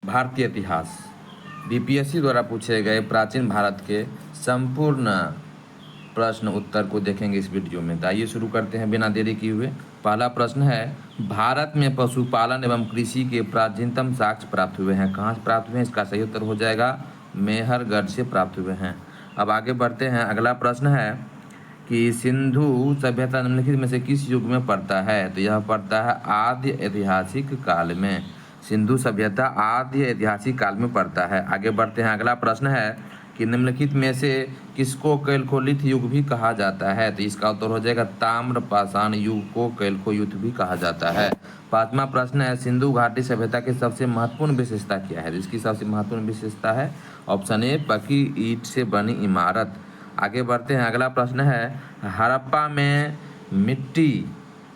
भारतीय इतिहास बीपीएससी द्वारा पूछे गए प्राचीन भारत के संपूर्ण प्रश्न उत्तर को देखेंगे इस वीडियो में। तो आइए शुरू करते हैं बिना देरी किए हुए। पहला प्रश्न है, भारत में पशुपालन एवं कृषि के प्राचीनतम साक्ष्य प्राप्त हुए हैं। कहाँ से प्राप्त हुए हैं? इसका सही उत्तर हो जाएगा मेहरगढ़ से प्राप्त हुए हैं। अब आगे बढ़ते हैं। अगला प्रश्न है कि सिंधु सभ्यता निम्नलिखित में से किस युग में पड़ता है? तो यह पड़ता है आद्य ऐतिहासिक काल में। सिंधु सभ्यता आद्य ऐतिहासिक काल में पड़ता है। आगे बढ़ते हैं। अगला प्रश्न है कि निम्नलिखित में से किसको कैलकोलिथ युग भी कहा जाता है? तो इसका उत्तर हो जाएगा ताम्र पाषाण युग को कैलको युग भी कहा जाता है। पांचवा प्रश्न है, सिंधु घाटी सभ्यता की सबसे महत्वपूर्ण विशेषता क्या है? इसकी सबसे महत्वपूर्ण विशेषता है ऑप्शन ए पकी ईंट से बनी इमारत। आगे बढ़ते हैं। अगला प्रश्न है, हड़प्पा में मिट्टी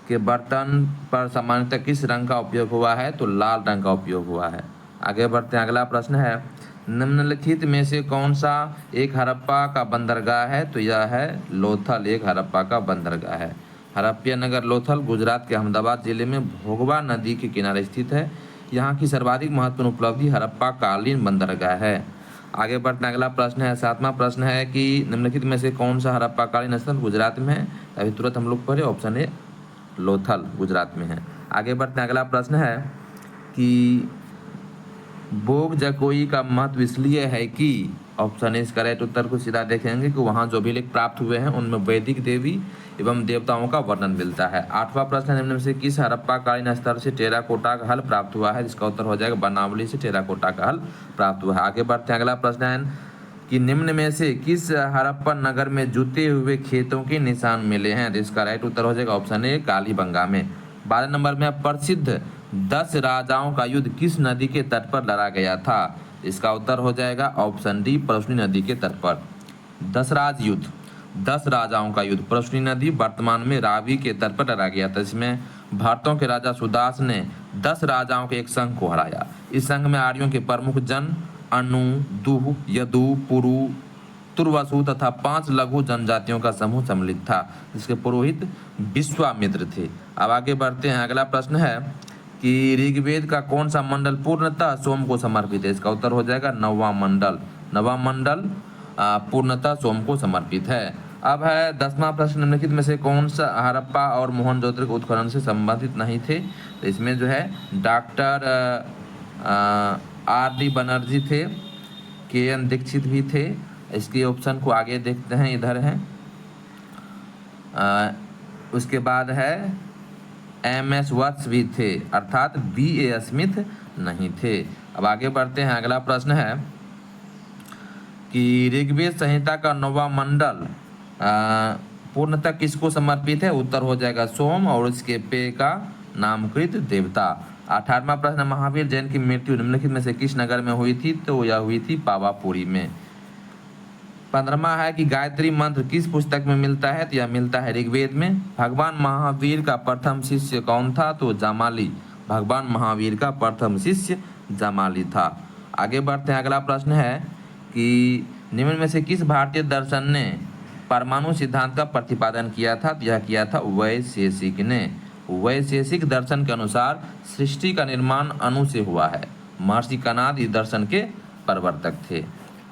के बर्तन पर सामान्यतः किस रंग का उपयोग हुआ है? तो लाल रंग का उपयोग हुआ है। आगे बढ़ते हैं। अगला प्रश्न है, निम्नलिखित में से कौन सा एक हड़प्पा का बंदरगाह है? तो यह है लोथल एक हड़प्पा का बंदरगाह है। हड़प्पा नगर लोथल गुजरात के अहमदाबाद जिले में भोगवा नदी के किनारे स्थित है। यहाँ की सर्वाधिक महत्वपूर्ण उपलब्धि हड़प्पा कालीन बंदरगाह है। आगे बढ़ते हैं। अगला प्रश्न है, सातवां प्रश्न है कि निम्नलिखित में से कौन सा हड़प्पा कालीन स्थल गुजरात में है? अभी तुरंत हम लोग पढ़े ऑप्शन ए लोथल गुजरात में है। आगे बढ़ते हैं। अगला प्रश्न है कि बोग जकोई का महत्व इसलिए है कि ऑप्शन इस करेक्ट उत्तर को सीधा देखेंगे कि वहाँ जो अभिलेख प्राप्त हुए हैं उनमें वैदिक देवी एवं देवताओं का वर्णन मिलता है। आठवां प्रश्न है, निम्न में से किस हड़प्पा कालीन स्तर से टेराकोटा का हल प्राप्त हुआ है? जिसका उत्तर हो जाएगा बनावली से टेराकोटा का हल प्राप्त हुआ है। आगे बढ़ते हैं। अगला प्रश्न है कि निम्न में से किस हड़प्पा नगर में जुते हुए खेतों के निशान मिले हैं? तो इसका राइट उत्तर हो जाएगा ऑप्शन ए कालीबंगा में। 12 नंबर में प्रसिद्ध 10 राजाओं का युद्ध किस नदी के तट पर लड़ा गया था? इसका उत्तर हो जाएगा ऑप्शन डी परशुनी नदी के तट पर। 10 राजाओं का युद्ध परशुनी नदी वर्तमान में रावी के तट पर लड़ा गया था। इसमें भारतों के राजा सुदास ने 10 राजाओं के एक संघ को हराया। इस संघ में आर्यों के प्रमुख जन अनु, दुह, यदु, पुरु, तुर्वसु तथा 5 लघु जनजातियों का समूह सम्मिलित था, जिसके पुरोहित विश्वामित्र थे। अब आगे बढ़ते हैं। अगला प्रश्न है कि ऋग्वेद का कौन सा मंडल पूर्णतः सोम को समर्पित है? इसका उत्तर हो जाएगा नौवां मंडल। नौवां मंडल पूर्णतः सोम को समर्पित है। अब है 10वां प्रश्न, निम्नलिखित में से कौन सा हड़प्पा और मोहनजोदड़ो के उत्खनन से संबंधित नहीं थे? तो इसमें जो है डॉक्टर आर डी बनर्जी थे, के एन दीक्षित भी थे। इसके ऑप्शन को आगे देखते हैं, इधर है। उसके बाद है एम एस वत्स भी थे, अर्थात बी ए स्मिथ नहीं थे। अब आगे बढ़ते हैं। अगला प्रश्न है कि ऋग्वेद संहिता का 9वां मंडल पूर्णतः किसको समर्पित है? उत्तर हो जाएगा सोम और उसके पेय का नामकृत देवता। 18वां प्रश्न, महावीर जैन की मृत्यु निम्नलिखित में से किस नगर में हुई थी? तो यह हुई थी पावापुरी में। 15वां है कि गायत्री मंत्र किस पुस्तक में मिलता है? तो यह मिलता है ऋग्वेद में। भगवान महावीर का प्रथम शिष्य कौन था? तो जामाली। भगवान महावीर का प्रथम शिष्य जामाली था। आगे बढ़ते हैं। अगला प्रश्न है कि निम्न में से किस भारतीय दर्शन ने परमाणु सिद्धांत का प्रतिपादन किया था? तो यह किया था वैशेषिक ने। वैशेषिक दर्शन के अनुसार सृष्टि का निर्माण अणु से हुआ है। महर्षि कणाद इस दर्शन के प्रवर्तक थे।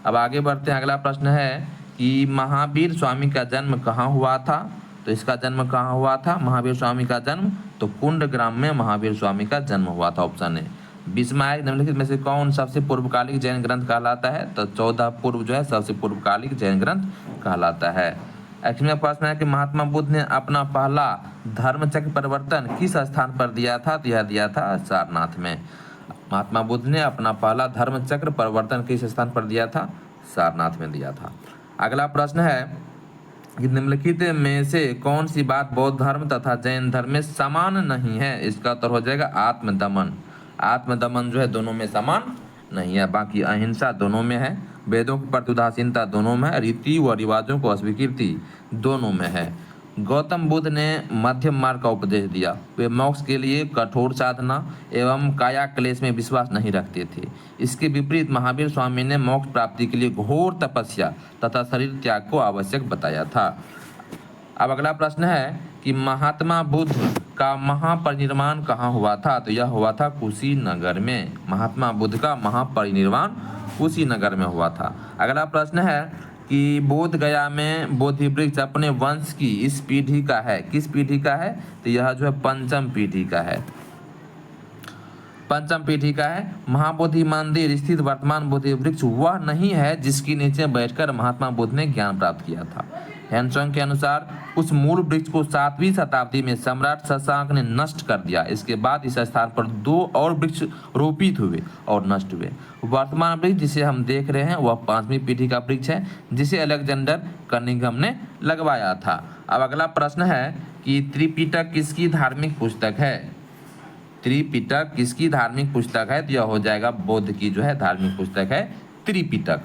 अब आगे बढ़ते हैं। अगला प्रश्न है कि महावीर स्वामी का जन्म कहाँ हुआ था? तो इसका जन्म कहाँ हुआ था महावीर स्वामी का जन्म? तो कुंड ग्राम में महावीर स्वामी का जन्म हुआ था, ऑप्शन ए। 20वां है, निम्नलिखित में से कौन सबसे पूर्वकालिक जैन ग्रंथ कहलाता है? तो 14 पूर्व जो है सबसे पूर्वकालिक जैन ग्रंथ कहलाता है। 21वां प्रश्न है कि महात्मा बुद्ध ने अपना पहला धर्मचक्र परिवर्तन किस स्थान पर दिया था? तो यह दिया था सारनाथ में। महात्मा बुद्ध ने अपना पहला धर्मचक्र परिवर्तन किस स्थान पर दिया था? सारनाथ में दिया था। अगला प्रश्न है कि निम्नलिखित में से कौन सी बात बौद्ध धर्म तथा जैन धर्म में समान नहीं है? इसका उत्तर हो जाएगा आत्मदमन। आत्मदमन जो है दोनों में समान नहीं है, बाकी अहिंसा दोनों में है, वेदों की प्रति उदासीनता दोनों में है, रीति व रिवाजों को अस्वीकृति दोनों में है। गौतम बुद्ध ने मध्यम मार्ग का उपदेश दिया। वे मोक्ष के लिए कठोर साधना एवं काया क्लेश में विश्वास नहीं रखते थे। इसके विपरीत महावीर स्वामी ने मोक्ष प्राप्ति के लिए घोर तपस्या तथा शरीर त्याग को आवश्यक बताया था। अब अगला प्रश्न है कि महात्मा बुद्ध का महापरिनिर्वाण कहाँ हुआ था? तो यह हुआ था कुशीनगर में। महात्मा बुद्ध का महापरिनिर्वाण कुशीनगर में हुआ था। अगला प्रश्न है कि बोध गया में बोधि वृक्ष अपने वंश की इस पीढ़ी का है, किस पीढ़ी का है? तो यह जो है पंचम पीढ़ी का है, पंचम पीढ़ी का है। महाबोधि मंदिर स्थित वर्तमान बोधि वृक्ष वह नहीं है जिसके नीचे बैठकर महात्मा बुद्ध ने ज्ञान प्राप्त किया था। हैंसोंग के अनुसार उस मूल वृक्ष को 7वीं शताब्दी में सम्राट शशांक ने नष्ट कर दिया। इसके बाद इस स्थान पर 2 और वृक्ष रोपित हुए और नष्ट हुए। वर्तमान वृक्ष जिसे हम देख रहे हैं वह 5वीं पीढ़ी का वृक्ष है जिसे अलेक्जेंडर कनिंघम ने लगवाया था। अब अगला प्रश्न है कि त्रिपिटक किसकी धार्मिक पुस्तक है? त्रिपिटक किसकी धार्मिक पुस्तक है? तो यह हो जाएगा बौद्ध की जो है धार्मिक पुस्तक है त्रिपिटक।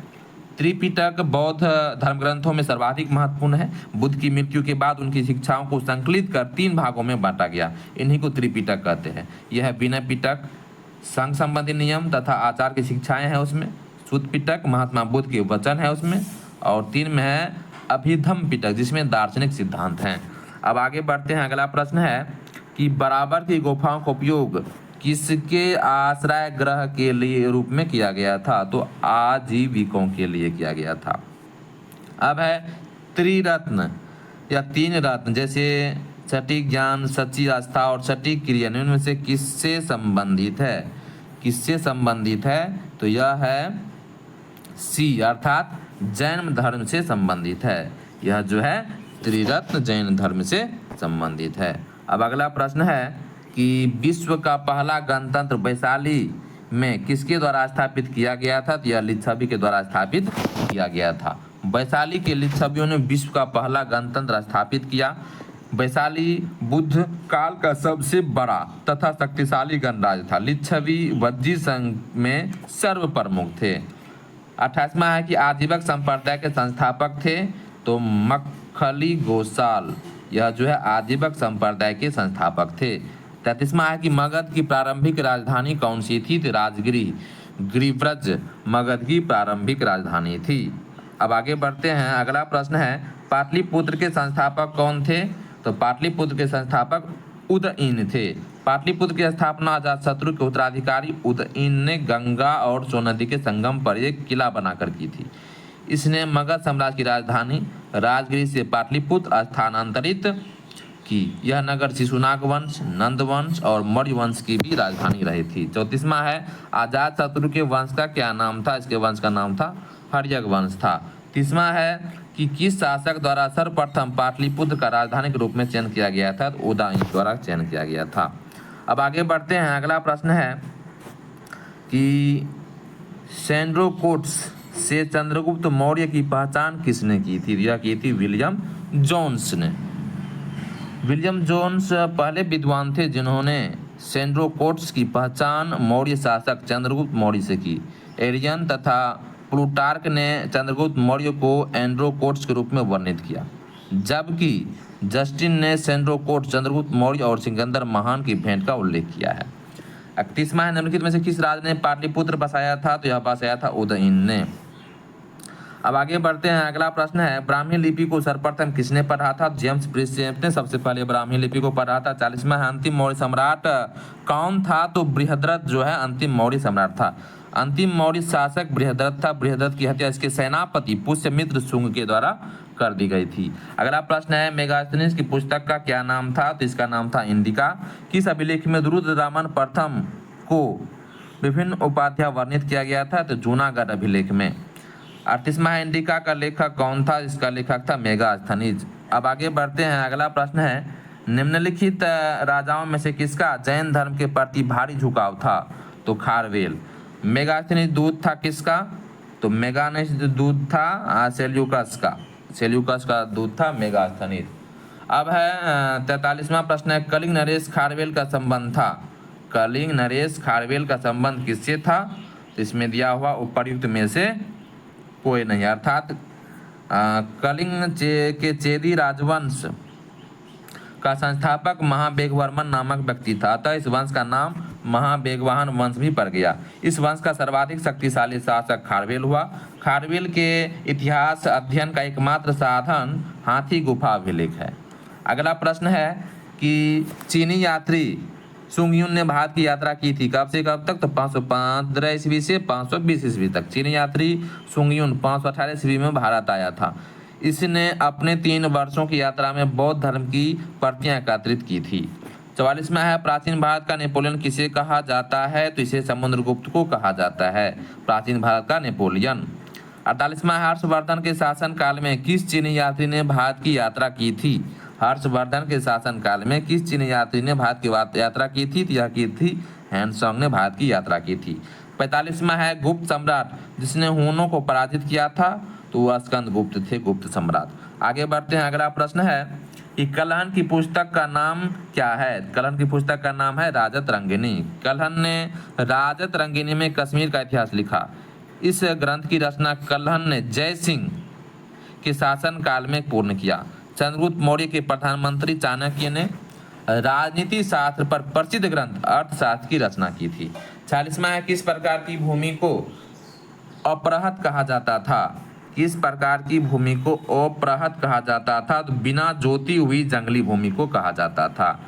त्रिपिटक बौद्ध धर्म ग्रंथों में सर्वाधिक महत्वपूर्ण है। बुद्ध की मृत्यु के बाद उनकी शिक्षाओं को संकलित कर 3 भागों में बांटा गया, इन्हीं को त्रिपिटक कहते हैं। यह है विनय पिटक, संघ संबंधी नियम तथा आचार की शिक्षाएं हैं उसमें। सुत्त पिटक महात्मा बुद्ध के वचन है उसमें, और 3 में है अभिधम्म पिटक जिसमें दार्शनिक सिद्धांत हैं। अब आगे बढ़ते हैं। अगला प्रश्न है कि बराबर की गुफाओं का उपयोग किसके आश्रय गृह के लिए रूप में किया गया था? तो आजीविकों के लिए किया गया था। अब है त्रिरत्न या 3 रत्न, जैसे सटीक ज्ञान, सच्ची आस्था और सटीक क्रिया, इनमें से किससे संबंधित है? किससे संबंधित है? तो यह है सी, अर्थात जैन धर्म से संबंधित है। यह जो है त्रिरत्न जैन धर्म से संबंधित है। अब अगला प्रश्न है कि विश्व का पहला गणतंत्र वैशाली में किसके द्वारा स्थापित किया गया था? तो यह लिच्छवी के द्वारा स्थापित किया गया था। वैशाली के लिच्छवियों ने विश्व का पहला गणतंत्र स्थापित किया। वैशाली बुद्ध काल का सबसे बड़ा तथा शक्तिशाली गणराज्य था। लिच्छवी वज्जी संघ में सर्व प्रमुख थे। 28वां है कि आजीवक संप्रदाय के संस्थापक थे तो मक्खली गोसाल, यह जो है आजीवक संप्रदाय के संस्थापक थे। 33वां है कि मगध की प्रारंभिक राजधानी कौन सी थी? तो राजगिरी, गिरिव्रज मगध की प्रारंभिक राजधानी थी। अब आगे बढ़ते हैं। अगला प्रश्न है पाटलिपुत्र के संस्थापक कौन थे? तो पाटलिपुत्र के संस्थापक उदयन थे। पाटलिपुत्र की स्थापना अजातशत्रु के उत्तराधिकारी उदयन ने गंगा और सोन नदी के संगम पर एक किला बनाकर की थी। इसने मगध साम्राज्य की राजधानी राजगिरी से पाटलिपुत्र स्थानांतरित की। यह नगर शिशुनाग वंश, नंद वंश और मौर्य वंश की भी राजधानी रही थी। 34वां है अजातशत्रु के वंश का क्या नाम था? इसके वंश का नाम था हर्यक वंश था। 30वां है कि किस शासक द्वारा सर्वप्रथम पाटलिपुत्र का राजधानी के रूप में चयन किया गया था? तो उदयन द्वारा चयन किया गया था। अब आगे बढ़ते हैं। अगला प्रश्न है कि सैंड्रोकोट्स से चंद्रगुप्त मौर्य की पहचान किसने की थी? यह की थी विलियम जोन्स ने। विलियम जोन्स पहले विद्वान थे जिन्होंने सैंड्रोकोट्स की पहचान मौर्य शासक चंद्रगुप्त मौर्य से की। एरियन तथा प्लूटार्क ने चंद्रगुप्त मौर्य को एंड्रोकोट्स के रूप में वर्णित किया, जबकि जस्टिन ने सैंड्रोकोट्स, चंद्रगुप्त मौर्य और सिकंदर महान की भेंट का उल्लेख किया है। 31वां है निम्नलिखित में से किस राजा ने पाटलिपुत्र बसाया था? तो यह बसाया था उदयन ने। अब आगे बढ़ते हैं। अगला प्रश्न है ब्राह्मी लिपि को सर्वप्रथम किसने पढ़ा था? जेम्स प्रिंसेप ने सबसे पहले ब्राह्मी लिपि को पढ़ा था। 40वां है अंतिम मौर्य सम्राट कौन था? तो बृहद्रथ जो है अंतिम मौर्य सम्राट था। अंतिम मौर्य शासक बृहद्रथ था। बृहद्रथ की हत्या इसके सेनापति पुष्यमित्र शुंग के द्वारा कर दी गई थी। अगला प्रश्न है मेगास्थनीज की पुस्तक का क्या नाम था? तो इसका नाम था इंडिका। किस अभिलेख में रुद्रदामन प्रथम को विभिन्न उपाध्याय वर्णित किया गया था? तो जूनागढ़ अभिलेख में। 38वां है इंडिका का लेखक कौन था? इसका लेखक था मेगास्थनीज। अब आगे बढ़ते हैं। अगला प्रश्न है निम्नलिखित राजाओं में से किसका जैन धर्म के प्रति भारी झुकाव था? तो खारवेल। मेगास्थनीज दूत था किसका? तो मेगास्थनीज दूत था सेल्यूकस का। सेल्यूकस का दूत था मेगास्थनीज। अब है 43वां प्रश्न है कलिंग नरेश खारवेल का संबंध था। कलिंग नरेश खारवेल का संबंध किससे था? तो इसमें दिया हुआ उपर्युक्त में से कोई नहीं, अर्थात कलिंग के चेदी राजवंश का संस्थापक महाबेगवर्मन नामक व्यक्ति था, अतः इस वंश का नाम महाबेगवाहन वंश भी पड़ गया। इस वंश का सर्वाधिक शक्तिशाली शासक खारवेल हुआ। खारवेल के इतिहास अध्ययन का एकमात्र साधन हाथी गुफा अभिलेख है। अगला प्रश्न है कि चीनी यात्री सुंगयुन ने भारत की यात्रा की थी कब से कब तक, तो 515 ईस्वी से 520 ईस्वी तक। चीनी यात्री सुंगयुन 518 ईस्वी में भारत आया था। इसने अपने 3 वर्षों की यात्रा में बौद्ध धर्म की प्रतियां एकत्रित की थी। 44वां है प्राचीन भारत का नेपोलियन किसे कहा जाता है, तो इसे समुद्रगुप्त को कहा जाता है, प्राचीन भारत का नेपोलियन। 48वां हर्षवर्धन के शासनकाल में किस चीनी यात्री ने भारत की यात्रा की थी। हर्षवर्धन के शासनकाल में किस चीनी यात्री ने भारत की यात्रा की थी, तो यह की थी हैंडसोंग ने भारत की यात्रा की थी। 45वां है गुप्त सम्राट जिसने हुनों को पराजित किया था, तो वह स्कंदगुप्त थे, गुप्त सम्राट। आगे बढ़ते हैं, अगला प्रश्न है कि कलहन की पुस्तक का नाम क्या है। कलहन की पुस्तक का नाम है राजत रंगिनी। कलहन ने राजत रंगिनी में कश्मीर का इतिहास लिखा। इस ग्रंथ की रचना कलहन ने जय सिंह के शासनकाल में पूर्ण किया। चंद्रगुप्त मौर्य के प्रधानमंत्री चाणक्य ने राजनीति शास्त्र पर प्रसिद्ध ग्रंथ अर्थशास्त्र की रचना की थी। 46वां है किस प्रकार की भूमि को अपरहत कहा जाता था। किस प्रकार की भूमि को अपरहत कहा जाता था, तो बिना जोती हुई जंगली भूमि को कहा जाता था।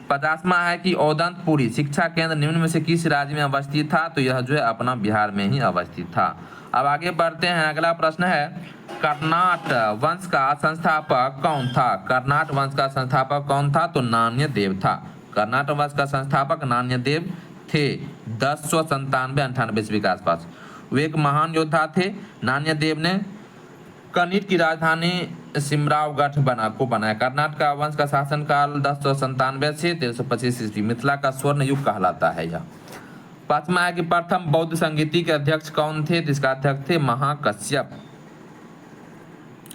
50वां है कि औदंतपुरी शिक्षा केंद्र निम्न में से किस राज्य में अवस्थित था, तो यह जो है अपना बिहार में ही अवस्थित था। अब आगे बढ़ते हैं, अगला प्रश्न है कर्नाट वंश का संस्थापक कौन था। कर्नाट वंश का संस्थापक कौन था, तो नान्यदेव था। कर्नाट वंश का संस्थापक नान्यदेव थे 1097-98 ईस्वी के आसपास। वे एक महान योद्धा थे। नान्यदेव ने कनिट की राजधानी सिमरावगढ़ बनाया। कर्नाटक का वंश का शासनकाल 1097 से 1325 ईस्वी मिथिला का स्वर्ण युग कहलाता है यह। 5वां है कि प्रथम बौद्ध संगीति के अध्यक्ष कौन थे, जिसका अध्यक्ष थे महाकश्यप।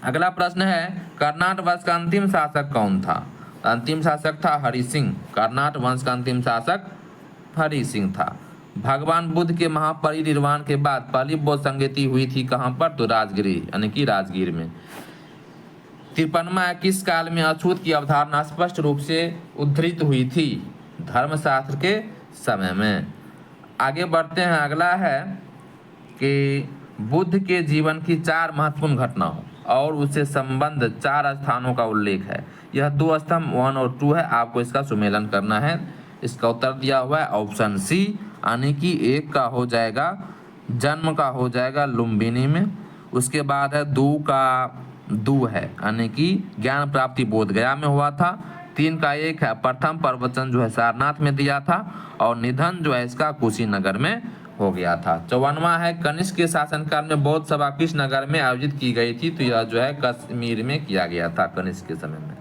अगला प्रश्न है कर्नाट वंश का अंतिम शासक कौन था। अंतिम शासक था हरि सिंह। कर्नाट वंश का अंतिम शासक हरि सिंह था। भगवान बुद्ध के महापरिनिर्वाण के बाद पहली बौद्ध संगीति हुई थी कहाँ पर, तो राजगिरी यानी कि राजगीर में। 53वां किस काल में अछूत की अवधारणा स्पष्ट रूप से उद्धृत हुई थी, धर्मशास्त्र के समय में। आगे बढ़ते हैं, अगला है कि बुद्ध के जीवन की 4 महत्वपूर्ण घटनाओं और उससे संबंध 4 स्थानों का उल्लेख है। यह 2 स्तंभ 1 और 2 है, आपको इसका सुमेलन करना है। इसका उत्तर दिया हुआ है ऑप्शन सी, यानी कि 1 का हो जाएगा जन्म का हो जाएगा लुम्बिनी में। उसके बाद है 2 का 2 है, यानी कि ज्ञान प्राप्ति बोध गया में हुआ था। 3 का 1 है प्रथम प्रवचन जो है सारनाथ में दिया था, और निधन जो है इसका कुशीनगर में हो गया था। 54वां है कनिष्क के शासनकाल में बौद्ध सभा किस नगर में आयोजित की गई थी, तो यह जो है कश्मीर में किया गया था कनिष्क के समय में।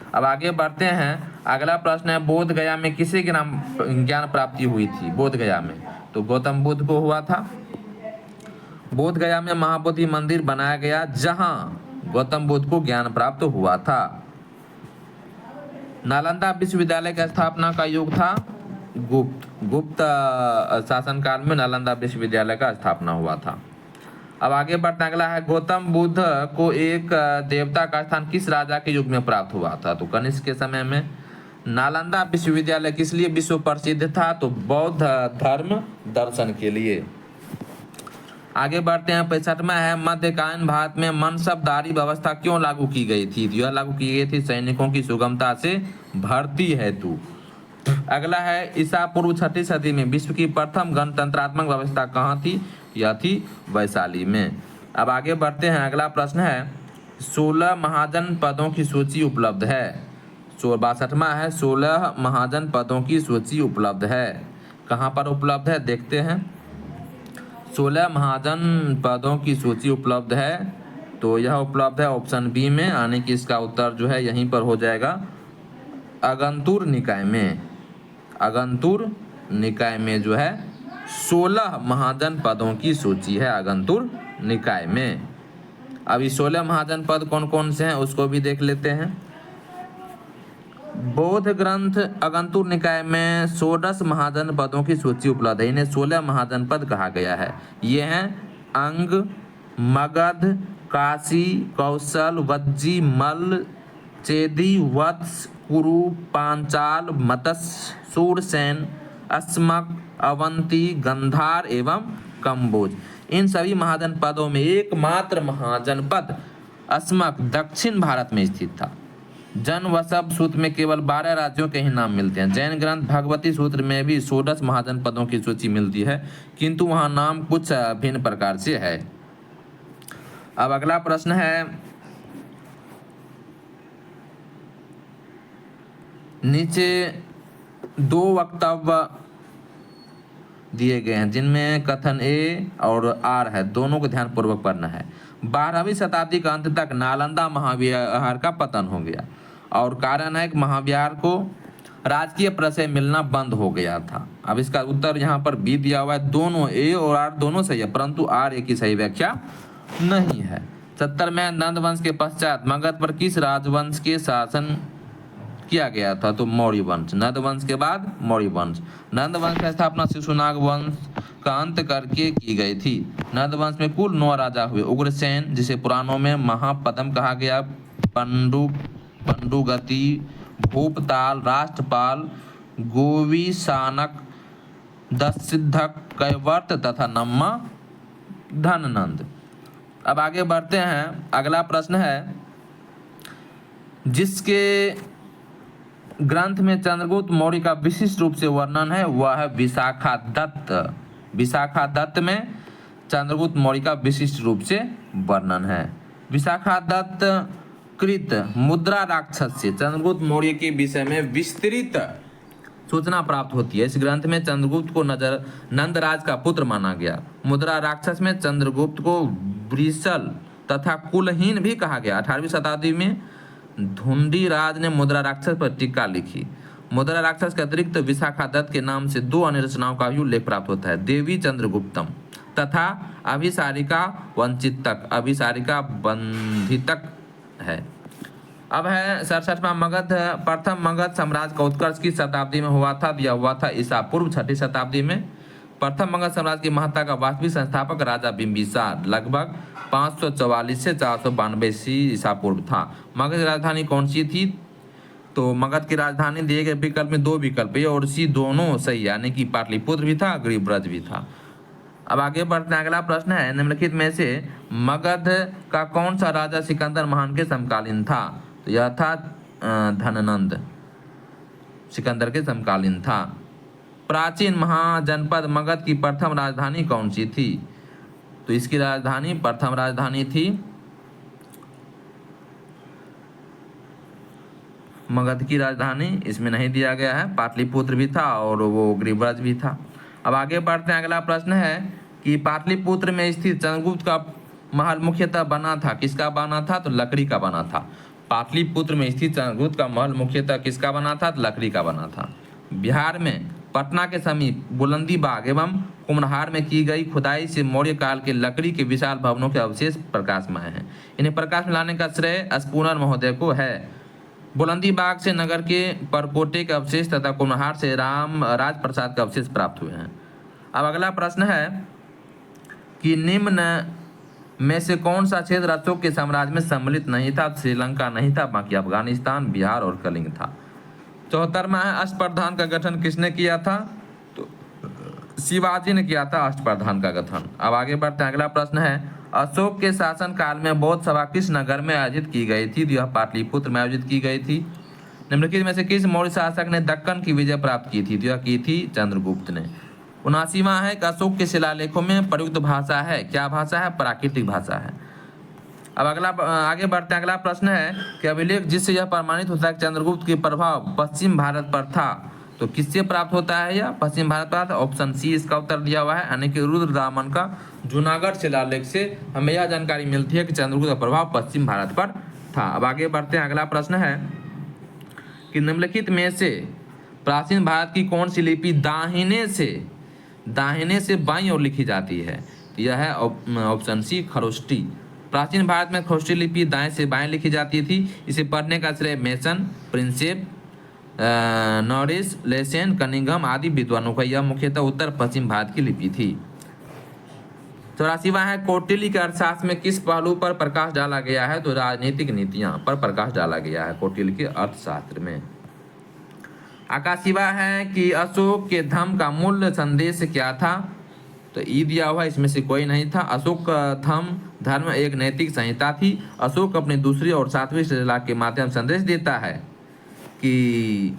अब आगे बढ़ते हैं, अगला प्रश्न है बोध गया में किसे ज्ञान प्राप्ति हुई थी। बोध गया में तो गौतम बुद्ध को हुआ था। बोध गया में महाबोधि मंदिर बनाया गया जहां गौतम बुद्ध को ज्ञान प्राप्त हुआ था। नालंदा विश्वविद्यालय की स्थापना का युग था गुप्त शासनकाल में नालंदा विश्वविद्यालय का स्थापना हुआ था। अब आगे बढ़ते अगला है गौतम बुद्ध को एक देवता का स्थान किस राजा के युग में प्राप्त हुआ था, तो कनिष्क के समय में। नालंदा विश्वविद्यालय किस लिए विश्व प्रसिद्ध था, तो बौद्ध धर्म दर्शन के लिए। आगे बढ़ते हैं 65वां है मध्यकालीन भारत में मनसबदारी व्यवस्था क्यों लागू की गई थी, तो यह लागू की गई थी सैनिकों की सुगमता से भर्ती हेतु। अगला है ईसा पूर्व 6वीं सदी में विश्व की प्रथम गणतंत्रात्मक व्यवस्था कहाँ थी, यह थी वैशाली में। अब आगे बढ़ते हैं, अगला प्रश्न है 16 महाजन पदों की सूची उपलब्ध है। 62वां है 16 महाजन पदों की सूची उपलब्ध है। कहाँ पर उपलब्ध है देखते हैं। 16 महाजन पदों की सूची उपलब्ध है, तो यह उपलब्ध है ऑप्शन बी में, यानी कि इसका उत्तर जो है यहीं पर हो जाएगा अगंतुर निकाय में। अगंतुर निकाय में जो है 16 महाजन पदों की सूची है अगंतुर निकाय में। अभी 16 महाजन पद कौन कौन से हैं उसको भी देख लेते हैं। बौद्ध ग्रंथ अगंतुर निकाय में 16 महाजन पदों की सूची उपलब्ध है। इन्हें 16 महाजन पद कहा गया है। ये हैं अंग, मगध, काशी, कौशल, वज्जी, मल्ल, चेदी, वत्स, कुरु, पांचाल, मत्स्य, सूरसेन, अस्मक, अवंती, गंधार एवं कंबोज। इन सभी महाजन पदों में एकमात्र महाजन पद अस्मक दक्षिण भारत में स्थित था। जन वसव सूत्र में केवल 12 राज्यों के ही नाम मिलते हैं। जैन ग्रंथ भगवती सूत्र में भी 16 महाजनपदों की सूची मिलती है, किंतु वहाँ नाम कुछ भिन्न प्रकार से है। अब अगला प्रश्न है, नीचे 2 वक्तव्य दिए गए हैं जिनमें कथन ए और आर है, दोनों को ध्यानपूर्वक पढ़ना है। 12वीं शताब्दी का अंत तक नालंदा महाविहार का पतन हो गया और कारण है कि महाविहार को राजकीय प्रशय मिलना बंद हो गया था। अब इसका उत्तर यहाँ पर बी दिया हुआ है। दोनों ए और आर दोनों सही है, परंतु आर ए की सही व्याख्या नहीं है। 70 में नंद वंश के पश्चात मगध पर किस राजवंश के शासन किया गया था? तो मौर्य वंश। नंद वंश के बाद मौर्य वंश। नंद वंश की स्थापना शिशुनाग वंश का अंत करके की गई थी। नंद वंश में कुल 9 राजा हुए। उग्रसेन, जिसे पुराणों में महापद्म कहा गया, पंडुगति, भूपताल, राष्ट्रपाल, गोविशानक, दशसिद्धक, कैवर्त तथा नम्मा धननंद। अब आगे बढ़ते हैं। अगला प्रश्न है, जिसके ग्रंथ में चंद्रगुप्त मौर्य का विशिष्ट रूप से वर्णन है वह है विशाखादत्त। विशाखादत्त में चंद्रगुप्त मौर्य का विशिष्ट रूप से वर्णन है। विशाखादत्त कृत मुद्रा राक्षस से चंद्रगुप्त मौर्य के विषय में विस्तृत सूचना प्राप्त होती है। इस ग्रंथ में चंद्रगुप्त को नंदराज का पुत्र माना गया। मुद्रा राक्षस में चंद्रगुप्त को वृषल तथा कुलहीन भी कहा गया। 18वीं शताब्दी में धुंडी राज ने मुद्रा राक्षस पर टीका लिखी। मुद्रा राक्षस के अतिरिक्त विशाखादत्त के नाम से 2 अन्य रचनाओं का भी उल्लेख प्राप्त होता है, देवी चंद्रगुप्तम तथा अभिसारिका वंचितक। अभिसारिका बंधितक है। अब है 67वां मगध। प्रथम मगध साम्राज्य का उत्कर्ष किस शताब्दी में हुआ था? यह हुआ था ईसा पूर्व 6ठी शताब्दी में। प्रथम मगध साम्राज्य की महत्ता का वास्तविक संस्थापक राजा बिंबिसार लगभग 544 से 492 ईसा पूर्व था। मगध की राजधानी कौन सी थी? तो मगध की राजधानी दिए गए विकल्प में 2 विकल्प ए और सी दोनों सही, यानी कि पाटलिपुत्र भी था, गिरिब्रज भी था। अब आगे बढ़ते हैं। अगला प्रश्न है, निम्नलिखित में से मगध का कौन सा राजा सिकंदर महान के समकालीन था? तो यह था धननंद, सिकंदर के समकालीन था। प्राचीन महाजनपद मगध की प्रथम राजधानी कौन सी थी? तो इसकी राजधानी, प्रथम राजधानी थी मगध की राजधानी, इसमें नहीं दिया गया है, पाटलिपुत्र भी था और वो गिरिब्रज भी था। अब आगे बढ़ते हैं। अगला प्रश्न है कि पाटलिपुत्र में स्थित चंद्रगुप्त का महल मुख्यतः बना था, किसका बना था? तो लकड़ी का बना था। पाटलिपुत्र में स्थित चंद्रगुप्त का महल मुख्यतः किसका बना था? तो लकड़ी का बना था। बिहार में पटना के समीप बुलंदी बाग एवं कुम्हरार में की गई खुदाई से मौर्य काल के लकड़ी के विशाल भवनों के अवशेष प्रकाश में आए हैं। इन्हें प्रकाश में लाने का श्रेय स्पूनर महोदय को है। बुलंदी बाग से नगर के परकोटे के अवशेष तथा कुम्हरार से राज प्रसाद के अवशेष प्राप्त हुए हैं। अब अगला प्रश्न है कि निम्न में से कौन सा क्षेत्र अशोक के साम्राज्य में सम्मिलित नहीं था? श्रीलंका नहीं था, बाकी अफगानिस्तान, बिहार और कलिंग था। 74वां है, अष्टप्रधान का गठन किसने किया था? तो शिवाजी ने किया था अष्टप्रधान का गठन। अब आगे बढ़ते हैं। अगला प्रश्न है, अशोक के शासन काल में बौद्ध सभा किस नगर में आयोजित की गई थी? यह पाटलिपुत्र में आयोजित की गई थी। निम्नलिखित में से किस मौर्य शासक ने दक्कन की विजय प्राप्त की थी? तो यह की थी चंद्रगुप्त ने। 79वां है कि अशोक के शिलालेखों में प्रयुक्त भाषा है, क्या भाषा है? प्राकृतिक भाषा है। अब आगे बढ़ते हैं। अगला प्रश्न है कि अभिलेख जिससे यह प्रमाणित होता है कि चंद्रगुप्त के प्रभाव पश्चिम भारत पर था, तो किससे प्राप्त होता है? यह पश्चिम भारत पर। ऑप्शन सी इसका उत्तर दिया हुआ है, यानी कि रुद्रदामन का जूनागढ़ शिलालेख से हमें यह जानकारी मिलती है कि चंद्रगुप्त का प्रभाव पश्चिम भारत पर था। अब आगे बढ़ते हैं। अगला प्रश्न है कि निम्नलिखित में से प्राचीन भारत की कौन सी लिपि दाहिने से बाईं ओर लिखी जाती है? यह है ऑप्शन सी खरोष्टी। प्राचीन भारत में खरोष्टी लिपि दाएं से बाएं लिखी जाती थी। इसे पढ़ने का श्रेय मेसन, प्रिंसेप, नॉरिस, लेसेन, कनिंघम आदि विद्वानों का। यह मुख्यतः उत्तर पश्चिम भारत की लिपि थी। 84वां है, कौटिल्य के अर्थशास्त्र में किस पहलू पर प्रकाश डाला गया है? तो राजनीतिक नीतियां पर प्रकाश डाला गया है कौटिल्य के अर्थशास्त्र में। 81वां है कि अशोक के धम्म का मूल संदेश क्या था? तो ई दिया हुआ, इसमें से कोई नहीं था। अशोक धर्म एक नैतिक संहिता थी। अशोक अपनी दूसरी और सातवीं शिला के माध्यम से संदेश देता है कि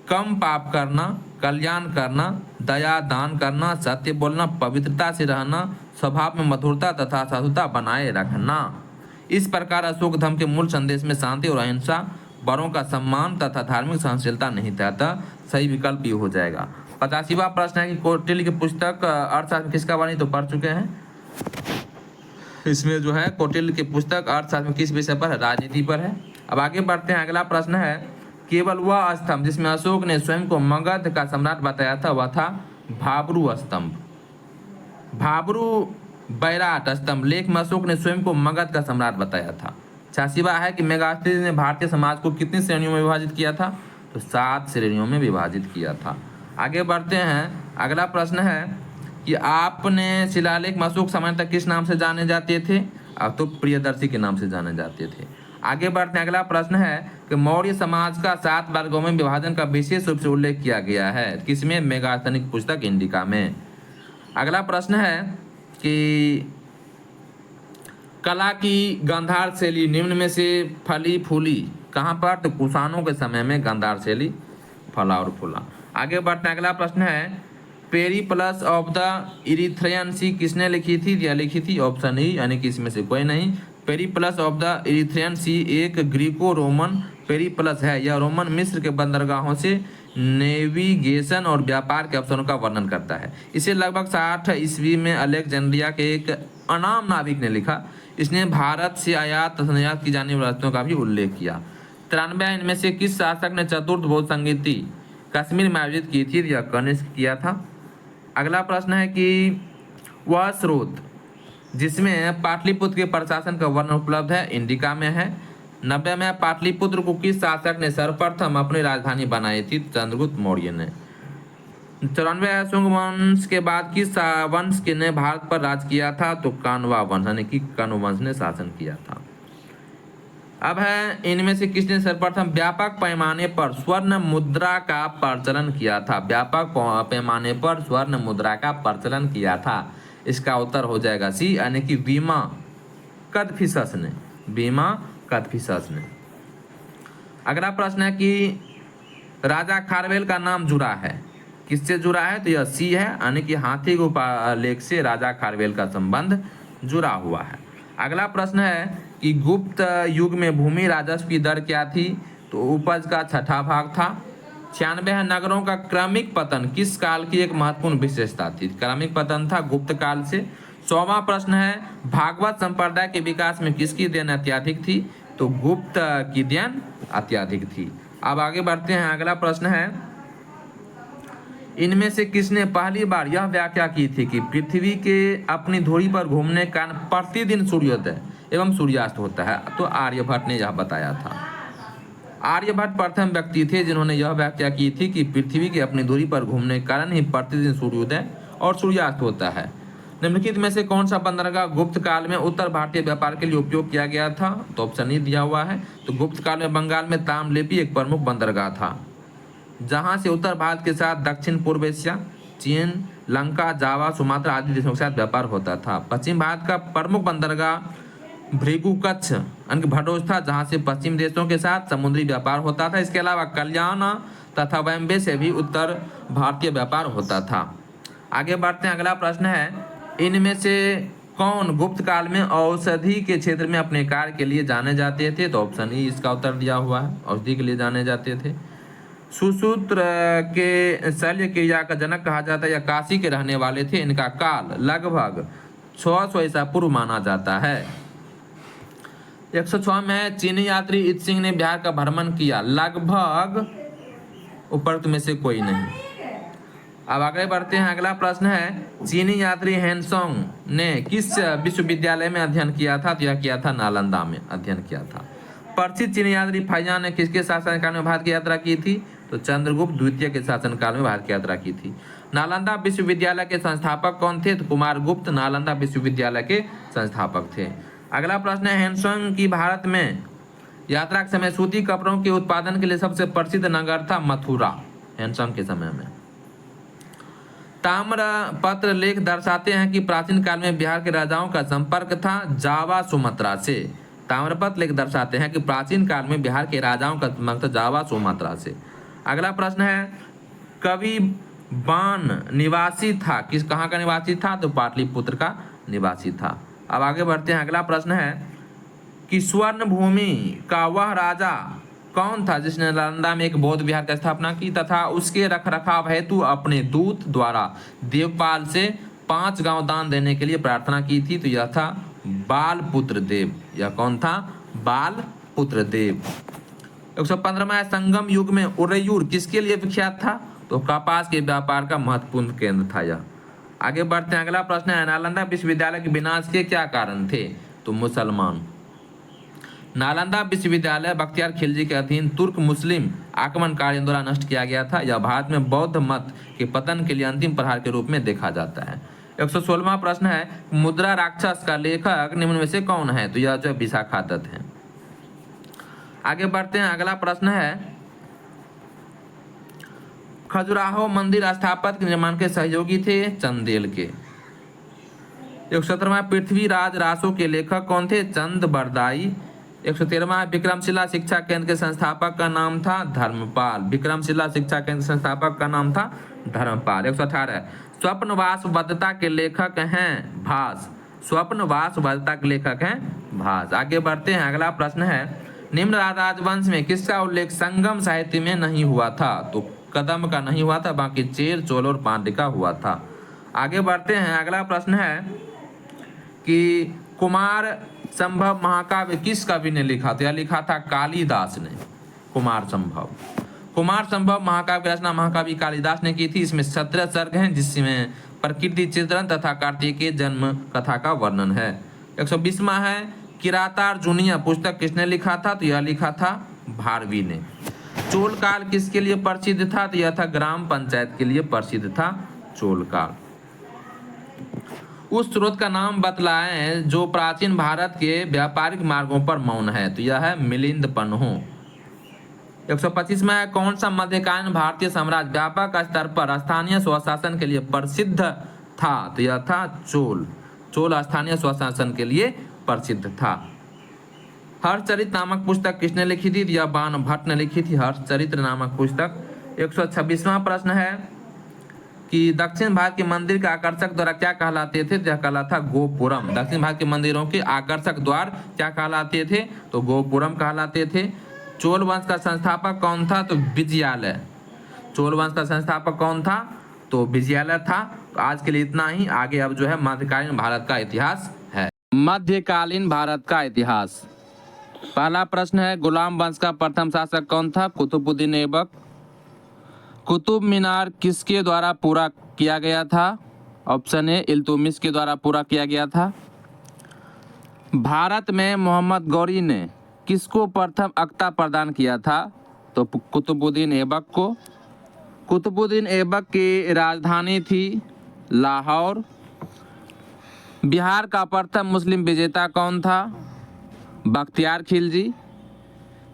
कम पाप करना, कल्याण करना, दया दान करना, सत्य बोलना, पवित्रता से रहना, स्वभाव में मधुरता तथा साधुता बनाए रखना। इस प्रकार अशोक धर्म के मूल संदेश में शांति और अहिंसा, बड़ों का सम्मान तथा धार्मिक सहनशीलता नहीं था। अतः सही विकल्प ये हो जाएगा। 85वां प्रश्न है कि कौटिल्य की पुस्तक अर्थशास्त्र किसका वर्णन, तो पढ़ चुके हैं। इसमें जो है कौटिल्य की पुस्तक अर्थशास्त्र में किस विषय पर है, राजनीति पर है। अब आगे बढ़ते हैं। अगला प्रश्न है, केवल वह स्तंभ जिसमें अशोक ने स्वयं को मगध का सम्राट बताया था वह था भाब्रू स्तंभ। भाब्रू बैराट स्तंभ लेख में अशोक ने स्वयं को मगध का सम्राट बताया था। 86वां है कि मेगास्थनीज ने भारतीय समाज को कितनी श्रेणियों में विभाजित किया था, तो 7 श्रेणियों में विभाजित किया था। आगे बढ़ते हैं। अगला प्रश्न है कि आपने शिलालेख में अशोक सामान्यतः किस नाम से जाने जाते थे, अब तो प्रियदर्शी के नाम से जाने जाते थे। आगे बढ़ते हैं। अगला प्रश्न है कि मौर्य समाज का 7 वर्गों में विभाजन का विशेष रूप से उल्लेख किया गया है, किसमें, मेगास्थनी की पुस्तक इंडिका में। अगला प्रश्न है कि कला की गांधार शैली निम्न में से फली फूली कहाँ पर, तो कुषाणों के समय में गांधार शैली फला और फूला। आगे बढ़ते हैं। अगला प्रश्न है, पेरिप्लस ऑफ द इरिथ्रियन सी किसने लिखी थी, या लिखी थी, ऑप्शन ई यानी कि इसमें से कोई नहीं। पेरिप्लस ऑफ द इरिथ्रियन सी एक ग्रीको रोमन पेरिप्लस है। यह रोमन मिस्र के बंदरगाहों से नेविगेशन और व्यापार के अवसरों का वर्णन करता है। इसे लगभग 60 ईस्वी में अलेक्जेंड्रिया के एक अनाम नाविक ने लिखा। इसने भारत से आयात तथा निर्यात की जाने वाली वस्तुओं का भी उल्लेख किया। 93 इनमें से किस शासक ने चतुर्थ बौद्ध संगीति कश्मीर में आयोजित की थी, यह कनिष्क किया था। अगला प्रश्न है कि वह स्रोत जिसमें पाटलिपुत्र के प्रशासन का वर्णन उपलब्ध है, इंडिका में है। 90 में पाटलिपुत्र को किस शासक ने सर्वप्रथम अपनी राजधानी बनाई थी, चंद्रगुप्त मौर्य ने। 94 शुंग वंश के बाद किस वंश के ने भारत पर राज किया था, तो कान्वा वंश यानी कि कण्व वंश ने शासन किया था। अब है, इनमें से किसने सर्वप्रथम व्यापक पैमाने पर स्वर्ण मुद्रा का प्रचलन किया था, व्यापक पैमाने पर स्वर्ण मुद्रा का प्रचलन किया था। इसका उत्तर हो जाएगा सी यानी कि बीमा कदफिसस ने, बीमा कदफिसस ने। अगला प्रश्न है कि राजा खारवेल का नाम जुड़ा है, किससे जुड़ा है, तो यह सी है यानी कि हाथी गुफा लेख से राजा खारवेल का संबंध जुड़ा हुआ है। अगला प्रश्न है कि गुप्त युग में भूमि राजस्व की दर क्या थी, तो उपज का 6ठा भाग था। 96 है, नगरों का क्रमिक पतन किस काल की एक महत्वपूर्ण विशेषता थी, क्रमिक पतन था गुप्त काल से। 100वां प्रश्न है, भागवत संप्रदाय के विकास में किसकी देन अत्याधिक थी, तो गुप्त की देन अत्याधिक थी। अब आगे बढ़ते हैं। अगला प्रश्न है, इनमें से किसने पहली बार यह व्याख्या की थी कि पृथ्वी के अपनी धुरी पर घूमने का प्रतिदिन सूर्योदय एवं सूर्यास्त होता है, तो आर्यभट्ट ने यह बताया था। आर्यभट्ट प्रथम व्यक्ति थे जिन्होंने यह व्याख्या की थी कि पृथ्वी के अपनी धुरी पर घूमने के कारण ही प्रतिदिन सूर्योदय और सूर्यास्त होता है। निम्नलिखित में से कौन सा बंदरगाह गुप्त काल में उत्तर भारतीय व्यापार के लिए उपयोग किया गया था, तो ऑप्शन ई दिया हुआ है। तो गुप्त काल में बंगाल में तामलेपी एक प्रमुख बंदरगाह था, जहां से उत्तर भारत के साथ दक्षिण पूर्व एशिया, चीन, लंका, जावा, सुमात्रा आदि देशों के साथ व्यापार होता था। पश्चिम भारत का प्रमुख बंदरगाह भृगु कच्छ यानी भटोज था, जहां से पश्चिम देशों के साथ समुद्री व्यापार होता था। इसके अलावा कल्याण तथा बॉम्बे से भी उत्तर भारतीय व्यापार होता था। आगे बढ़ते हैं। अगला प्रश्न है, इनमें से कौन गुप्त काल में औषधि के क्षेत्र में अपने कार्य के लिए जाने जाते थे, तो ऑप्शन ई इसका उत्तर दिया हुआ है, औषधि के लिए जाने जाते थे। सुसूत्र के शल्य क्रिया का जनक कहा जाता है, या काशी के रहने वाले थे। इनका काल लगभग 600 ईसा पूर्व माना जाता है। 106 में चीनी यात्री इत सिंह ने बिहार का भ्रमण किया, लगभग उपरोक्त में से कोई नहीं। अब आगे बढ़ते हैं। अगला प्रश्न है, चीनी यात्री हेनसोंग ने किस विश्वविद्यालय में अध्ययन किया था, तो यह किया था नालंदा में अध्ययन किया था। प्रसिद्ध चीनी यात्री फाइजान ने किसके शासनकाल में भारत की यात्रा की थी, तो चंद्रगुप्त द्वितीय के शासनकाल में भारत की यात्रा की थी। नालंदा विश्वविद्यालय के संस्थापक कौन थे, तो कुमार गुप्त नालंदा विश्वविद्यालय के संस्थापक थे। अगला प्रश्न है, हेनसोंग की भारत में यात्रा के समय सूती कपड़ों के उत्पादन के लिए सबसे प्रसिद्ध नगर था मथुरा, हेनसोंग के समय में। ताम्रपत्र लेख दर्शाते हैं कि प्राचीन काल में बिहार के राजाओं का संपर्क था जावा सुमात्रा से। ताम्रपत्र लेख दर्शाते हैं कि प्राचीन काल में बिहार के राजाओं का संपर्क था जावा सुमात्रा से। अगला प्रश्न है, कवि बाण निवासी था, किस कहाँ का निवासी था? तो पाटलिपुत्र का निवासी था। अब आगे बढ़ते हैं। अगला प्रश्न है कि स्वर्ण भूमि का वह राजा कौन था जिसने नालंदा में एक बौद्ध विहार की स्थापना की तथा उसके रखरखाव हेतु अपने दूत द्वारा देवपाल से 5 गांव दान देने के लिए प्रार्थना की थी? तो यह था बालपुत्र देव। यह कौन था? बालपुत्र देव। 115वां संगम युग में उरैयूर किसके लिए विख्यात था? तो कपास के व्यापार का महत्वपूर्ण केंद्र था यह। आगे बढ़ते हैं। अगला प्रश्न है, नालंदा विश्वविद्यालय के विनाश के क्या कारण थे? तो मुसलमान। नालंदा विश्वविद्यालय बख्तियार खिलजी के अधीन तुर्क मुस्लिम आक्रमणकारियों द्वारा नष्ट किया गया था। यह भारत में बौद्ध मत के पतन के लिए अंतिम प्रहार के रूप में देखा जाता है। 116वां प्रश्न है, मुद्रा राक्षस का लेखक निम्न में से कौन है? तो यह जो विशाखा दत्त है। आगे बढ़ते हैं। अगला प्रश्न है, खजुराहो मंदिर स्थापत्य के निर्माण के सहयोगी थे? चंदेल के। 117वां पृथ्वीराज रासो के लेखक कौन थे? चंद बरदाई। 113वां विक्रमशिला शिक्षा केंद्र के संस्थापक का नाम था धर्मपाल। विक्रमशिला शिक्षा केंद्र संस्थापक का नाम था धर्मपाल। 118 स्वप्नवासवदत्ता के लेखक हैं भास। स्वप्नवासवदत्ता के लेखक हैं भास। आगे बढ़ते हैं। अगला प्रश्न है, निम्न राजवंश में किसका उल्लेख संगम साहित्य में नहीं हुआ था? तो कदम का नहीं हुआ था, बाकी चेर, चोल और पांड्य का हुआ था। आगे बढ़ते हैं। अगला प्रश्न है कि कुमार संभव महाकाव्य किस कवि ने लिखा? तो यह लिखा था कालिदास ने। कुमार संभव महाकाव्य की रचना महाकवि कालिदास ने की थी। इसमें 17 सर्ग हैं जिसमें प्रकृति चित्रण तथा कार्तिकेय जन्म कथा का वर्णन है। 120वां है, किरातार्जुनीय पुस्तक किसने लिखा था? तो यह लिखा था भारवी ने। चोल काल किसके लिए प्रसिद्ध था? तो यह था ग्राम पंचायत के लिए प्रसिद्ध था चोल काल। उस स्रोत का नाम बतलाएं जो प्राचीन भारत के व्यापारिक मार्गों पर मौन है? तो यह है मिलिंद पन्हो। 125वां है, कौन सा मध्यकालीन भारतीय साम्राज्य व्यापक स्तर पर स्थानीय स्वशासन के लिए प्रसिद्ध था? तो यह था चोल। चोल स्थानीय स्वशासन के लिए प्रसिद्ध था। हर्षचरित नामक पुस्तक किसने लिखी थी? यह बाण भट्ट ने लिखी थी हर्षचरित्र नामक पुस्तक। 126वां प्रश्न है कि दक्षिण भारत के मंदिर के आकर्षक द्वार क्या कहलाते थे? यह कहलाता गोपुरम। दक्षिण भारत के मंदिरों के आकर्षक द्वार क्या कहलाते थे? तो गोपुरम कहलाते थे। चोल वंश का संस्थापक कौन था? तो विजयालय। चोल वंश का संस्थापक कौन था? तो विजयालय था। तो आज के लिए इतना ही। आगे अब जो है मध्यकालीन भारत का इतिहास है। मध्यकालीन भारत का इतिहास। पहला प्रश्न है, गुलाम वंश का प्रथम शासक कौन था? कुतुबुद्दीन ऐबक। कुतुब मीनार किसके द्वारा पूरा किया गया था? ऑप्शन ए इल्तुतमिश के द्वारा पूरा किया गया था। भारत में मोहम्मद गौरी ने किसको प्रथम अक्ता प्रदान किया था? तो कुतुबुद्दीन ऐबक को। कुतुबुद्दीन ऐबक की राजधानी थी लाहौर। बिहार का प्रथम मुस्लिम विजेता कौन था? बख्तियार खिलजी।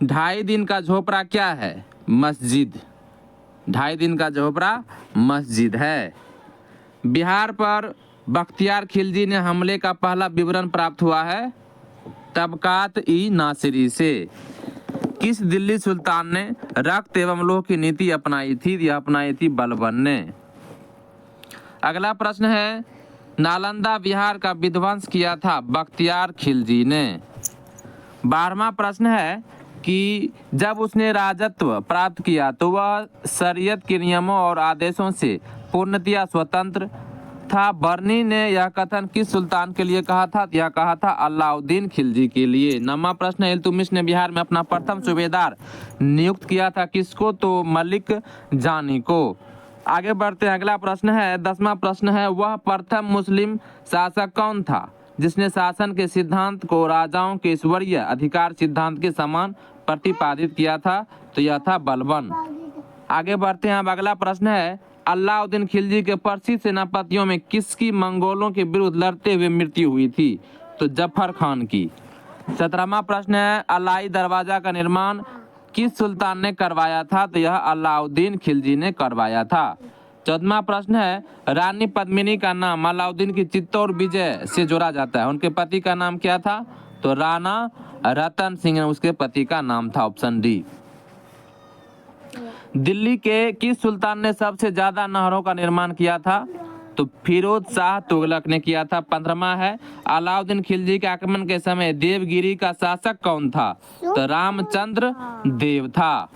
2.5 दिन का झोपड़ा क्या है? मस्जिद। 2.5 दिन का झोपड़ा मस्जिद है। बिहार पर बख्तियार खिलजी ने हमले का पहला विवरण प्राप्त हुआ है तबकात ई नासिरी से। किस दिल्ली सुल्तान ने रक्त एवं लोह की नीति अपनाई थी? यह अपनाई थी बलबन ने। अगला प्रश्न है, नालंदा बिहार का विध्वंस किया था बख्तियार खिलजी ने। 12वां प्रश्न है कि जब उसने राजत्व प्राप्त किया तो वह शरीयत के नियमों और आदेशों से पूर्णतया स्वतंत्र था। बर्नी ने यह कथन किस सुल्तान के लिए कहा था? यह कहा था अलाउद्दीन खिलजी के लिए। 9वां प्रश्न है, इल्तुतमिश ने बिहार में अपना प्रथम सूबेदार नियुक्त किया था किसको? तो मलिक जानी को। आगे बढ़ते हैं। अगला प्रश्न है 10वां प्रश्न है, वह प्रथम मुस्लिम शासक कौन था जिसने शासन के सिद्धांत को राजाओं के ईश्वरीय अधिकार सिद्धांत के समान प्रतिपादित किया था? तो यह था बलबन। आगे बढ़ते हैं। अब अगला प्रश्न है, अलाउद्दीन खिलजी के प्रसिद्ध सेनापतियों में किसकी मंगोलों के विरुद्ध लड़ते हुए मृत्यु हुई थी? तो जफर खान की। 17वां प्रश्न है, अलाई दरवाजा का निर्माण किस सुल्तान ने करवाया था? तो यह अलाउद्दीन खिलजी ने करवाया था। 14वां प्रश्न है, रानी पद्मिनी का नाम अलाउद्दीन की चित्तौड़ विजय से जोड़ा जाता है, उनके पति का नाम क्या था? तो राणा रतन सिंह उसके पति का नाम था, ऑप्शन डी। दिल्ली के किस सुल्तान ने सबसे ज्यादा नहरों का निर्माण किया था? तो फिरोज शाह तुगलक ने किया था। 15वां है, अलाउद्दीन खिलजी के आक्रमण के समय देवगिरी का शासक कौन था? तो रामचंद्र देव था।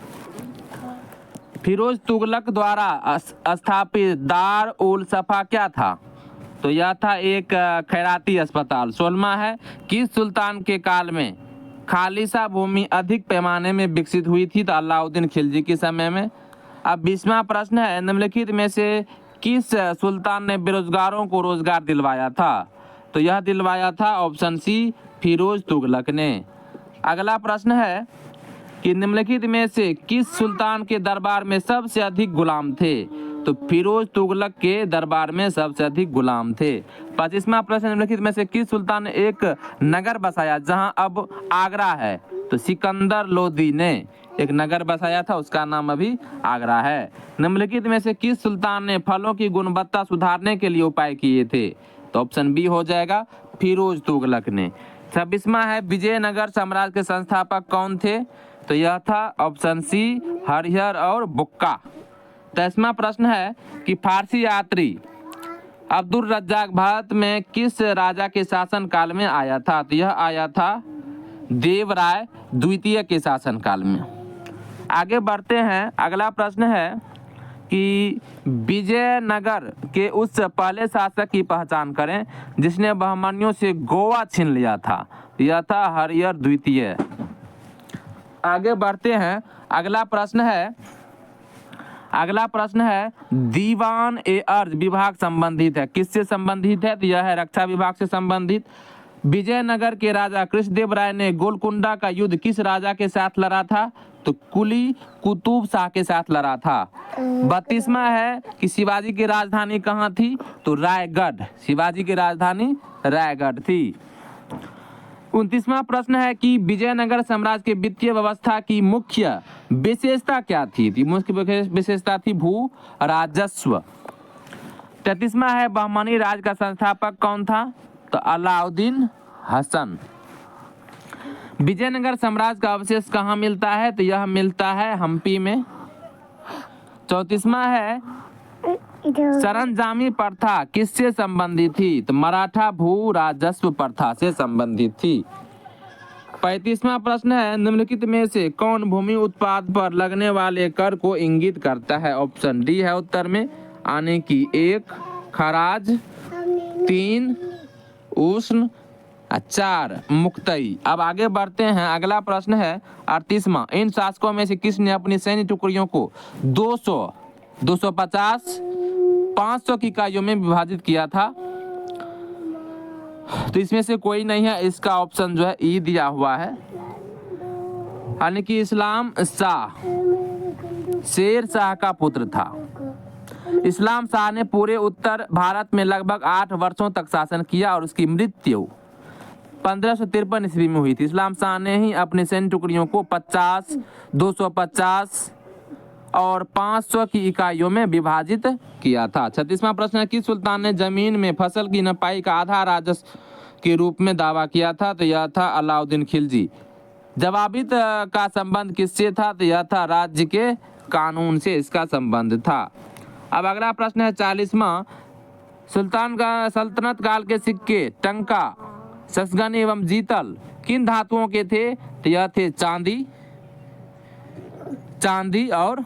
फिरोज तुगलक द्वारा स्थापित दार उल सफा क्या था? तो यह था एक खैराती अस्पताल। 16वां है, किस सुल्तान के काल में खालिसा भूमि अधिक पैमाने में विकसित हुई थी? तो अलाउद्दीन खिलजी के समय में। अब 20वां प्रश्न है, निम्नलिखित में से किस सुल्तान ने बेरोजगारों को रोजगार दिलवाया था? तो यह दिलवाया था ऑप्शन सी, फिरोज तुगलक ने। अगला प्रश्न है कि निम्नलिखित में से किस सुल्तान के दरबार में सबसे अधिक गुलाम थे? तो फिरोज तुगलक के दरबार में सबसे अधिक गुलाम थे। 25वां प्रश्न, निम्नलिखित में से किस सुल्तान ने एक नगर बसाया जहां अब आगरा है? तो सिकंदर लोदी ने एक नगर बसाया था, उसका नाम अभी आगरा है। निम्नलिखित में से किस सुल्तान ने फलों की गुणवत्ता सुधारने के लिए उपाय किए थे? तो ऑप्शन बी हो जाएगा, फिरोज तुगलक ने। 26वां है, विजयनगर साम्राज्य के संस्थापक कौन थे? तो यह था ऑप्शन सी, हरिहर और बुक्का। 23वां प्रश्न है कि फारसी यात्री अब्दुल रज्जाक भारत में किस राजा के शासन काल में आया था? तो यह आया था देवराय द्वितीय के शासन काल में। आगे बढ़ते हैं, अगला प्रश्न है कि विजयनगर के उस पहले शासक की पहचान करें जिसने बहमनियों से गोवा छीन लिया था। यह था हरिहर द्वितीय। आगे बढ़ते हैं, अगला प्रश्न है दीवान ए अर्ज विभाग संबंधित है, किससे संबंधित है? तो यह है रक्षा विभाग से संबंधित। विजयनगर के राजा कृष्णदेव राय ने गोलकुंडा का युद्ध किस राजा के साथ लड़ा था? तो कुली कुतुब शाह के साथ लड़ा था। 32वां है कि शिवाजी की राजधानी कहाँ थी? तो रायगढ़, शिवाजी की राजधानी रायगढ़ थी। 29वां प्रश्न है कि विजयनगर साम्राज्य के वित्तीय व्यवस्था की मुख्य विशेषता क्या थी? मुख्य विशेषता थी भू राजस्व। 33वां है, बहमनी राज का संस्थापक कौन था? तो अलाउद्दीन हसन। विजयनगर साम्राज्य का अवशेष कहाँ मिलता है? तो यह मिलता है हम्पी में। 34वां है, सरंजामी प्रथा किससे संबंधित थी? तो मराठा भू राजस्व प्रथा से संबंधित थी। 35वां प्रश्न है, निम्नलिखित में से कौन भूमि उत्पाद पर लगने वाले कर को इंगित करता है? ऑप्शन डी है उत्तर में, आने की 1 खराज, 3 उष्ण, 4 मुक्तई। अब आगे बढ़ते हैं, अगला प्रश्न है 38वां, इन शासकों में से किसने अपनी सैन्य टुकड़ियों को 200, 250, 500 की इकाइयों में विभाजित किया था? तो इसमें से कोई नहीं है, इसका ऑप्शन जो है ई दिया हुआ है, यानी कि इस्लाम शाह शेर शाह का पुत्र था। इस्लाम शाह ने पूरे उत्तर भारत में लगभग 8 वर्षों तक शासन किया और उसकी मृत्यु 1553 ईस्वी में हुई थी। इस्लाम शाह ने ही अपनी सैन्य टुकड़ियों को 50, 250 और 500 की इकाइयों में विभाजित किया था। 36वां प्रश्न है, किस सुल्तान ने जमीन में फसल की नपाई का आधा राजस्व के रूप में दावा किया था? तो यह था अलाउद्दीन खिलजी। जवाबित का संबंध किससे था? तो यह था राज्य के कानून से इसका संबंध था। अब अगला प्रश्न है 40वां, सुल्तान का सल्तनत काल के सिक्के टंका, ससगन एवं जीतल किन धातुओं के थे? तो यह थे चांदी और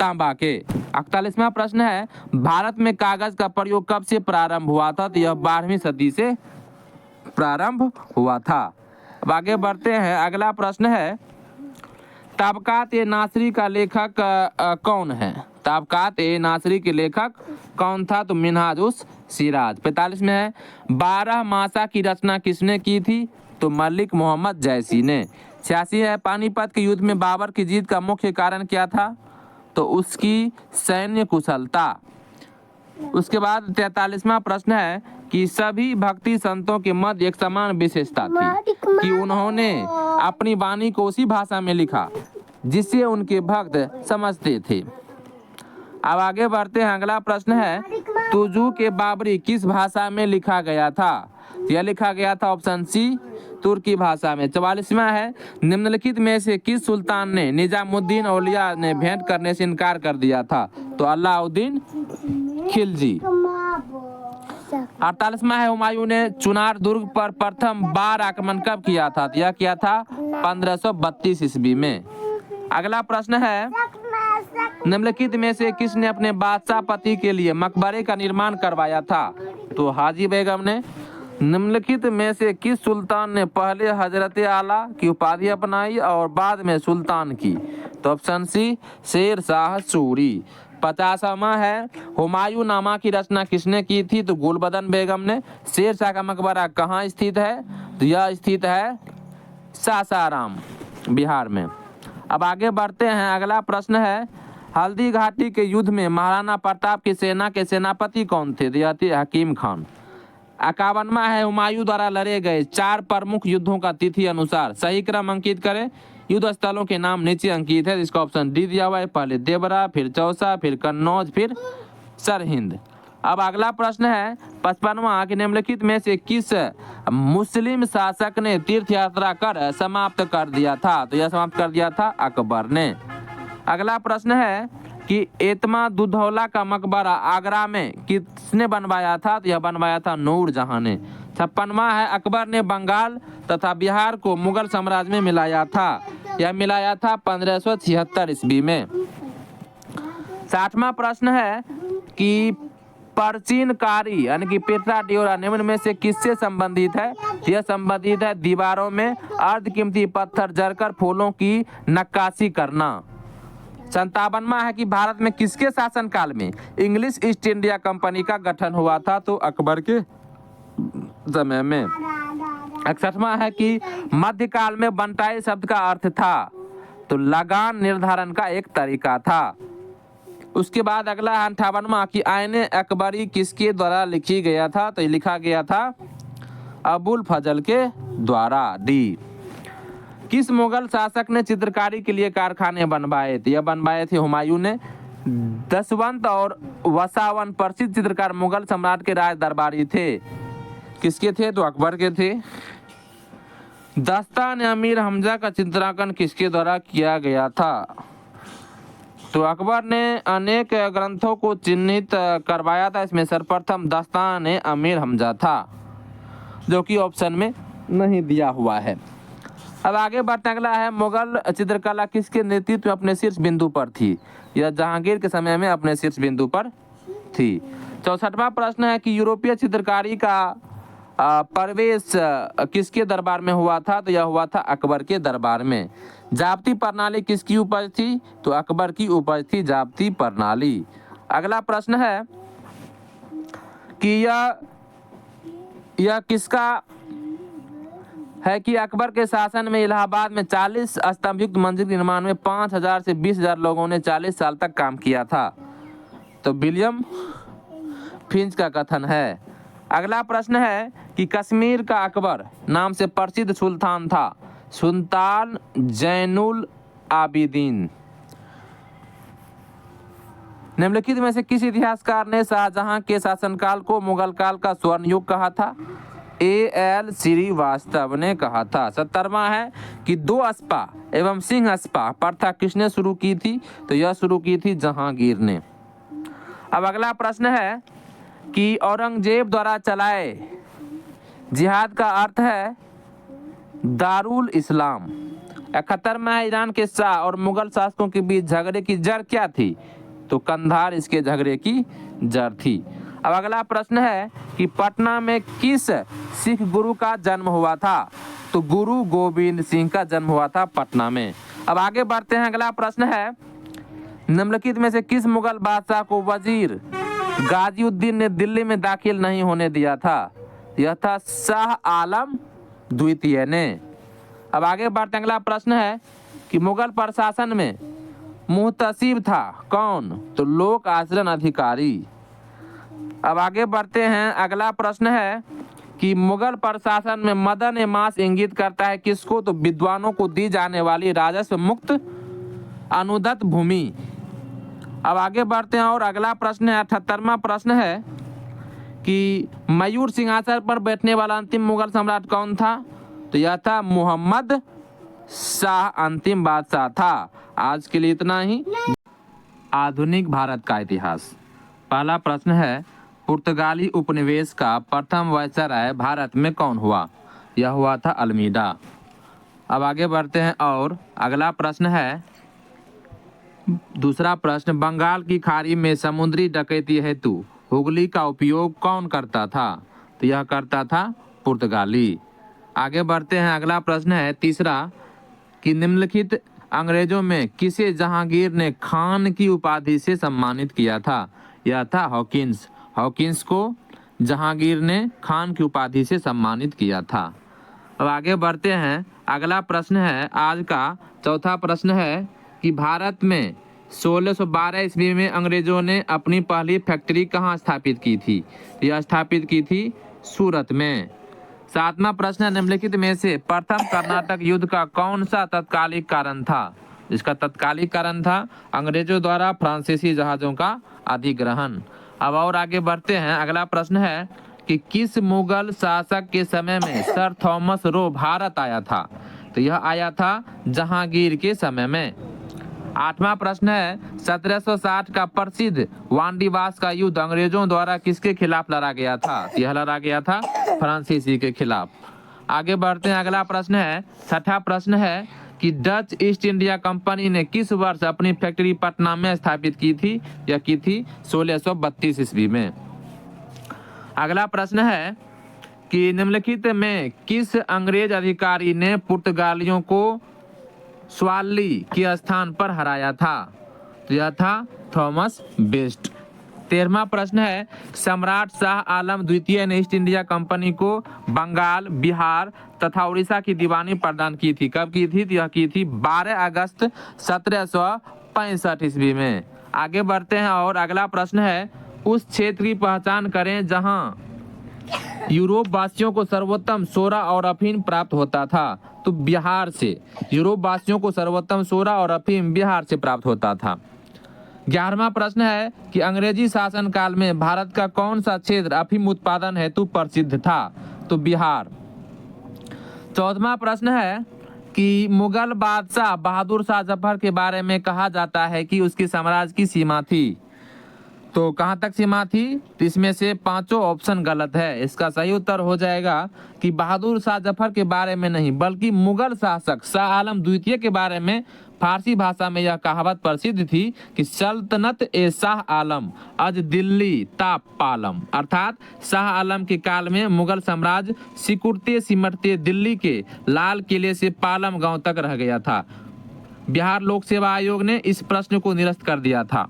तांबा के। 41वां प्रश्न है, भारत में कागज का प्रयोग कब से प्रारंभ हुआ था? तो यह 12वीं सदी से प्रारंभ हुआ था। अब आगे बढ़ते हैं, अगला प्रश्न है ताबकात ए नासरी का लेखक कौन है? ताबकात ए नासरी के लेखक कौन था? तो मिनहाज उस सिराज। 45 में है, 12 मासा की रचना किसने की थी? तो मलिक मोहम्मद जैसी ने। 86 है, पानीपत के युद्ध में बाबर की जीत का मुख्य कारण क्या था? तो उसकी सैन्य कुशलता। उसके बाद 43वां प्रश्न है कि सभी भक्ति संतों के मध्य एक समान विशेषता थी कि उन्होंने अपनी वाणी को उसी भाषा में लिखा जिससे उनके भक्त समझते थे। अब आगे बढ़ते हैं, अगला प्रश्न है तुजू के बाबरी किस भाषा में लिखा गया था? यह लिखा गया था ऑप्शन सी तुर्की भाषा में। 44वां है निम्नलिखित में से किस सुल्तान ने निजामुद्दीन औलिया ने भेंट करने से इनकार कर दिया था? तो अलाउद्दीन खिलजी। 48वां है हुमायूं ने चुनार दुर्ग पर प्रथम बार आक्रमण कब किया था? तो यह किया था 1532 ईस्वी में। अगला प्रश्न है निम्नलिखित में से किसने अपने बादशाह पति के लिए मकबरे का निर्माण करवाया था? तो हाजी बेगम ने। निम्नलिखित में से किस सुल्तान ने पहले हजरत आला की उपाधि अपनाई और बाद में सुल्तान की? तो ऑप्शन सी शेर शाह सूरी। 50वां है हुमायूं नामा की रचना किसने की थी? तो गुलबदन बेगम ने। शेर शाह का मकबरा कहाँ स्थित है? तो यह स्थित है सासाराम बिहार में। अब आगे बढ़ते हैं, अगला प्रश्न है हल्दी घाटी के युद्ध में महाराणा प्रताप की सेना के सेनापति कौन थे? तो यह थे हकीम खान। 51वां है हुमायूं द्वारा लड़े गए 4 प्रमुख युद्धों का तिथि अनुसार सही क्रम अंकित करें। युद्ध स्थलों के नाम नीचे अंकित है, इसका ऑप्शन डी दिया हुआ है। पहले देवरा, फिर चौसा, फिर कन्नौज, फिर सरहिंद। अब अगला प्रश्न है 55वां कि निम्नलिखित में से किस मुस्लिम शासक ने तीर्थ यात्रा कर समाप्त कर दिया था? तो यह समाप्त कर दिया था अकबर ने। अगला प्रश्न है कि एतमा दुधौला का मकबरा आगरा में किसने बनवाया था? तो यह बनवाया था नूरजहां ने। 56वां है अकबर ने बंगाल तथा बिहार को मुगल साम्राज्य में मिलाया था। यह मिलाया था 1576 ईस्वी में। 60वां प्रश्न है कि प्राचीनकारी यानी कि पेट्रा डियोरा निम्न में से किससे संबंधित है? यह संबंधित है दीवारों में अर्धकीमती पत्थर जड़कर फूलों की नक्काशी करना। 57वां है कि भारत में किसके शासनकाल में इंग्लिश ईस्ट इंडिया कंपनी का गठन हुआ था? तो अकबर के समय में। 61वां है कि मध्यकाल में बंटाई शब्द का अर्थ था? तो लगान निर्धारण का एक तरीका था। उसके बाद अगला 58वां कि आईने अकबरी किसके द्वारा लिखी गया था? तो लिखा गया था अबुल फजल के द्वारा, डी। किस मुगल शासक ने चित्रकारी के लिए कारखाने बनवाए थे? यह बनवाए थे हुमायूं ने। दसवंत और वसावन प्रसिद्ध चित्रकार मुगल सम्राट के राज दरबारी थे। किसके थे? तो अकबर के थे। दस्तान अमीर हमजा का चित्रांकन किसके द्वारा किया गया था? तो अकबर ने अनेक ग्रंथों को चिन्हित करवाया था, इसमें सर्वप्रथम दस्तान अमीर हमजा था, जो कि ऑप्शन में नहीं दिया हुआ है। अब आगे बढ़ते अगला है मुगल चित्रकला किसके नेतृत्व में अपने शीर्ष बिंदु पर थी? यह जहांगीर के समय में अपने शीर्ष बिंदु पर थी। 64वां प्रश्न है कि यूरोपीय चित्रकारी का प्रवेश किसके दरबार में हुआ था? तो यह हुआ था अकबर के दरबार में। जाप्ती प्रणाली किसकी उपज थी? तो अकबर की उपज थी जाप्ती प्रणाली। अगला प्रश्न है कि यह किसका है कि अकबर के शासन में इलाहाबाद में 40 स्तंभयुक्त मंदिर निर्माण में 5000 से 20,000 लोगों ने 40 साल तक काम किया था? तो विलियम फिंच का कथन है। अगला प्रश्न है कि कश्मीर का अकबर नाम से प्रसिद्ध सुल्तान था? सुल्तान जैनुल आबिदीन। निम्नलिखित में से किस इतिहासकार ने शाहजहां के शासनकाल को मुगल काल का स्वर्ण युग कहा था? A.L. श्रीवास्तव ने कहा था। 70वां है कि 2 अस्पा एवं सिंह अस्पा प्रथा किसने शुरू की थी? तो यह शुरू की थी जहांगीर ने। अब अगला प्रश्न है कि औरंगजेब द्वारा चलाए जिहाद का अर्थ है दारुल इस्लाम। 71वां है ईरान के शाह और मुगल शासकों के बीच झगड़े की जड़ क्या थी? तो कंधार इसके झगड़े की जड़ थी। अब अगला प्रश्न है कि पटना में किस सिख गुरु का जन्म हुआ था? तो गुरु गोविंद सिंह का जन्म हुआ था पटना में। अब आगे बढ़ते हैं, अगला प्रश्न है निम्नलिखित में से किस मुगल बादशाह को वजीर गाजीउद्दीन ने दिल्ली में दाखिल नहीं होने दिया था? यह था शाह आलम द्वितीय ने। अब आगे बढ़ते हैं, अगला प्रश्न है कि मुगल प्रशासन में मुहतसिब था कौन? तो लोक आचरण अधिकारी। अब आगे बढ़ते हैं, अगला प्रश्न है कि मुगल प्रशासन में मदन ए मास इंगित करता है किसको? तो विद्वानों को दी जाने वाली राजस्व मुक्त अनुदत्त भूमि। अब आगे बढ़ते हैं और अगला प्रश्न है 78वां प्रश्न है कि मयूर सिंहासन पर बैठने वाला अंतिम मुगल सम्राट कौन था? तो यह था मोहम्मद शाह, अंतिम बादशाह था। आज के लिए इतना ही। आधुनिक भारत का इतिहास। पहला प्रश्न है पुर्तगाली उपनिवेश का प्रथम वायसराय भारत में कौन हुआ? यह हुआ था अल्मीडा। अब आगे बढ़ते हैं और अगला प्रश्न है दूसरा प्रश्न, बंगाल की खाड़ी में समुद्री डकैती हेतु हुगली का उपयोग कौन करता था? तो यह करता था पुर्तगाली। आगे बढ़ते हैं अगला प्रश्न है तीसरा कि निम्नलिखित अंग्रेजों में किसे जहांगीर ने खान की उपाधि से सम्मानित किया था? यह था हॉकिंस। हॉकिंस को जहांगीर ने खान की उपाधि से सम्मानित किया था। अब आगे बढ़ते हैं अगला प्रश्न है आज का चौथा प्रश्न है कि भारत में 1612 ईस्वी में अंग्रेजों ने अपनी पहली फैक्ट्री कहाँ स्थापित की थी? यह स्थापित की थी सूरत में। सातवां प्रश्न है निम्नलिखित में से प्रथम कर्नाटक युद्ध का कौन सा तत्कालिक कारण था? इसका तत्कालिक कारण था अंग्रेजों द्वारा फ्रांसीसी जहाजों का अधिग्रहण। अब और आगे बढ़ते हैं अगला प्रश्न है कि किस मुगल शासक के समय में सर थॉमस रो भारत आया था? तो यह आया था जहांगीर के समय में। आठवां प्रश्न है 1760 का प्रसिद्ध वांडीवास का युद्ध अंग्रेजों द्वारा किसके खिलाफ लड़ा गया था? यह लड़ा गया था फ्रांसीसी के खिलाफ। आगे बढ़ते हैं अगला प्रश्न है छठा प्रश्न है कि डच ईस्ट इंडिया कंपनी ने किस वर्ष अपनी फैक्ट्री पटना में स्थापित की थी? यह की थी 1632 ईस्वी में। अगला प्रश्न है कि निम्नलिखित में किस अंग्रेज अधिकारी ने पुर्तगालियों को स्वाली के स्थान पर हराया था? तो यह था थॉमस बेस्ट। 13वां प्रश्न है सम्राट शाह आलम द्वितीय ने ईस्ट इंडिया कंपनी को बंगाल, बिहार तथा उड़ीसा की दीवानी प्रदान की थी। कब की थी? यह की थी 12 अगस्त 1765 ईस्वी में। आगे बढ़ते हैं और अगला प्रश्न है उस क्षेत्र की पहचान करें जहां यूरोप वासियों को सर्वोत्तम सोरा और अफीम प्राप्त होता था। तो बिहार से यूरोप वासियों को सर्वोत्तम सोरा और अफीम बिहार से प्राप्त होता था। 11वां प्रश्न है कि अंग्रेजी शासन काल में भारत का कौन सा क्षेत्र अफीम उत्पादन हेतु प्रसिद्ध था? तो बिहार। 14वां प्रश्न है कि मुगल बादशाह बहादुर शाह जफर के बारे में कहा जाता है कि उसकी साम्राज्य की सीमा थी। तो कहां तक सीमा थी? तो इसमें से पांचों ऑप्शन गलत है। इसका सही उत्तर हो जाएगा कि बहादुर शाह जफर के बारे में नहीं बल्कि मुगल शासक शाह आलम द्वितीय के बारे में फारसी भाषा में यह कहावत प्रसिद्ध थी कि सल्तनत ए शाह आलम अज दिल्ली ता पालम, अर्थात शाह आलम के काल में मुगल साम्राज्य सिकुड़ते सिमटते दिल्ली के लाल किले से पालम गांव तक रह गया था। बिहार लोक सेवा आयोग ने इस प्रश्न को निरस्त कर दिया था।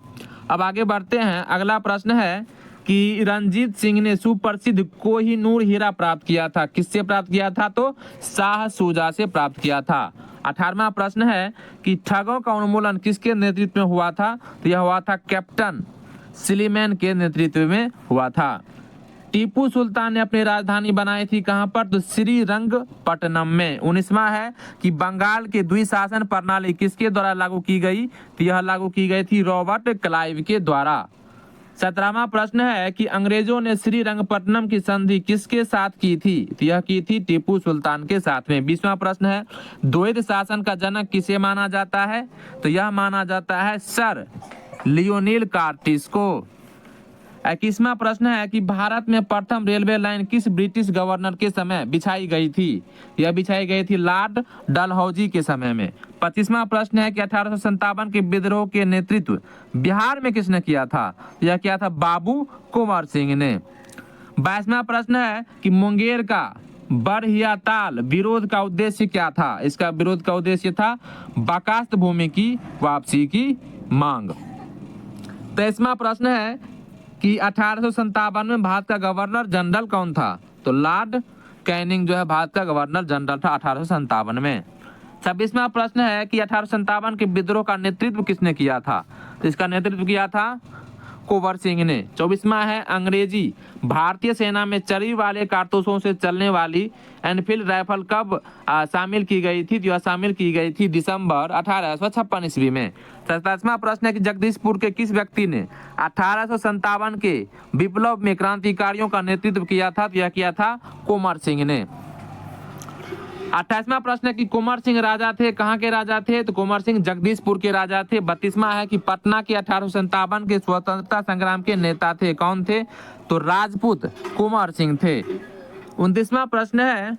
अब आगे बढ़ते हैं अगला प्रश्न है कि रणजीत सिंह ने सुप्रसिद्ध कोहिनूर हीरा प्राप्त किया था। किससे प्राप्त किया था? तो शाह शुजा से प्राप्त किया था। 18वां प्रश्न है कि ठगों का उन्मूलन किसके नेतृत्व में हुआ था? तो यह हुआ था कैप्टन सिलीमैन के नेतृत्व में हुआ था। टीपू सुल्तान ने अपनी राजधानी बनाई थी कहां पर? तो श्रीरंगपट्टनम में। 19वां है कि बंगाल के द्विशासन प्रणाली किसके द्वारा लागू की गई? तो यह लागू की गई थी रॉबर्ट क्लाइव के द्वारा। 17वां प्रश्न है कि अंग्रेजों ने श्रीरंगपट्टनम की संधि किसके साथ की थी? तो यह की थी टीपू सुल्तान के साथ में। 20वां प्रश्न है द्वैध शासन का जनक किसे माना जाता है? तो यह माना जाता है सर लियोनिल कार्टिस को। 21वां प्रश्न है कि भारत में प्रथम रेलवे लाइन किस ब्रिटिश गवर्नर के समय बिछाई गई थी? यह बिछाई गई थी लॉर्ड डलहौजी के समय में। 25वां प्रश्न है कि 1857 के विद्रोह के नेतृत्व बिहार में किसने किया था? यह किया था बाबू कुंवर सिंह ने। 22वां प्रश्न है कि मुंगेर का बरहिया ताल विरोध का उद्देश्य क्या था? इसका विरोध का उद्देश्य था बकास्त भूमि की वापसी की मांग। 23वां प्रश्न है कि 1857 में भारत का गवर्नर जनरल कौन था? तो लॉर्ड कैनिंग जो है भारत का गवर्नर जनरल था 1857 में। 26वां प्रश्न है कि 1857 के विद्रोह का नेतृत्व किसने किया था? तो इसका नेतृत्व किया था कुंवर सिंह ने। 24वां है अंग्रेजी भारतीय सेना में चरी वाले कारतूसों से चलने वाली एनफील्ड राइफल कब शामिल की गई थी? तो यह शामिल की गई थी दिसंबर 1856 ईस्वी में। 27वां प्रश्न है कि जगदीशपुर के किस व्यक्ति ने 1857 के विप्लव में क्रांतिकारियों का नेतृत्व किया था? तो यह किया था कुंवर सिंह ने। 28वां प्रश्न है कि कुंवर सिंह राजा थे, कहाँ के राजा थे? तो कुंवर सिंह जगदीशपुर के राजा थे। 32वां है कि पटना के 1857 के स्वतंत्रता संग्राम के नेता थे, कौन थे? तो राजपूत कुंवर सिंह थे। 29वां प्रश्न है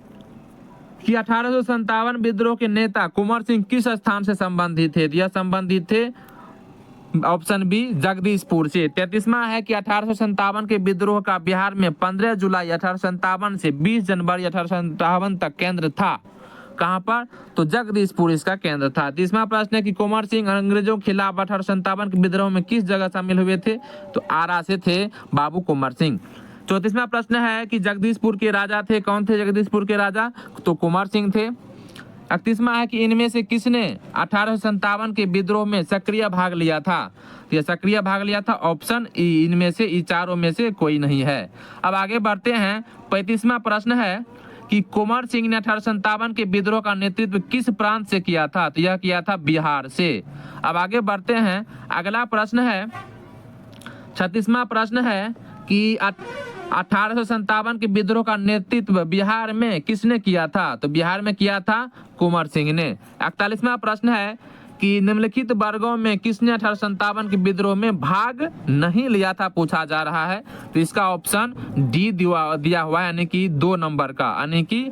कि 1857 विद्रोह के नेता कुंवर सिंह किस स्थान से संबंधित थे? यह संबंधित थे ऑप्शन बी जगदीशपुर से। 33वां है कि 1857 के विद्रोह का बिहार में 15 जुलाई 1857 से 20 जनवरी 1857 तक केंद्र था, कहां पर? तो जगदीशपुर इसका केंद्र था। 30वां प्रश्न है कि कुंवर सिंह अंग्रेजों के खिलाफ 1857 के विद्रोह में किस जगह शामिल हुए थे? तो आरा से थे बाबू कुंवर सिंह। 34वां प्रश्न है कि जगदीशपुर के राजा थे, कौन थे जगदीशपुर के राजा? तो कुंवर सिंह थे। 31वां है कि इनमें से किसने 1857 के विद्रोह में सक्रिय भाग लिया था? तो यह सक्रिय भाग लिया था ऑप्शन ई, इनमें से ई चारों में से कोई नहीं है। अब आगे बढ़ते हैं। 35वां प्रश्न है कि कुंवर सिंह ने 1857 के विद्रोह का नेतृत्व किस प्रांत से किया था? तो यह किया था बिहार से। अब आगे बढ़ते हैं। अगला प्रश्न है 36वां प्रश्न है कि 1857 के विद्रोह का नेतृत्व बिहार में किसने किया था? तो बिहार में किया था कुंवर सिंह ने। 41वां प्रश्न है कि निम्नलिखित वर्गों में किसने 1857 के विद्रोह में भाग नहीं लिया था, पूछा जा रहा है। तो इसका ऑप्शन डी दिया हुआ है, यानी कि 2 नंबर का, यानी कि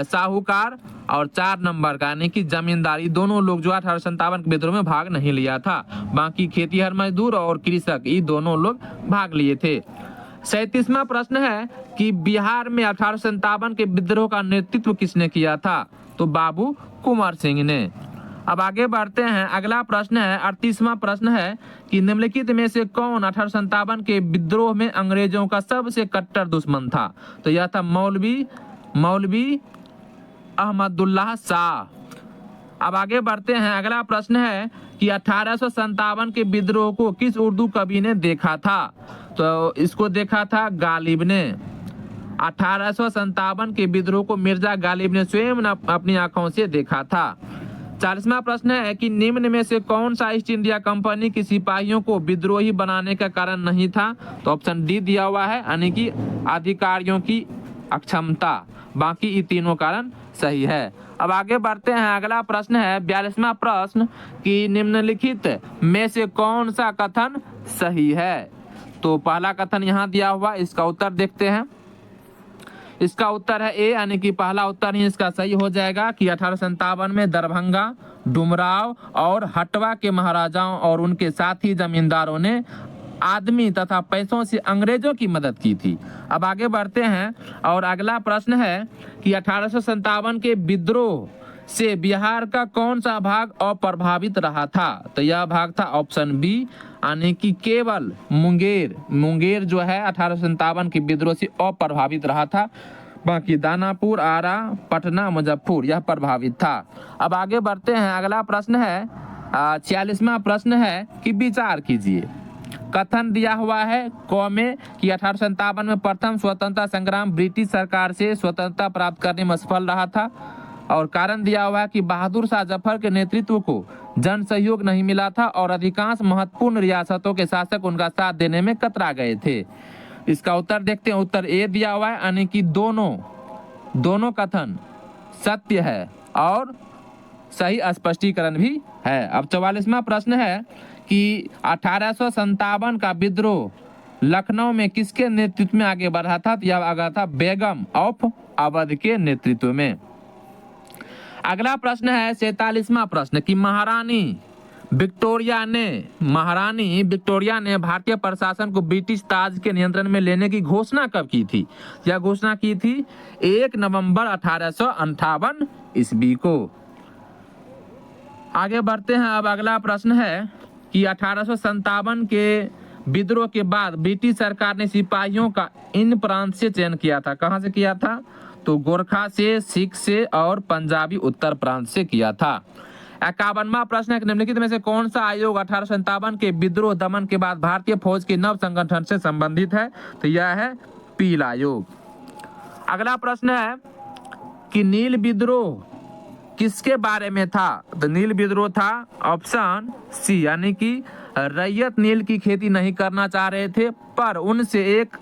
साहूकार और 4 नंबर का, यानी कि जमींदारी, दोनों लोग जो 1857 के विद्रोह में भाग नहीं लिया था। बाकी खेतीहर मजदूर और कृषक ये दोनों लोग भाग लिए थे। 37वां प्रश्न है कि बिहार में 1857 के विद्रोह का नेतृत्व किसने किया था? तो बाबू कुंवर सिंह ने। अब आगे बढ़ते हैं। अगला प्रश्न है 38वां प्रश्न है कि निम्नलिखित में से कौन 1857 के विद्रोह में अंग्रेजों का सबसे कट्टर दुश्मन था? तो यह था मौलवी अहमदुल्लाह शाह। अब आगे बढ़ते हैं। अगला प्रश्न है कि 1857 के विद्रोह को किस उर्दू कवि ने देखा था? तो इसको देखा था गालिब ने। 1857 के विद्रोह को मिर्जा गालिब ने स्वयं अपनी आंखों से देखा था। 40वां प्रश्न है कि निम्न में से कौन सा ईस्ट इंडिया कंपनी के सिपाहियों को विद्रोही बनाने का कारण नहीं था? तो ऑप्शन डी दिया हुआ है, यानी कि अधिकारियों की अक्षमता। बाकी ये तीनों कारण सही है। अब आगे बढ़ते हैं। अगला प्रश्न है 42वां प्रश्न कि निम्नलिखित में से कौन सा कथन सही है? तो पहला कथन यहाँ दिया हुआ, इसका उत्तर देखते हैं। इसका उत्तर है ए, यानी कि पहला उत्तर ही इसका सही हो जाएगा कि 1857 में दरभंगा, डुमराव और हटवा के महाराजाओं और उनके साथी जमींदारों ने आदमी तथा पैसों से अंग्रेजों की मदद की थी। अब आगे बढ़ते हैं और अगला प्रश्न है कि 1857 के विद्रोह से बिहार का कौन सा भाग अप्रभावित रहा था? तो यह भाग था ऑप्शन बी, यानी कि केवल मुंगेर जो है 1857 के विद्रोह से अप्रभावित रहा था। बाकी दानापुर, आरा, पटना, मुजफ्फर यह प्रभावित था। अब आगे बढ़ते हैं। अगला प्रश्न है 46वां प्रश्न है कि विचार कीजिए। कथन दिया हुआ है क में कि 1857 में प्रथम स्वतंत्रता संग्राम ब्रिटिश सरकार से स्वतंत्रता प्राप्त करने में सफल रहा था, और कारण दिया हुआ है कि बहादुर शाह जफर के नेतृत्व को जन सहयोग नहीं मिला था और अधिकांश महत्वपूर्ण रियासतों के शासक उनका साथ देने में कतरा गए थे। इसका उत्तर देखते हैं। उत्तर ए दिया हुआ है, यानी कि दोनों कथन सत्य है और सही स्पष्टीकरण भी है। अब 44वां प्रश्न है कि 1857 का विद्रोह लखनऊ में किसके नेतृत्व में आगे बढ़ा था? यह आगे था बेगम ऑफ अवध के नेतृत्व में। अगला प्रश्न है 47वां प्रश्न कि महारानी विक्टोरिया ने भारतीय प्रशासन को ब्रिटिश ताज के नियंत्रण में लेने की घोषणा कब की थी? यह घोषणा की थी 1 नवंबर 1858 ईस्वी को। आगे बढ़ते हैं। अब अगला प्रश्न है कि 1857 के विद्रोह के बाद ब्रिटिश सरकार ने सिपाहियों का इन प्रांत से चयन किया था। कहां से किया था? तो गोरखा से, सिख से और पंजाबी उत्तर प्रांत से किया था। 51वां प्रश्न है कि निम्नलिखित में से कौन सा आयोग 1857 के विद्रोह दमन के बाद भारतीय फौज के नव संगठन से संबंधित है? तो यह है पील आयोग। अगला प्रश्न है कि नील विद्रोह किसके बारे में था? तो नील विद्रोह था ऑप्शन सी, यानी कि रैयत नील की खेती नहीं करना चाह रहे थे, पर उनसे एक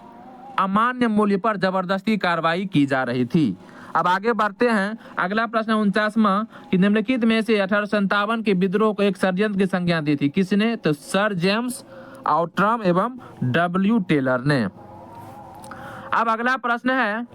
अमान्य मूल्य पर जबरदस्ती कार्रवाई की जा रही थी। अब आगे बढ़ते हैं। अगला प्रश्न 49वां कि निम्नलिखित में से 1857 के विद्रोह को एक षड्यंत्र की संज्ञा दी थी, किसने? तो सर जेम्स आउट्रम एवं डब्ल्यू टेलर ने। अब अगला प्रश्न है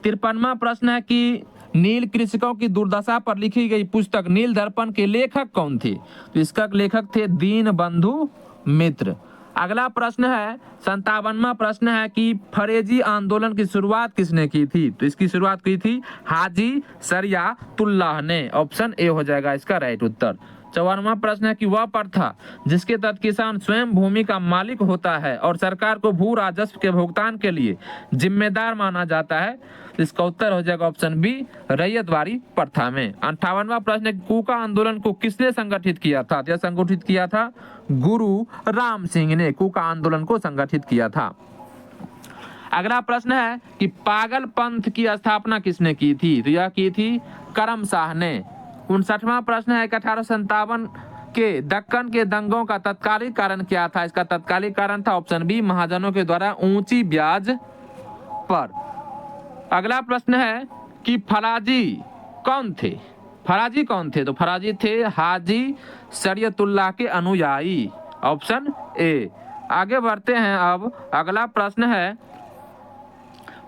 53वां प्रश्न है कि नील कृषकों की दुर्दशा पर लिखी गई पुस्तक नील दर्पण के लेखक कौन थे? तो इसका लेखक थे दीनबंधु मित्र। अगला प्रश्न है 57वां प्रश्न है कि फरेजी आंदोलन की शुरुआत किसने की थी? तो इसकी शुरुआत की थी हाजी शरियातुल्लाह ने। ऑप्शन ए हो जाएगा इसका राइट उत्तर। 54वां प्रश्न है कि वह प्रथा जिसके तहत किसान स्वयं भूमि का मालिक होता है और सरकार को भू राजस्व के भुगतान के लिए जिम्मेदार माना जाता है, इसका उत्तर हो जाएगा ऑप्शन बी, रैयतवाड़ी प्रथा में। 58वां प्रश्न है कूका आंदोलन को किसने संगठित किया था? यह संगठित किया था गुरु राम सिंह ने कूका आंदोलन को संगठित किया था। अगला प्रश्न है कि पागल पंथ की स्थापना किसने की थी? तो यह की थी करम शाह ने। 59वां प्रश्न है कि 1857 के दक्कन के दंगों का तत्कालिक कारण क्या था? इसका तत्कालिक कारण था ऑप्शन बी, महाजनों के द्वारा ऊंची ब्याज पर। अगला प्रश्न है कि फराजी कौन थे? फराजी कौन थे? तो फराजी थे हाजी शरियतुल्लाह के अनुयायी। Option A. आगे बढ़ते हैं। अब अगला प्रश्न है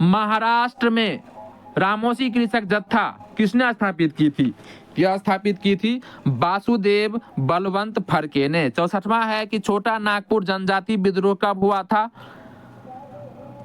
महाराष्ट्र में रामोसी कृषक जत्था किसने स्थापित की थी? यह स्थापित की थी वासुदेव बलवंत फड़के ने। 64वां है कि छोटा नागपुर जनजाति विद्रोह कब हुआ था?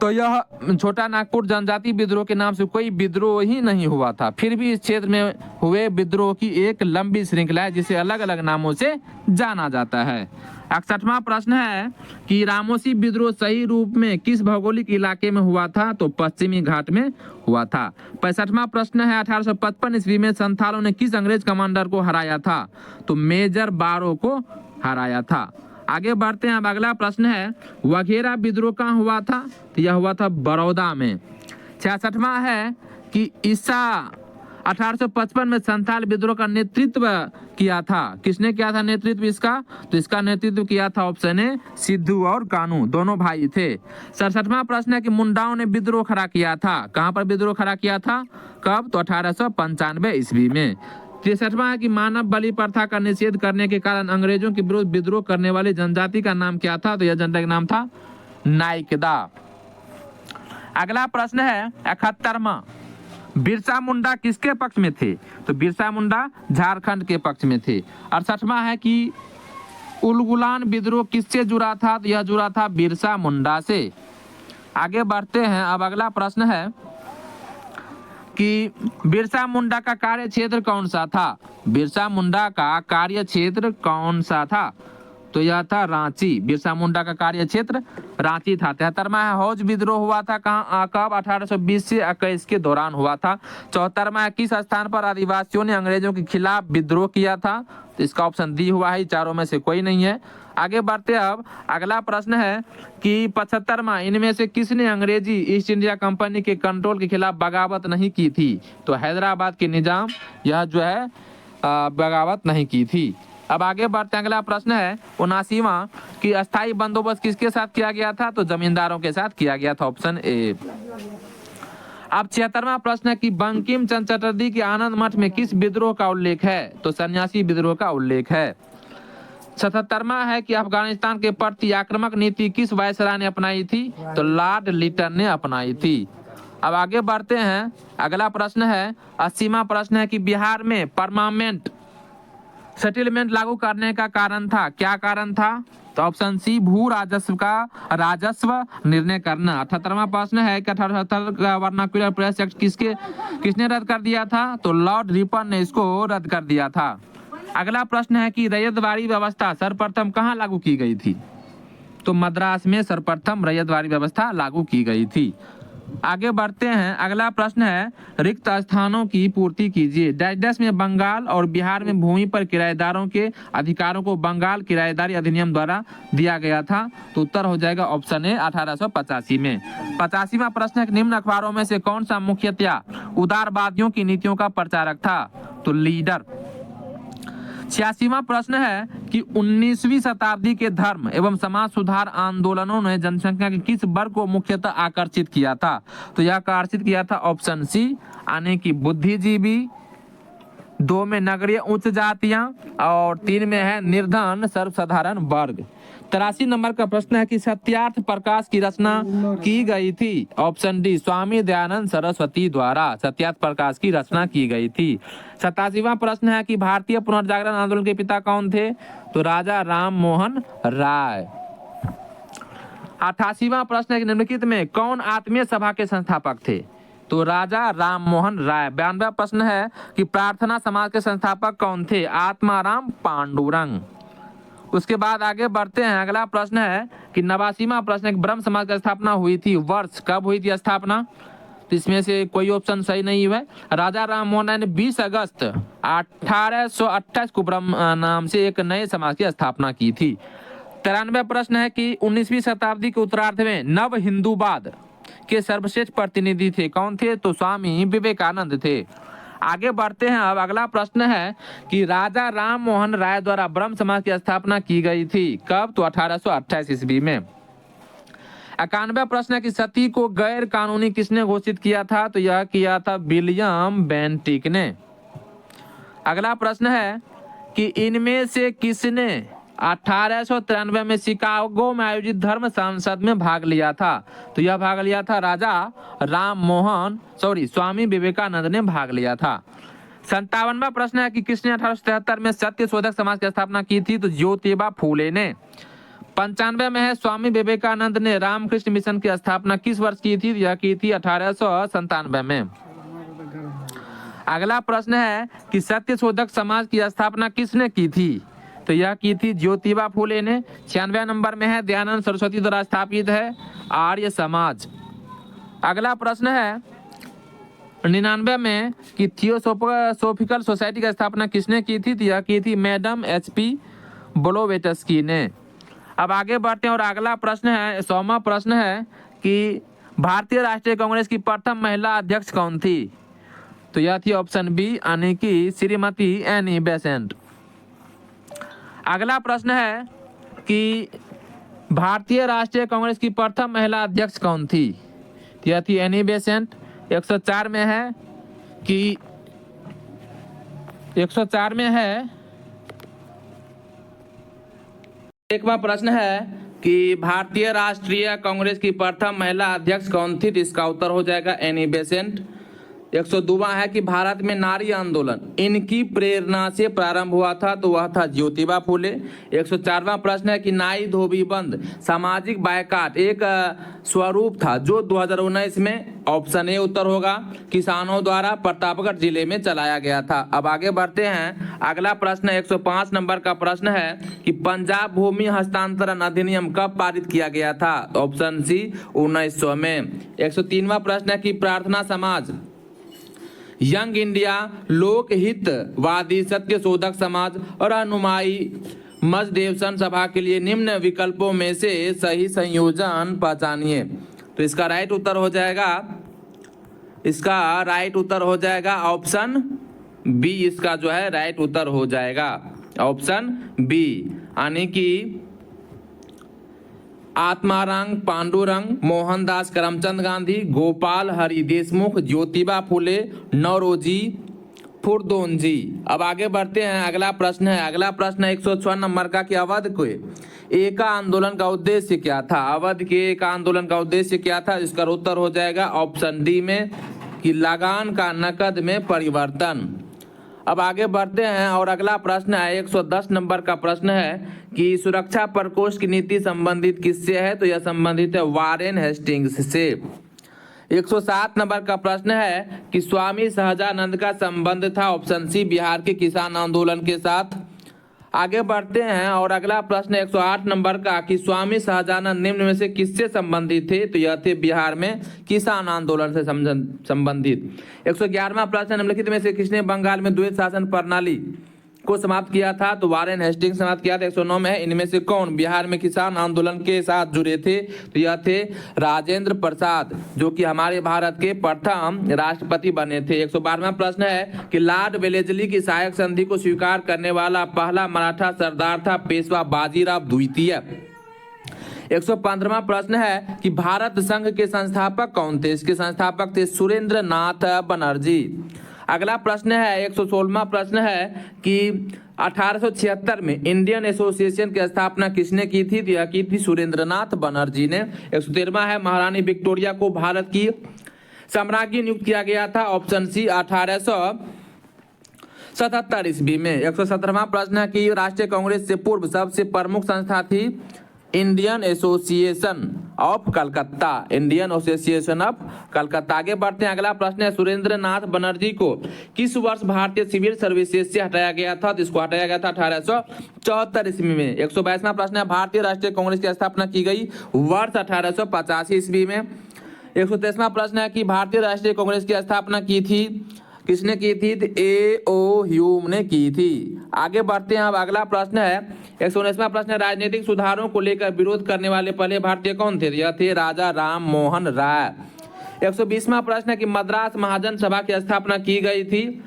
तो यह छोटा नागपुर जनजाति विद्रोह के नाम से कोई विद्रोह ही नहीं हुआ था, फिर भी इस क्षेत्र में हुए विद्रोह की एक लंबी श्रृंखला है जिसे अलग अलग नामों से जाना जाता है। 61वां प्रश्न है कि रामोसी विद्रोह सही रूप में किस भौगोलिक इलाके में हुआ था? तो पश्चिमी घाट में हुआ था। 65वां प्रश्न है 1855 ईस्वी में संथालों ने किस अंग्रेज कमांडर को हराया था? तो मेजर बारो को हराया था। आगे बढ़ते हैं। अब अगला प्रश्न है वघेरा विद्रोह कहाँ हुआ था? तो यह हुआ था बड़ौदा में। 66वां है कि ईसा 1855 में संथाल विद्रोह का नेतृत्व किया था, किसने किया था नेतृत्व इसका? तो इसका नेतृत्व किया था ऑप्शन ए, सिद्धू और कानू, दोनों भाई थे। 67वां प्रश्न है कि मुंडाओं ने विद्रोह खड़ा किया था, कहां पर विद्रोह खड़ा किया था, कब? तो 1895 ईस्वी में। 63वां है कि मानव बलि प्रथा का निषेध करने के कारण अंग्रेजों के विरुद्ध विद्रोह करने वाली जनजाति का नाम क्या था? तो यह जनता का नाम था नाइकदा। अगला प्रश्न है 71वां, बिरसा मुंडा किसके पक्ष में थे? तो बिरसा मुंडा झारखंड के पक्ष में थे। 68वां है कि उलगुलान विद्रोह किससे जुड़ा था? तो यह जुड़ा था बिरसा मुंडा से। आगे बढ़ते हैं। अब अगला प्रश्न है कि बिरसा मुंडा का कार्य क्षेत्र कौन सा था? बिरसा मुंडा का कार्य क्षेत्र कौन सा था? तो यह था रांची। बिरसा मुंडा का कार्य क्षेत्र रांची था। 73वां है हौज विद्रोह हुआ था कहाँ, कब? 1820 से 21 के दौरान हुआ था। 74वां है किस स्थान पर आदिवासियों ने अंग्रेजों के खिलाफ विद्रोह किया था? तो इसका ऑप्शन डी हुआ है, चारों में से कोई नहीं है। आगे बढ़ते। अब अगला प्रश्न है कि 75वां, इनमें से किसने अंग्रेजी ईस्ट इंडिया कंपनी के कंट्रोल के खिलाफ बगावत नहीं की थी? तो हैदराबाद के निजाम यह जो है बगावत नहीं की थी। अब आगे बढ़ते हैं। अगला प्रश्न है 79वां कि अस्थायी बंदोबस्त किसके साथ किया गया था? तो जमींदारों के साथ किया गया था, ऑप्शन ए। अब 76वां प्रश्न है कि बंकिम चंद्र चटर्जी के आनंद मठ में किस विद्रोह का उल्लेख है? तो सन्यासी विद्रोह का उल्लेख है। 77वां है कि अफगानिस्तान के प्रति आक्रामक नीति किस वायसराय ने अपनाई थी? तो लॉर्ड लिटन ने अपनाई थी। अब आगे बढ़ते हैं। अगला प्रश्न है 80वां प्रश्न है कि बिहार में परमानेंट सेटलमेंट लागू करने का कारण था, क्या कारण था? तो ऑप्शन सी, भू राजस्व का राजस्व निर्णय करना। 78वां प्रश्न है कि 1878 का वर्नाक्युलर प्रेस एक्ट किसने रद्द कर दिया था? तो लॉर्ड रिपन ने इसको रद्द कर दिया था। अगला प्रश्न है कि रैयतवाड़ी व्यवस्था सर्वप्रथम कहाँ लागू की गई थी? तो मद्रास में सर्वप्रथम रैयतवाड़ी व्यवस्था लागू की गई थी। आगे बढ़ते हैं, अगला प्रश्न है रिक्त स्थानों की पूर्ति कीजिए। डैश डैश में बंगाल और बिहार में भूमि पर किराएदारों के अधिकारों को बंगाल किराएदारी अधिनियम द्वारा दिया गया था। तो उत्तर हो जाएगा ऑप्शन ए 1885 में। 85वां प्रश्न है, निम्न अखबारों में से कौन सा मुख्यतया उदारवादियों की नीतियों का प्रचारक था? तो लीडर। 86वां प्रश्न है कि 19वीं शताब्दी के धर्म एवं समाज सुधार आंदोलनों ने जनसंख्या के किस वर्ग को मुख्यतः आकर्षित किया था? तो यह आकर्षित किया था ऑप्शन सी, यानी कि बुद्धिजीवी, 2 में नगरीय उच्च जातियां और 3 में है निर्धन सर्वसाधारण वर्ग। 83 नंबर का प्रश्न है कि सत्यार्थ प्रकाश की रचना की गई थी? ऑप्शन डी, स्वामी दयानंद सरस्वती द्वारा सत्यार्थ प्रकाश की रचना की गई थी। 87वां प्रश्न है कि भारतीय पुनर्जागरण आंदोलन के पिता कौन थे? तो राजा राम मोहन राय। 88वां प्रश्न है कि निम्नलिखित में कौन आत्मीय सभा के संस्थापक थे? तो राजा राम मोहन राय। 92वां प्रश्न है कि प्रार्थना समाज के संस्थापक कौन थे? आत्माराम पांडुरंग। उसके बाद आगे बढ़ते हैं, अगला प्रश्न है कि 89वां प्रश्न है कि ब्रह्म समाज की स्थापना हुई थी, वर्ष कब हुई थी स्थापना? तो इसमें से कोई ऑप्शन सही नहीं हुआ। राजा राम मोहन राय ने 20 अगस्त 1828 को ब्रह्म नाम से एक नए समाज की स्थापना की थी। 93वां प्रश्न है कि 19वीं शताब्दी के उत्तरार्ध में नव हिंदूवाद के सर्वश्रेष्ठ प्रतिनिधि थे, कौन थे? तो स्वामी विवेकानंद थे। आगे बढ़ते हैं, अब अगला प्रश्न है कि राजा राम मोहन राय द्वारा ब्रह्म समाज की स्थापना की गई थी, कब? तो 1828 ईस्वी में। 91वां प्रश्न है कि सती को गैर कानूनी किसने घोषित किया था? तो यह किया था विलियम बेंटिक ने। अगला प्रश्न है कि इनमें से किसने 1893 में शिकागो में आयोजित धर्म संसद में भाग लिया था? तो यह भाग लिया था स्वामी विवेकानंद ने भाग लिया था। 57वां प्रश्न है कि किसने 1877 में सत्य शोधक समाज की स्थापना की थी? तो ज्योतिबा फूले ने। 95 में है स्वामी विवेकानंद ने रामकृष्ण मिशन की स्थापना किस वर्ष की थी? यह की थी 1897 में। अगला प्रश्न है कि सत्य शोधक समाज की स्थापना किसने की थी? तो यह की थी ज्योतिबा फूले ने। 96 नंबर में है दयानंद सरस्वती द्वारा स्थापित है आर्य समाज। अगला प्रश्न है 99 में कि थियोसोफिकल सोसाइटी की स्थापना किसने की थी? तो यह की थी मैडम HP ब्लोवेटस्की ने। अब आगे बढ़ते हैं और अगला प्रश्न है 100वां प्रश्न है कि भारतीय राष्ट्रीय कांग्रेस की प्रथम महिला अध्यक्ष कौन थी? तो यह थी ऑप्शन बी, यानी कि श्रीमती एनी बेसेंट। अगला प्रश्न है कि भारतीय राष्ट्रीय कांग्रेस की प्रथम महिला अध्यक्ष कौन थी? यह थी एनी बेसेंट। 104 में है कि 104 में है एक प्रश्न है कि भारतीय राष्ट्रीय कांग्रेस की प्रथम महिला अध्यक्ष कौन थी? तो इसका उत्तर हो जाएगा एनी बेसेंट। 102वां है कि भारत में नारी आंदोलन इनकी प्रेरणा से प्रारंभ हुआ था, तो वह था ज्योतिबा फूले। 104वां प्रश्न है कि नाई धोबी बंद सामाजिक बायकाट एक स्वरूप था जो 2019 में ऑप्शन ए उत्तर होगा किसानों द्वारा प्रतापगढ़ जिले में चलाया गया था। अब आगे बढ़ते हैं, अगला प्रश्न 105 नंबर का प्रश्न है कि पंजाब भूमि हस्तांतरण अधिनियम कब पारित किया गया था? ऑप्शन सी 1900 में। 103वां प्रश्न है कि प्रार्थना समाज, यंग इंडिया, लोकहितवादी सत्य शोधक समाज और अनुयायी मजदेवसन सभा के लिए निम्न विकल्पों में से सही संयोजन पहचानिए। तो इसका राइट उत्तर हो जाएगा ऑप्शन बी। इसका जो है राइट उत्तर हो जाएगा ऑप्शन बी, यानी कि आत्माराम पांडुरंग, मोहनदास करमचंद गांधी, गोपाल हरि देशमुख, ज्योतिबा फूले, नौरोजी फुरदोंजी। अब आगे बढ़ते हैं, अगला प्रश्न है 106 नंबर का कि अवध के एका आंदोलन का उद्देश्य क्या था? अवध के एका आंदोलन का उद्देश्य क्या था? इसका उत्तर हो जाएगा ऑप्शन डी में कि लगान का नकद में परिवर्तन। अब आगे बढ़ते हैं और अगला प्रश्न है 110 नंबर का प्रश्न है कि सुरक्षा प्रकोष्ठ की नीति संबंधित किससे है? तो यह संबंधित है वारेन हेस्टिंग्स से। 107 नंबर का प्रश्न है कि स्वामी सहजानंद का संबंध था ऑप्शन सी बिहार के किसान आंदोलन के साथ। आगे बढ़ते हैं और अगला प्रश्न 108 नंबर का कि स्वामी शाहजहां निम्न में से किससे संबंधित थे? तो यह थे बिहार में किसान आंदोलन से संबंधित। 111वां प्रश्न निम्नलिखित में से किसने बंगाल में द्वैत शासन प्रणाली को समाप्त किया था? तो वारेन हेस्टिंग्स समाप्त किया था। 109 में है इनमें से कौन बिहार में किसान आंदोलन के साथ जुड़े थे? तो यह थे राजेंद्र प्रसाद, जो कि हमारे भारत के प्रथम राष्ट्रपति बने थे। 112वां प्रश्न है कि लॉर्ड वेलेस्ली की सहायक संधि को स्वीकार करने वाला पहला मराठा सरदार था पेशवा बाजीराव द्वितीय। 115वां प्रश्न है कि भारत संघ के संस्थापक कौन थे? इसके संस्थापक थे सुरेंद्र नाथ बनर्जी। अगला प्रश्न है 116वां प्रश्न है कि 1876 में इंडियन एसोसिएशन की स्थापना किसने की थी? तो यह की थी सुरेंद्रनाथ बनर्जी ने। 113वां है महारानी विक्टोरिया को भारत की सम्राज्ञी नियुक्त किया गया था। ऑप्शन सी 1877 ईस्वी में। 117वां प्रश्न है कि राष्ट्रीय कांग्रेस से पूर्व सबसे प्रमुख संस्था थी Indian association of Calcutta, Indian association of Calcutta. आगे बढ़ते हैं, अगला प्रश्न है सुरेंद्र नाथ बनर्जी को किस वर्ष भारतीय सिविल सर्विसेज से हटाया गया था? तो इसको हटाया गया था 1874 ईस्वी में। 122वां प्रश्न है भारतीय राष्ट्रीय कांग्रेस की स्थापना की गई वर्ष 1885 ईस्वी में। 123वां प्रश्न है कि भारतीय राष्ट्रीय कांग्रेस की स्थापना की थी किसने की थी? A.O. ह्यूम ने की थी। आगे बढ़ते हैं, अब अगला प्रश्न है 119वां प्रश्न है राजनीतिक सुधारों को लेकर विरोध करने वाले पहले भारतीय कौन थे? यह थे राजा राम मोहन राय। 120वां प्रश्न है कि मद्रास महाजन सभा की स्थापना की गई थी।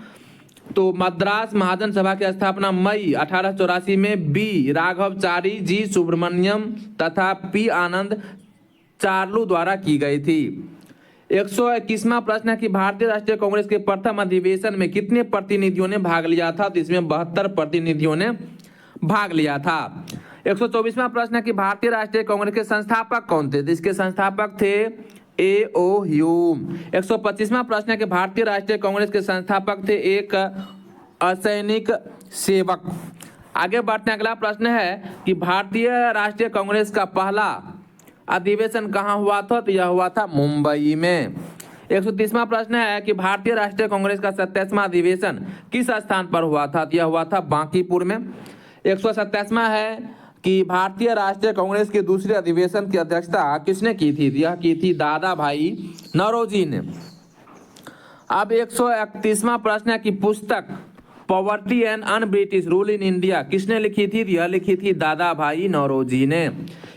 तो मद्रास महाजन सभा की स्थापना मई 1884 में बी राघवचारी जी सुब्रमण्यम तथा पी आनंद चार्लू द्वारा की गई थी। 121वां प्रश्न है कि भारतीय राष्ट्रीय कांग्रेस के प्रथम अधिवेशन में कितने प्रतिनिधियों ने भाग लिया था? तो इसमें 72 प्रतिनिधियों ने भाग लिया था। 124वां प्रश्न है कि भारतीय राष्ट्रीय कांग्रेस के संस्थापक कौन थे? तो इसके संस्थापक थे A.O. ह्यूम। 125वां प्रश्न है कि भारतीय राष्ट्रीय कांग्रेस के संस्थापक थे एक असैनिक सेवक। आगे बढ़ते हैं, अगला प्रश्न है कि भारतीय राष्ट्रीय कांग्रेस का पहला अधिवेशन कहाँ हुआ था? तो यह हुआ था मुंबई में। 130वां प्रश्न है कि भारतीय राष्ट्रीय कांग्रेस का 27वां अधिवेशन किस स्थान पर हुआ था? तो यह हुआ था बांकीपुर में। 127वां है कि भारतीय राष्ट्रीय कांग्रेस के दूसरे अधिवेशन की अध्यक्षता किसने की थी? यह की थी दादा भाई नौरोजी ने। अब 131वां प्रश्न है कि पुस्तक poverty and un British rule in India किसने लिखी थी? यह लिखी थी दादा भाई नौरोजी ने।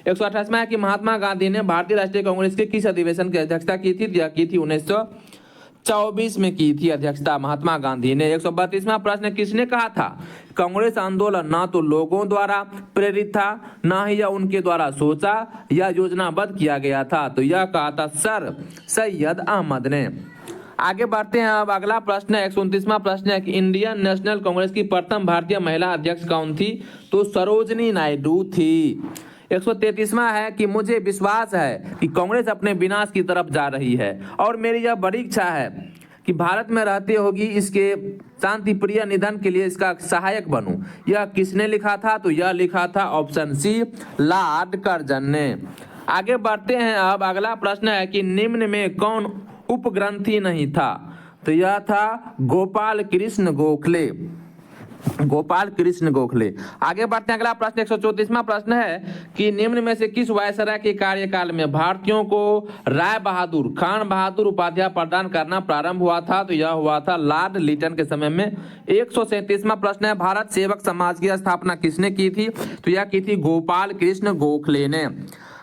128वां है कि महात्मा गांधी ने भारतीय राष्ट्रीय कांग्रेस के किस अधिवेशन की अध्यक्षता की थी? यह की थी 1924 में की थी अध्यक्षता महात्मा गांधी ने। 132वां प्रश्न किसने कहा था कांग्रेस आंदोलन ना तो लोगों द्वारा प्रेरित था ना ही यह उनके द्वारा सोचा या योजनाबद्ध किया गया था? तो यह कहा था सर सैयद अहमद ने। आगे बढ़ते हैं, अब अगला प्रश्न है 129वां प्रश्न है कि इंडियन नेशनल कांग्रेस की प्रथम भारतीय महिला अध्यक्ष कौन थी? तो सरोजनी नायडू थी। 133वां है कि मुझे विश्वास है कि कांग्रेस अपने विनाश की तरफ जा रही है और मेरी यह बड़ी इच्छा है कि भारत में रहते होगी इसके शांति प्रिय निधन के लिए इसका सहायक बनूं। यह किसने लिखा था? तो यह लिखा था ऑप्शन सी लॉर्ड कर्जन ने। आगे बढ़ते हैं, अब अगला प्रश्न है कि निम्न में कौन उपग्रंथी नहीं था? तो यह था गोपाल कृष्ण गोखले। गोपाल कृष्ण गोखले। आगे बढ़ते हैं, अगला प्रश्न 134वां प्रश्न है कि निम्न में से किस वायसराय के कार्यकाल में भारतीयों को राय बहादुर खान बहादुर उपाध्याय प्रदान करना प्रारंभ हुआ था? तो यह हुआ था लॉर्ड लिटन के समय में। 137वां प्रश्न है भारत सेवक समाज की स्थापना किसने की थी? तो यह की थी गोपाल कृष्ण गोखले ने।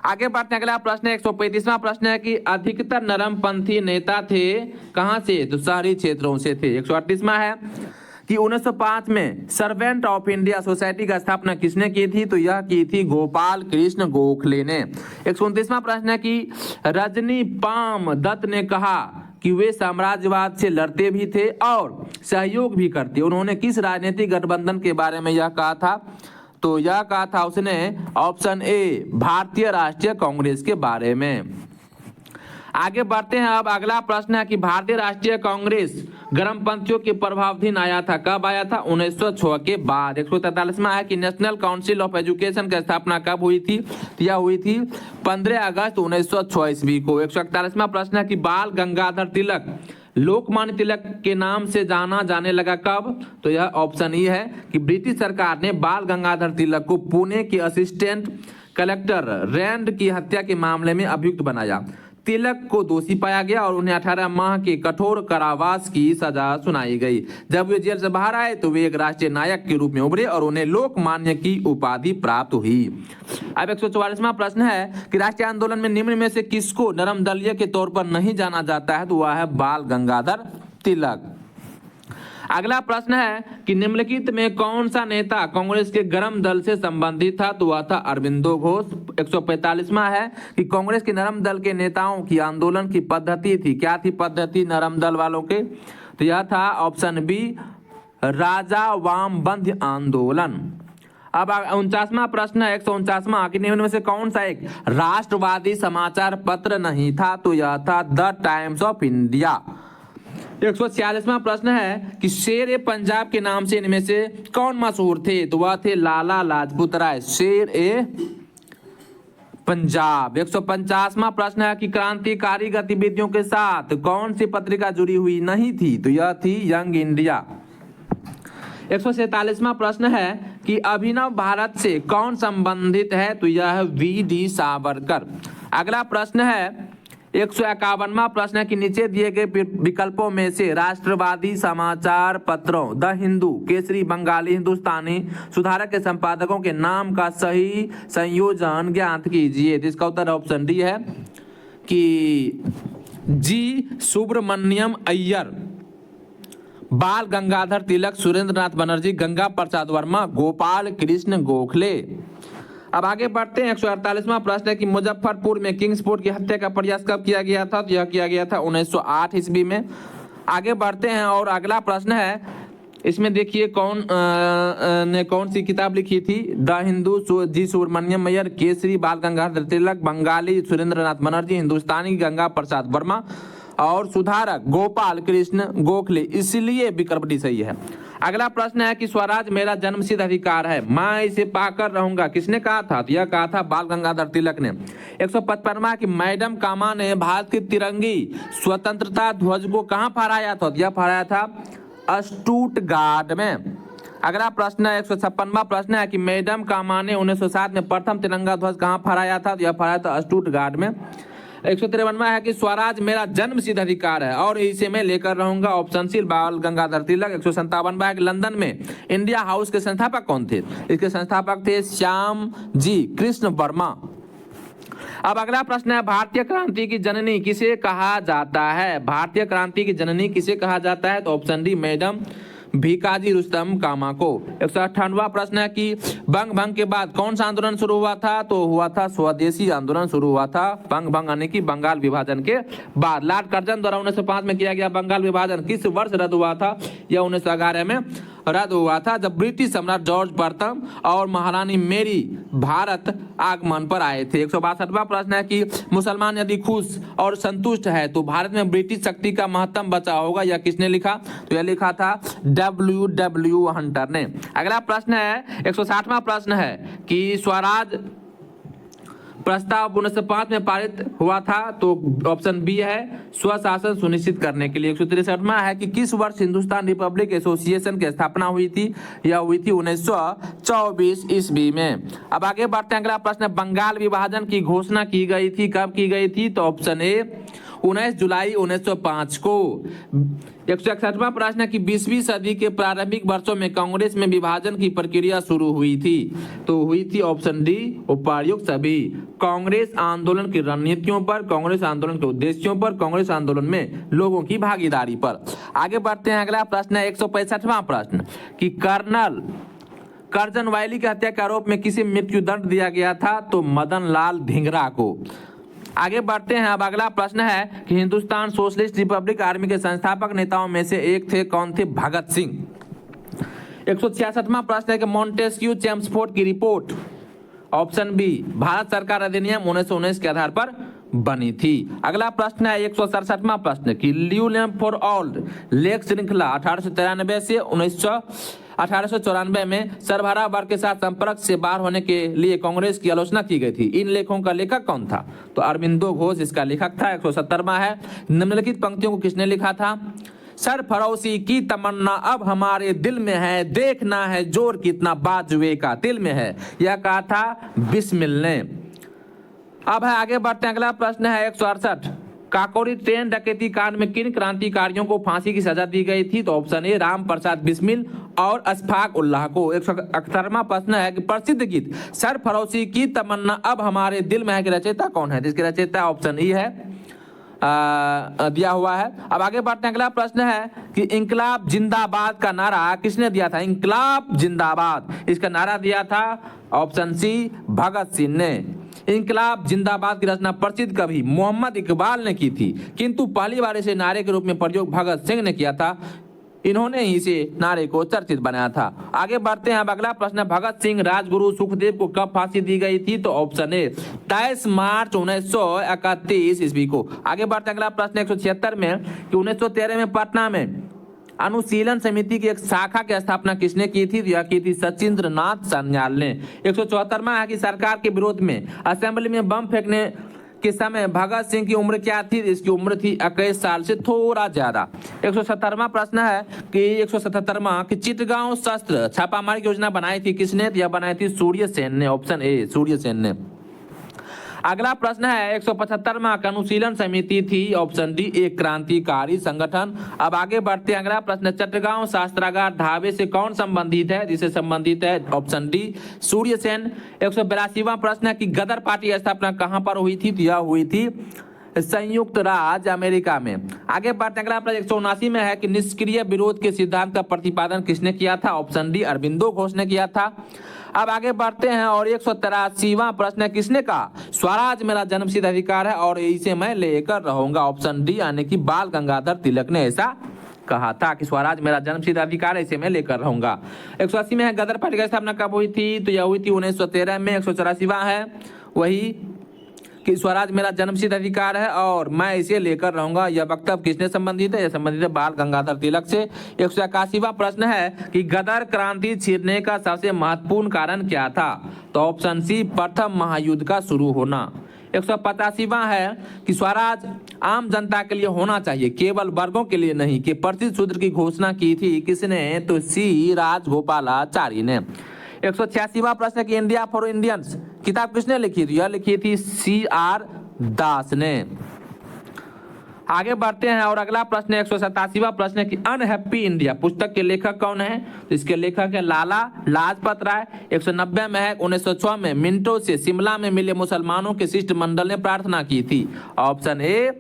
आगे बढ़ते हैं, अगला प्रश्न 135वां प्रश्न है कि अधिकतर नरमपंथी नेता थे कहां से? तो शहरी क्षेत्रों से थे। 138वां है कि 1905 में सर्वेंट ऑफ इंडिया सोसाइटी का स्थापना किसने की थी? तो यह की थी गोपाल कृष्ण गोखले ने। 129वां प्रश्न है कि रजनी पाम दत्त ने कहा कि वे साम्राज्यवाद से लड़ते भी थे और सहयोग भी करते। उन्होंने किस राजनीतिक गठबंधन के बारे में यह कहा था? तो यह कहा था उसने ऑप्शन ए भारतीय राष्ट्रीय कांग्रेस के बारे में। आगे बढ़ते हैं, अब अगला प्रश्न है कि भारतीय राष्ट्रीय कांग्रेस गर्मपंथियों के प्रभावाधीन आया था। कब आया था? 1906 के बाद। 143वां है कि नेशनल काउंसिल ऑफ एजुकेशन की स्थापना कब हुई थी? यह हुई थी 15 अगस्त 1906 ईस्वी को। 141वां प्रश्न है कि बाल गंगाधर तिलक लोकमान्य तिलक के नाम से जाना जाने लगा कब? तो यह ऑप्शन ई है कि ब्रिटिश सरकार ने बाल गंगाधर तिलक को पुणे के असिस्टेंट कलेक्टर रैंड की हत्या के मामले में अभियुक्त बनाया। तिलक को दोषी पाया गया और उन्हें 18 माह के कठोर कारावास की सजा सुनाई गई। जब वे जेल से बाहर आए तो वे एक राष्ट्रीय नायक के रूप में उभरे और उन्हें लोकमान्य की उपाधि प्राप्त हुई। अब 144वां प्रश्न है कि राष्ट्रीय आंदोलन में निम्न में से किसको नरम दलीय के तौर पर नहीं जाना जाता है? तो वह है बाल गंगाधर तिलक। अगला प्रश्न है कि निम्नलिखित में कौन सा नेता कांग्रेस के गरम दल से संबंधित था? तो वह था अरविंदो घोष। 145वां है कि कांग्रेस के नरम दल के नेताओं की आंदोलन की पद्धति थी। क्या थी पद्धति नरम दल वालों के? तो यह था ऑप्शन बी, राजा वामबंध्य आंदोलन। अब 49वां प्रश्न है 149वां कि निम्न में से कौन सा एक राष्ट्रवादी समाचार पत्र नहीं था? तो यह था द टाइम्स ऑफ इंडिया। 146वां प्रश्न है कि शेर ए पंजाब के नाम से इनमें से कौन मशहूर थे? तो वह थे लाला लाजपत राय, शेर ए पंजाब। 150वां प्रश्न है कि क्रांतिकारी गतिविधियों के साथ कौन सी पत्रिका जुड़ी हुई नहीं थी? तो यह थी यंग इंडिया। 147वां प्रश्न है कि अभिनव भारत से कौन संबंधित है? तो यह है वी.डी. सावरकर। अगला प्रश्न है 151वां प्रश्न है कि नीचे दिए गए विकल्पों में से राष्ट्रवादी समाचार पत्रों द हिंदू, केसरी, बंगाली, हिंदुस्तानी सुधारक के संपादकों के नाम का सही संयोजन ज्ञात कीजिए। तो इसका उत्तर ऑप्शन डी है कि जी सुब्रमण्यम अय्यर, बाल गंगाधर तिलक, सुरेंद्रनाथ बनर्जी, गंगा प्रसाद वर्मा, गोपाल कृष्ण गोखले। अब आगे बढ़ते हैं 148वां प्रश्न है कि मुजफ्फरपुर में किंग्सफोर्ड की हत्या का प्रयास कब किया गया था? तो यह किया गया था 1908 ईस्वी में। आगे बढ़ते हैं और अगला प्रश्न है, इसमें देखिए ने कौन सी किताब लिखी थी? द हिंदू जी सुब्रमण्यम अय्यर, केसरी बाल गंगाधर तिलक, बंगाली सुरेंद्रनाथ बनर्जी, हिंदुस्तानी गंगा प्रसाद वर्मा और सुधारक गोपाल कृष्ण गोखले। इसलिए विकल्प डी सही है। अगला प्रश्न है कि स्वराज मेरा जन्मसिद्ध अधिकार है, मैं इसे पाकर रहूंगा, किसने कहा था? तो यह कहा था बाल गंगाधर तिलक ने। 155वां कि मैडम कामा ने भारत की तिरंगी स्वतंत्रता ध्वज को कहां फहराया था? यह फहराया था स्टुटगार्ट में। अगला प्रश्न है 156वां प्रश्न है कि मैडम कामा ने 1907 में प्रथम तिरंगा ध्वज कहां फहराया था? तो यह फहराया था स्टुटगार्ट में। 153वां है कि स्वराज मेरा जन्मसिद्ध अधिकार है और इसे मैं लेकर रहूंगा, ऑप्शन सी बाल गंगाधर तिलक। 157वां है कि लंदन में इंडिया हाउस के संस्थापक कौन थे? इसके संस्थापक थे श्याम जी कृष्ण वर्मा। अब अगला प्रश्न है भारतीय क्रांति की जननी किसे कहा जाता है? भारतीय क्रांति की जननी किसे कहा जाता है? तो option D madam Bhikaji Rustom Cama को। 158वां प्रश्न है कि बंग भंग के बाद कौन सा आंदोलन शुरू हुआ था? तो हुआ था स्वदेशी आंदोलन शुरू हुआ था बंग भंग यानी कि बंगाल विभाजन के बाद। लॉर्ड कर्जन द्वारा 1905 में किया गया बंगाल विभाजन किस वर्ष रद्द हुआ था? यह 1911 में रद्द हुआ था जब ब्रिटिश सम्राट जॉर्ज प्रथम और महारानी मेरी भारत आगमन पर आए थे। 162वां प्रश्न है कि मुसलमान यदि खुश और संतुष्ट है तो भारत में ब्रिटिश शक्ति का महत्तम बचाव होगा, यह किसने लिखा? तो यह लिखा था W.W. हंटर ने। अगला प्रश्न है 160वां प्रश्न है कि स्वराज प्रस्ताव 1905 में पारित हुआ था, तो ऑप्शन बी है स्वशासन सुनिश्चित करने के लिए। 163वां है कि किस वर्ष हिंदुस्तान रिपब्लिक एसोसिएशन की स्थापना हुई थी? यह हुई थी 1924 ईस्वी में। अब आगे बढ़ते हैं, अगला प्रश्न है बंगाल विभाजन की घोषणा की गई थी, कब की गई थी? तो ऑप्शन ए 19 जुलाई 1905 को। 161वां प्रश्न है कि 20वीं सदी के प्रारंभिक वर्षों में कांग्रेस में विभाजन की प्रक्रिया शुरू हुई थी, तो हुई थी ऑप्शन डी उपर्युक्त सभी। कांग्रेस आंदोलन की रणनीतियों पर, कांग्रेस आंदोलन के उद्देश्यों पर, कांग्रेस आंदोलन में लोगों की भागीदारी पर। आगे बढ़ते हैं, अगला प्रश्न है 165वां प्रश्न कि कर्नल करजन वायली की हत्या के आरोप में किसे मृत्युदंड दिया गया था? तो मदन लाल धिंगरा को। आगे बढ़ते हैं, अब अगला प्रश्न है कि हिंदुस्तान सोशलिस्ट रिपब्लिक आर्मी के संस्थापक नेताओं में से एक थे, कौन थे? भगत सिंह। 166वां प्रश्न है कि मॉन्टेस्क्यू चेम्सफोर्ड की रिपोर्ट ऑप्शन बी भारत सरकार अधिनियम 1919 के आधार पर बनी थी। अगला प्रश्न है 167वां प्रश्न कि ल्यू लैम्प फॉर ऑल लेख श्रृंखला 1893 से 1894 में सरबराह वर्ग के साथ संपर्क से बाहर होने के लिए कांग्रेस की आलोचना की गई थी। इन लेखों का लेखक कौन था? तो अरविंदो घोष इसका लेखक था। 170वां है निम्नलिखित पंक्तियों को किसने लिखा था? सरफरोशी की तमन्ना अब हमारे दिल में है, देखना है जोर कितना बाजुए का दिल में है, यह कहा था बिस्मिल ने। अब है आगे बढ़ते हैं, अगला प्रश्न है 168 काकोरी ट्रेन डकैती कांड में किन क्रांतिकारियों को फांसी की सजा दी गई थी? तो ऑप्शन ए राम प्रसाद बिस्मिल और अशफाक उल्लाह को। 168वां प्रश्न है कि प्रसिद्ध गीत सरफरोशी की तमन्ना अब हमारे दिल में है के रचयिता कौन है? जिसके रचयिता ऑप्शन ई है दिया हुआ है। अब आगे बढ़ते हैं, अगला प्रश्न है कि इंकलाब जिंदाबाद का नारा किसने दिया था? इंकलाब जिंदाबाद इसका नारा दिया था ऑप्शन सी भगत सिंह ने। इंकलाब जिंदाबाद की रचना प्रसिद्ध कवि मोहम्मद इकबाल ने की थी, किंतु पहली बार इसे नारे के रूप में प्रयोग भगत सिंह ने किया था। इन्होंने ही इसे नारे को चर्चित बनाया था। आगे बढ़ते हैं, अब अगला प्रश्न, भगत सिंह राजगुरु सुखदेव को कब फांसी दी गई थी? तो ऑप्शन ए 23 मार्च 1931 ईस्वी को। आगे बढ़ते हैं, अगला प्रश्न 176 में कि 1913 में पटना में अनुशीलन समिति की एक शाखा की स्थापना किसने की थी? यह की थी सचिंद्र नाथ सान्याल ने। 174वां है कि सरकार के विरोध में असेंबली में बम फेंकने के समय भगत सिंह की उम्र क्या थी? इसकी उम्र थी 21 साल से थोड़ा ज्यादा। 170वां प्रश्न है कि 177वां कि चिटगांव शस्त्र छापामारी योजना बनाई थी किसने? यह बनाई थी सूर्य सेन ने। ऑप्शन ए सूर्य सेन ने। अगला प्रश्न है 175वां अनुशीलन समिति थी ऑप्शन डी एक क्रांतिकारी संगठन। अब आगे बढ़ते हैं, अगला प्रश्न चट्टगांव शास्त्रागार ढाबे से कौन संबंधित है? जिसे संबंधित है ऑप्शन डी सूर्य सेन। 182वां प्रश्न है कि गदर पार्टी की स्थापना कहां पर हुई थी? तो यह हुई थी संयुक्त राज्य अमेरिका में। आगे बढ़ते हैं, अगला प्रश्न 179 में है कि निष्क्रिय विरोध के सिद्धांत का प्रतिपादन किसने किया था? ऑप्शन डी अरविंदो घोष ने किया था। अब आगे बढ़ते हैं और 183वां प्रश्न किसने कहा स्वराज मेरा जन्मसिद्ध अधिकार है और इसे मैं लेकर रहूंगा? ऑप्शन डी यानी कि बाल गंगाधर तिलक ने ऐसा कहा था कि स्वराज मेरा जन्मसिद्ध अधिकार है, इसे मैं लेकर रहूंगा। 180 में है गदर पार्टी की स्थापना कब हुई थी? तो यह हुई थी 1913 में। 184वां है वही कि स्वराज मेरा जन्मसिद्ध अधिकार है और मैं इसे लेकर रहूंगा। यह वक्तव्य किसने संबंधित है? यह संबंधित है बाल गंगाधर तिलक से। 181वां प्रश्न है कि गदर क्रांति छिड़ने का सबसे महत्वपूर्ण कारण क्या था? तो ऑप्शन सी प्रथम महायुद्ध का शुरू होना। 185वां है कि स्वराज आम जनता के लिए होना चाहिए, केवल वर्गों के लिए नहीं, कि परिशिष्ट शूद्र की घोषणा की थी किसने? तो सी राजगोपालाचारी ने। 186वां प्रश्न कि इंडिया फॉर इंडियंस किताब किसने लिखी थी? यह लिखी थी CR दास ने। आगे बढ़ते हैं और अगला प्रश्न 187वां प्रश्न कि अनहैप्पी इंडिया पुस्तक के लेखक कौन है? तो इसके लेखक है लाला लाजपत राय। 190 में है 1906 में मिंटो से शिमला में मिले मुसलमानों के शिष्टमंडल ने प्रार्थना की थी। ऑप्शन ए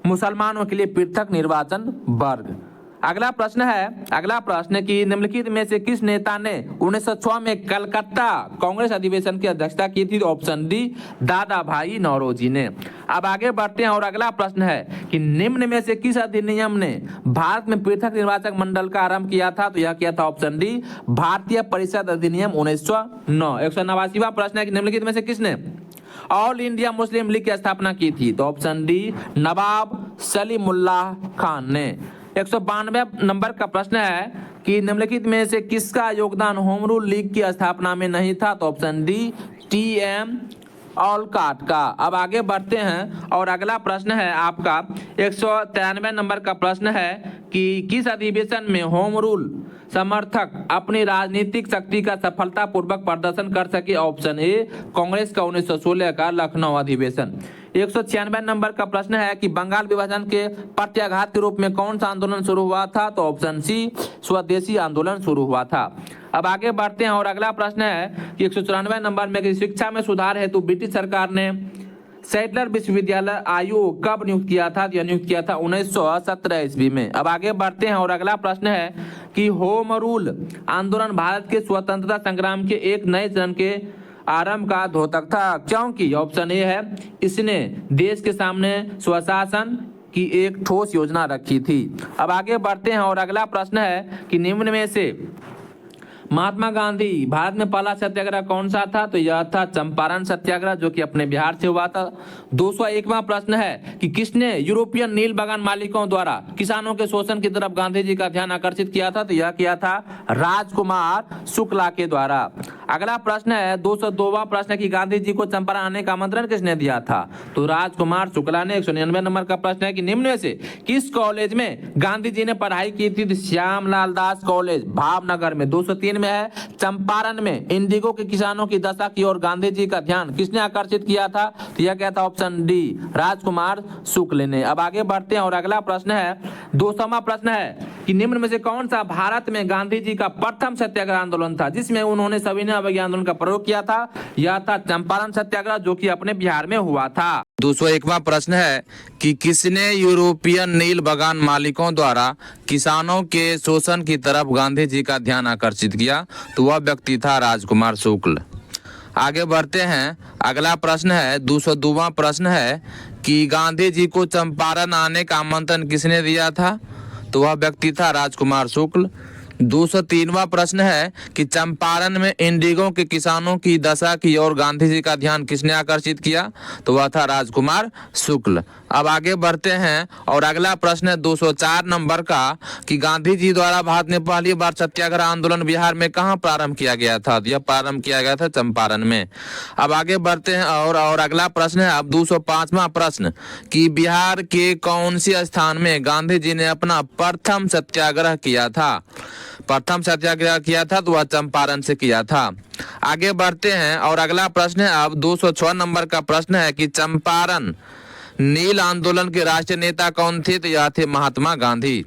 मुसलमानों के लिए पृथक निर्वाचन वर्ग। अगला प्रश्न कि निम्नलिखित में से किस नेता ने 1906 में कलकत्ता कांग्रेस अधिवेशन की अध्यक्षता की थी? ऑप्शन डी दादा भाई नौरोजी ने। अब आगे बढ़ते हैं और अगला प्रश्न है कि निम्न में से किस अधिनियम ने भारत में पृथक निर्वाचक मंडल का आरंभ किया था? तो यह किया था ऑप्शन डी भारतीय परिषद अधिनियम 1909। 189वां प्रश्न है कि निम्नलिखित में से किसने ऑल इंडिया मुस्लिम लीग की स्थापना की थी? तो ऑप्शन डी नवाब सलीमुल्लाह खान ने। 192 नंबर का प्रश्न है कि निम्नलिखित में से किसका योगदान होम रूल लीग की स्थापना में नहीं था? तो ऑप्शन डी TM ऑलकाट का। अब आगे बढ़ते हैं और अगला प्रश्न है आपका 193 नंबर का प्रश्न है कि किस अधिवेशन में होम रूल समर्थक अपनी राजनीतिक शक्ति का सफलतापूर्वक प्रदर्शन कर सके? ऑप्शन ए कांग्रेस का 1916 का लखनऊ अधिवेशन। 196 नंबर का प्रश्न है कि बंगाल विभाजन के प्रत्याघात के रूप में कौन सा आंदोलन शुरू हुआ था? तो ऑप्शन सी स्वदेशी आंदोलन शुरू हुआ था। अब आगे बढ़ते हैं और अगला प्रश्न है कि 194 नंबर में कि शिक्षा में सुधार हेतु ब्रिटिश सरकार ने सैडलर विश्वविद्यालय आयोग कब नियुक्त किया था? यह नियुक्त किया था 1917 ईस्वी में। अब आगे बढ़ते हैं और अगला प्रश्न है कि होम रूल आंदोलन भारत के स्वतंत्रता संग्राम के एक नए चरण के आरंभ का द्योतक था, क्योंकि ऑप्शन ए है इसने देश के सामने स्वशासन की एक ठोस योजना रखी थी। अब आगे बढ़ते हैं और अगला प्रश्न है कि निम्न में से महात्मा गांधी भारत में पहला सत्याग्रह कौन सा था? तो यह था चंपारण सत्याग्रह, जो कि अपने बिहार से हुआ था। 201वां प्रश्न है कि किसने यूरोपियन नील बागान मालिकों द्वारा किसानों के शोषण की तरफ गांधी जी का ध्यान आकर्षित किया था? तो यह किया था राजकुमार शुक्ला के द्वारा। अगला प्रश्न है 202वां प्रश्न कि गांधी जी को चंपारण आने का आमंत्रण किसने दिया था? तो राजकुमार शुक्ला ने। 199 नंबर का प्रश्न है कि निम्न में से किस कॉलेज में गांधी जी ने पढ़ाई की थी? श्यामलाल दास कॉलेज भावनगर में। 203 में है चंपारण में इंडिगो के किसानों की दशा की ओर गांधी जी का ध्यान किसने आकर्षित किया था? तो यह क्या था? ऑप्शन डी, राजकुमार शुक्ल ने। अब आगे बढ़ते हैं और अगला प्रश्न है 200वां प्रश्न है कि निम्न में से कौन सा भारत में गांधी जी का प्रथम सत्याग्रह आंदोलन था जिसमें उन्होंने सविनय अवज्ञा आंदोलन का प्रयोग किया था? यह था चंपारण सत्याग्रह, जो कि अपने बिहार में हुआ था। 201वां प्रश्न है कि किसने यूरोपियन नील बागान मालिकों द्वारा किसानों के शोषण की तरफ गांधी जी का ध्यान आकर्षित किया? तो वह व्यक्ति था राजकुमार शुक्ल। आगे बढ़ते हैं, अगला प्रश्न है 202वां प्रश्न है कि गांधी जी को चंपारण आने का आमंत्रण किसने दिया था? तो वह व्यक्ति था राजकुमार शुक्ल। 203वां प्रश्न है कि चंपारण में इंडिगो के किसानों की दशा की ओर गांधी जी का ध्यान किसने आकर्षित किया? तो वह था राजकुमार शुक्ल। अब आगे बढ़ते हैं और अगला प्रश्न है 204 नंबर का कि गांधी जी द्वारा भारत में पहली बार सत्याग्रह आंदोलन बिहार में कहाँ प्रारंभ किया गया था? यह प्रारंभ किया गया था चंपारण में। अब आगे बढ़ते हैं और अगला प्रश्न है अब 205वां प्रश्न कि बिहार के कौन से स्थान में गांधी जी ने अपना प्रथम सत्याग्रह किया था? प्रथम सत्याग्रह किया था तो वह चंपारण से किया था। आगे बढ़ते हैं और अगला प्रश्न है अब 206 नंबर का प्रश्न है कि चंपारण नील आंदोलन के राष्ट्रीय नेता कौन थे? तो यह थे महात्मा गांधी।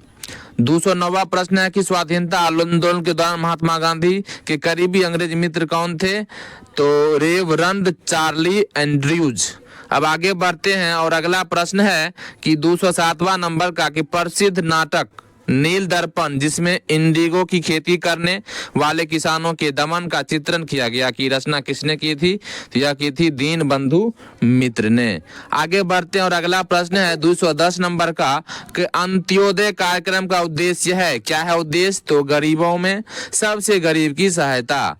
209वां प्रश्न है कि स्वाधीनता आंदोलन के दौरान महात्मा गांधी के करीबी अंग्रेज मित्र कौन थे? तो रेवरंड चार्ली एंड्रयूज। अब आगे बढ़ते हैं और अगला प्रश्न है कि 207वां नंबर का कि प्रसिद्ध नाटक नील दर्पण जिसमें इंडिगो की खेती करने वाले किसानों के दमन का चित्रण किया गया की रचना किसने की थी? तो यह की थी दीन बंधु मित्र ने। आगे बढ़ते हैं और अगला प्रश्न है 210 नंबर का कि अंत्योदय कार्यक्रम का उद्देश्य है, क्या है उद्देश्य? तो गरीबों में सबसे गरीब की सहायता।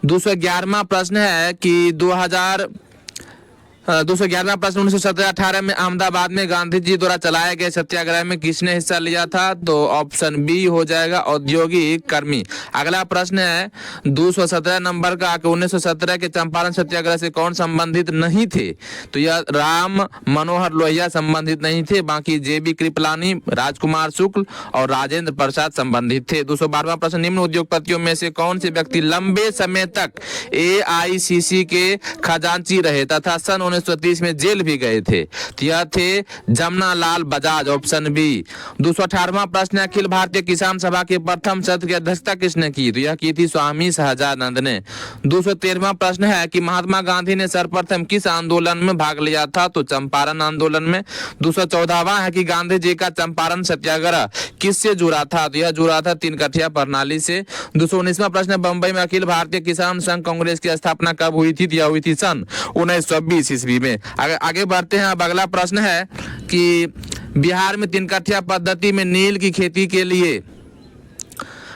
211वां प्रश्न है कि 211वां प्रश्न 1917-18 में अहमदाबाद में गांधी जी द्वारा चलाए गए सत्याग्रह में किसने हिस्सा लिया था? तो ऑप्शन बी हो जाएगा, औद्योगिक कर्मी। अगला प्रश्न है 217 नंबर का कि 1917 के चंपारण सत्याग्रह से कौन संबंधित नहीं थे? तो यह राम मनोहर लोहिया संबंधित नहीं थे, बाकी जेबी कृपलानी, राजकुमार शुक्ल और राजेंद्र प्रसाद संबंधित थे। 212वां प्रश्न निम्न उद्योगपतियों में से कौन से व्यक्ति लंबे समय तक AICC के खजांची रहे तथा सन 1930 में जेल भी गए थे? तो यह थे जमनालाल बजाज, ऑप्शन बी। 218वां प्रश्न अखिल भारतीय किसान सभा के प्रथम सत्र की अध्यक्षता किसने की? तो यह की थी स्वामी सहजानंद ने। 213वां प्रश्न है कि महात्मा गांधी ने सर्वप्रथम किस आंदोलन में भाग लिया था? तो चंपारण आंदोलन में। 214वां है कि गांधी जी का चंपारण सत्याग्रह किससे जुड़ा था? तो यह जुड़ा था तीन कठिया प्रणाली से। 219वां प्रश्न बंबई में अखिल भारतीय किसान संघ कांग्रेस की स्थापना कब हुई थी? यह हुई थी सन 1920 ईस्वी में। आगे बढ़ते हैं। अब अगला प्रश्न है कि बिहार में तीन कठिया पद्धति में नील की खेती के लिए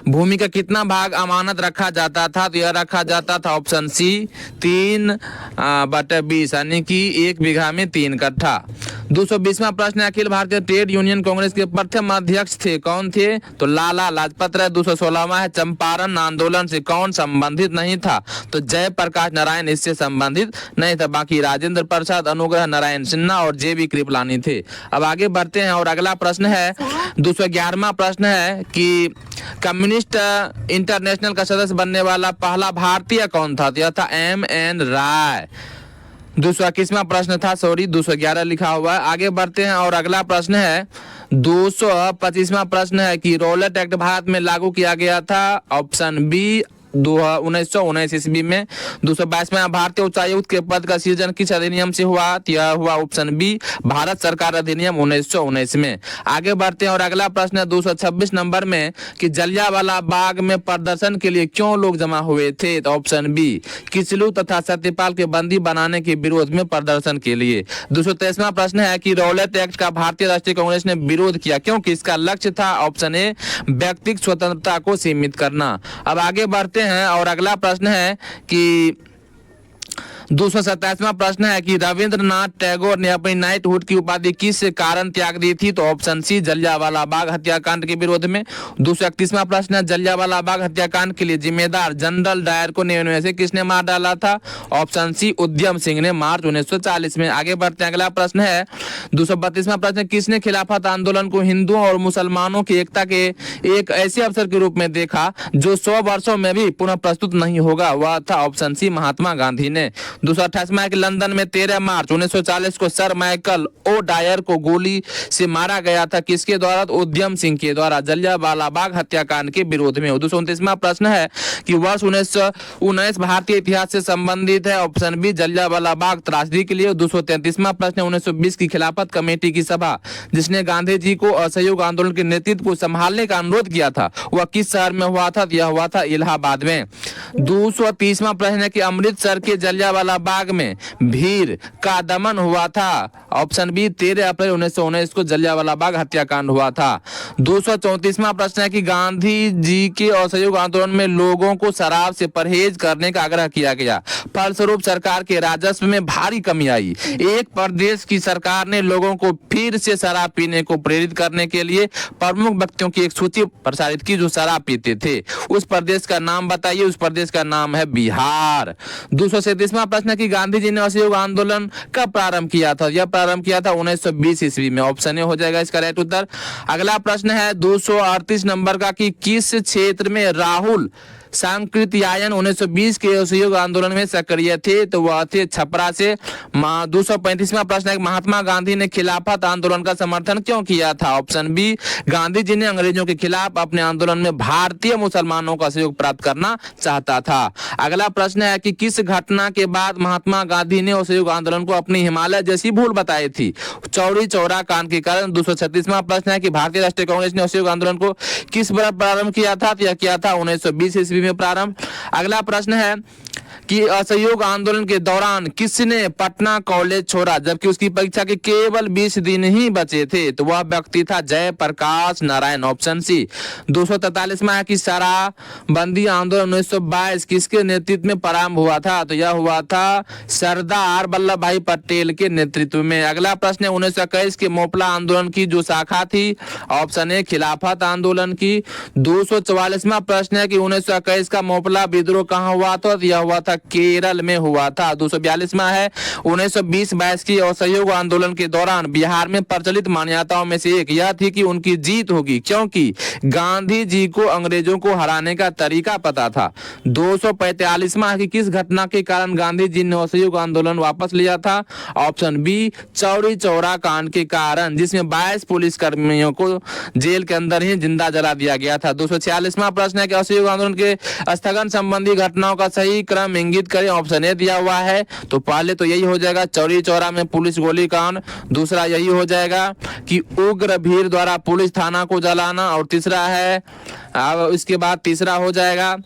भूमि का कितना भाग अमानत रखा जाता था? तो यह रखा जाता था ऑप्शन सी 3/20 यानी कि 1 बीघा में 3 कट्ठा। 220वां प्रश्न अखिल भारतीय ट्रेड यूनियन कांग्रेस के प्रथम अध्यक्ष थे, कौन थे? तो लाला लाजपत राय। 216वां है चंपारण आंदोलन से कौन संबंधित नहीं था? तो जयप्रकाश नारायण इससे संबंधित नहीं था, बाकी राजेंद्र प्रसाद, अनुग्रह नारायण सिन्हा और जेबी कृपलानी थे। अब आगे बढ़ते हैं और अगला प्रश्न है 211वां प्रश्न है कि कम्युनिस्ट इंटरनेशनल का सदस्य बनने वाला पहला भारतीय कौन था? तो यह था MN राय। 221वां प्रश्न था, 211 लिखा हुआ है। आगे बढ़ते हैं और अगला प्रश्न है 225वां प्रश्न है कि रौलट एक्ट भारत में लागू किया गया था, ऑप्शन बी 1919 ईस्वी में। 222वां भारतीय उच्चायुक्त के पद का सृजन किस अधिनियम से हुआ? यह हुआ ऑप्शन बी भारत सरकार अधिनियम 1919 में। आगे बढ़ते हैं और अगला प्रश्न है 226 नंबर में कि जलियांवाला बाग में प्रदर्शन के लिए क्यों लोग जमा हुए थे? तो ऑप्शन बी किचलू तथा सत्यपाल के बंदी बनाने के विरोध में प्रदर्शन के लिए। 223वां प्रश्न है कि रौलट एक्ट का भारतीय राष्ट्रीय कांग्रेस ने विरोध किया क्योंकि इसका लक्ष्य था ऑप्शन ए व्यक्तिगत स्वतंत्रता को सीमित करना। अब आगे बढ़ते हैं और अगला प्रश्न है कि 227वां प्रश्न है कि रविंद्रनाथ टैगोर ने अपनी नाइटहुड की उपाधि किस कारण त्याग दी थी? तो ऑप्शन सी जलियांवाला बाग हत्याकांड के विरोध में। 231वां प्रश्न है जलियांवाला बाग हत्याकांड के लिए जिम्मेदार जनरल डायर को निर्णय से किसने मार डाला था? ऑप्शन सी उद्यम सिंह ने मार्च 1940 में। आगे बढ़ते हैं अगला प्रश्न है 232वां प्रश्न किसने खिलाफत आंदोलन को हिंदुओं और मुसलमानों की एकता के एक ऐसे अवसर के रूप में देखा जो 100 वर्षों में भी पुनः प्रस्तुत नहीं होगा? वह था ऑप्शन सी महात्मा गांधी ने। 228वां कि लंदन में 13 मार्च 1940 को सर माइकल ओ डायर को गोली से मारा गया था किसके द्वारा? उद्यम सिंह के द्वारा जलियांवाला बाग हत्याकांड के विरोध में। 229वां प्रश्न है कि वर्ष 1919 भारतीय इतिहास से संबंधित है। ऑप्शन बी जलियांवाला बाग त्रासदी के लिए। 233वां प्रश्न 1920 की खिलाफत कमेटी की सभा जिसने गांधी जी को असहयोग आंदोलन के नेतृत्व को संभालने का अनुरोध किया था वह किस शहर में हुआ था? यह हुआ था इलाहाबाद में। 230वां प्रश्न है कि अमृतसर के जलियांवाला बाग में भीड़ का दमन हुआ था। ऑप्शन बी 13 अप्रैल 1919 को जलियांवाला बाग हत्याकांड हुआ था। 234वां प्रश्न है कि गांधी जी के असहयोग आंदोलन में लोगों को शराब से परहेज करने का आग्रह किया गया फलस्वरूप सरकार के राजस्व में भारी कमी आई। एक प्रदेश की सरकार ने लोगों को फिर से शराब पीने को प्रेरित करने के लिए प्रमुख व्यक्तियों की एक सूची प्रसारित की जो शराब पीते थे। उस प्रदेश का नाम बताइए। उस प्रदेश का नाम है बिहार। 237वां प्रश्न है कि गांधी जी ने असहयोग आंदोलन कब प्रारंभ किया था? यह प्रारंभ किया था 1920 ईस्वी में। ऑप्शन ए हो जाएगा इसका राइट उत्तर। अगला प्रश्न है 238 नंबर का कि किस क्षेत्र में राहुल सांकृत्यायन 1920 के असहयोग आंदोलन में सक्रिय थे? तो वह थे छपरा से। 235वां प्रश्न है महात्मा गांधी ने खिलाफत आंदोलन का समर्थन क्यों किया था? ऑप्शन बी गांधी जी ने अंग्रेजों के खिलाफ अपने आंदोलन में भारतीय मुसलमानों का सहयोग प्राप्त करना चाहता था। अगला प्रश्न है कि किस घटना के बाद महात्मा गांधी ने असहयोग आंदोलन को अपनी हिमालय जैसी भूल बताई थी? चौरी चौरा कांड के कारण। 236वां प्रश्न है कि भारतीय राष्ट्रीय कांग्रेस ने असहयोग आंदोलन को किस बार प्रारंभ किया था? यह किया था 1920 ईस्वी में प्रारंभ। अगला प्रश्न है कि असहयोग आंदोलन के दौरान किसने पटना कॉलेज छोड़ा जबकि उसकी परीक्षा के केवल 20 दिन ही बचे थे? तो वह व्यक्ति था जयप्रकाश नारायण। Option C. 243वां है कि शराबबंदी आंदोलन 1922 किसके नेतृत्व में प्रारंभ हुआ था? तो यह हुआ था सरदार वल्लभ भाई पटेल के नेतृत्व में। अगला प्रश्न है 1921 के मोपला आंदोलन की जो शाखा थी? ऑप्शन ए खिलाफत आंदोलन की। 244वां प्रश्न है कि 1921 का मोपला विद्रोह कहाँ हुआ था? यह हुआ था केरल में हुआ था। 242वां है 1920-22 की असहयोग आंदोलन के दौरान बिहार में प्रचलित मान्यताओं में से एक यह थी कि उनकी जीत होगी क्योंकि गांधी जी को अंग्रेजों को हराने का तरीका पता था। 245वां कि किस घटना के कारण गांधी जी ने असहयोग आंदोलन वापस लिया था? ऑप्शन बी चौरी चौरा कांड के कारण जिसमें 22 पुलिस कर्मियों को जेल के अंदर ही जिंदा जला दिया गया था। 246वां प्रश्न है कि असहयोग आंदोलन के स्थगन संबंधी घटनाओं का सही क्रम इंगित करें। ऑप्शन ए दिया हुआ है तो पहले तो यही हो जाएगा चौरी चौरा में पुलिस गोली कांड। दूसरा यही हो जाएगा कि उग्र भीड़ द्वारा पुलिस थाना को जलाना और तीसरा है इसके बाद तीसरा हो जाएगा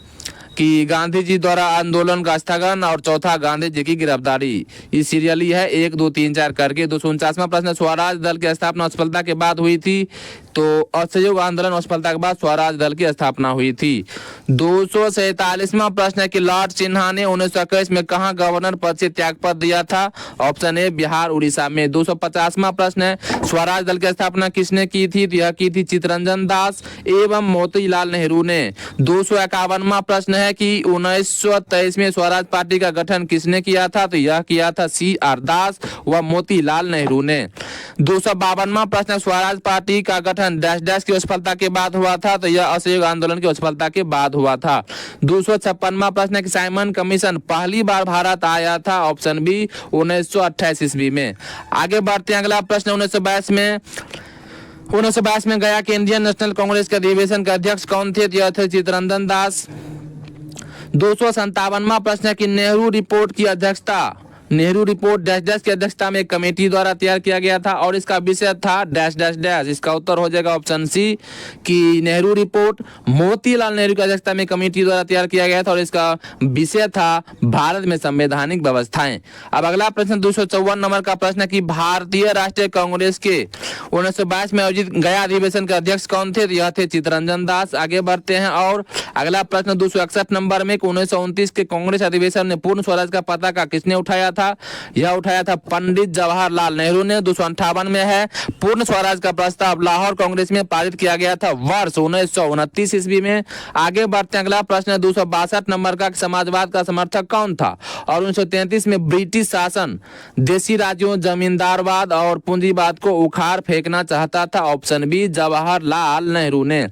कि गांधी जी द्वारा आंदोलन का स्थगन और चौथा गांधी जी की गिरफ्तारी। ये सीरियली है 1 2 3 4 करके। 249वां प्रश्न स्वराज दल की स्थापना असफलता के बाद हुई थी? तो असहयोग आंदोलन असफलता के बाद स्वराज दल की स्थापना हुई थी। 247वां प्रश्न है कि लॉर्ड सिन्हा ने 1921 में कहां गवर्नर पद से त्यागपत्र दिया था? ऑप्शन ए बिहार उड़ीसा में। 250वां प्रश्न है स्वराज दल की स्थापना किसने की थी? तो यह की थी चित्तरंजन दास एवं मोतीलाल नेहरू ने। 251वां प्रश्न है कि 1923 में स्वराज पार्टी का गठन किसने किया था? तो यह किया था CR दास व मोतीलाल नेहरू ने। 252वां प्रश्न स्वराज पार्टी का गठन डैश डैश की असफलता के बाद हुआ था? तो यह असहयोग आंदोलन की असफलता के बाद हुआ था। 256वां प्रश्न है कि साइमन कमीशन पहली बार भारत आया था? ऑप्शन बी 1928 ईस्वी में। आगे बढ़ते हैं अगला प्रश्न 1922 में गया कि इंडियन नेशनल कांग्रेस के अधिवेशन के अध्यक्ष कौन थे? यह थे चित्तरंजन दास। 257वां प्रश्न है कि नेहरू रिपोर्ट की अध्यक्षता नेहरू रिपोर्ट डैश डैश की अध्यक्षता में एक कमेटी द्वारा तैयार किया गया था और इसका विषय था डैश डैश डैश। इसका उत्तर हो जाएगा ऑप्शन सी कि नेहरू रिपोर्ट मोतीलाल नेहरू की अध्यक्षता में कमेटी द्वारा तैयार किया गया था और इसका विषय था भारत में संवैधानिक व्यवस्थाएं। अब अगला प्रश्न 254 नंबर का प्रश्न है कि भारतीय राष्ट्रीय कांग्रेस के 1922 में आयोजित गया अधिवेशन के अध्यक्ष कौन थे? यह थे चित्तरंजन दास। आगे बढ़ते हैं और अगला प्रश्न 261 नंबर में 1929 के कांग्रेस अधिवेशन में पूर्ण स्वराज का पताका किसने उठाया था? यह उठाया था पंडित जवाहरलाल नेहरू ने। 258 में है पूर्ण स्वराज का प्रस्ताव लाहौर कांग्रेस में पारित किया गया था वर्ष 1929 ईस्वी में। आगे बढ़ते हैं अगला प्रश्न 262 नंबर का समाजवाद का समर्थक कौन था? और 1933 में ब्रिटिश शासन देशी राज्यों जमींदारवाद और पूंजीवाद को उखाड़ फेंकना चाहता था। ऑप्शन बी जवाहरलाल नेहरू ने।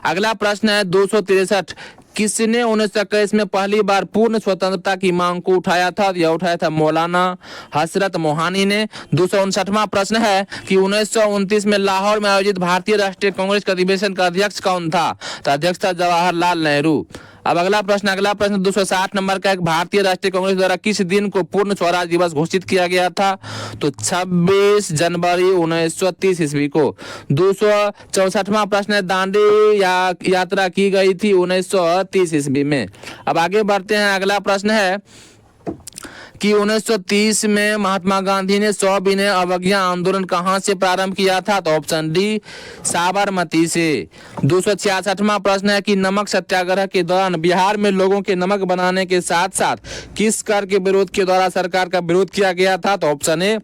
अगला प्रश्न है 263 किसने 1921 में पहली बार पूर्ण स्वतंत्रता की मांग को उठाया था? यह उठाया था मौलाना हसरत मोहानी ने। 259वां प्रश्न है कि 1929 में लाहौर में आयोजित भारतीय राष्ट्रीय कांग्रेस के अधिवेशन का अध्यक्ष कौन था? तो अध्यक्ष था जवाहरलाल नेहरू। अब अगला प्रश्न 260 नंबर का एक भारतीय राष्ट्रीय कांग्रेस द्वारा किस दिन को पूर्ण स्वराज दिवस घोषित किया गया था? तो 26 जनवरी 1930 ईस्वी को। 264वां प्रश्न है दांडी यात्रा की गई थी 1930 ईस्वी में। अब आगे बढ़ते हैं अगला प्रश्न है कि 1930 में महात्मा गांधी ने सविनय अवज्ञा आंदोलन कहां से प्रारंभ किया था? तो ऑप्शन डी साबरमती से। 266वां प्रश्न है कि नमक सत्याग्रह के दौरान बिहार में लोगों के नमक बनाने के साथ साथ किस कर के विरोध के द्वारा सरकार का विरोध किया गया था? तो ऑप्शन ए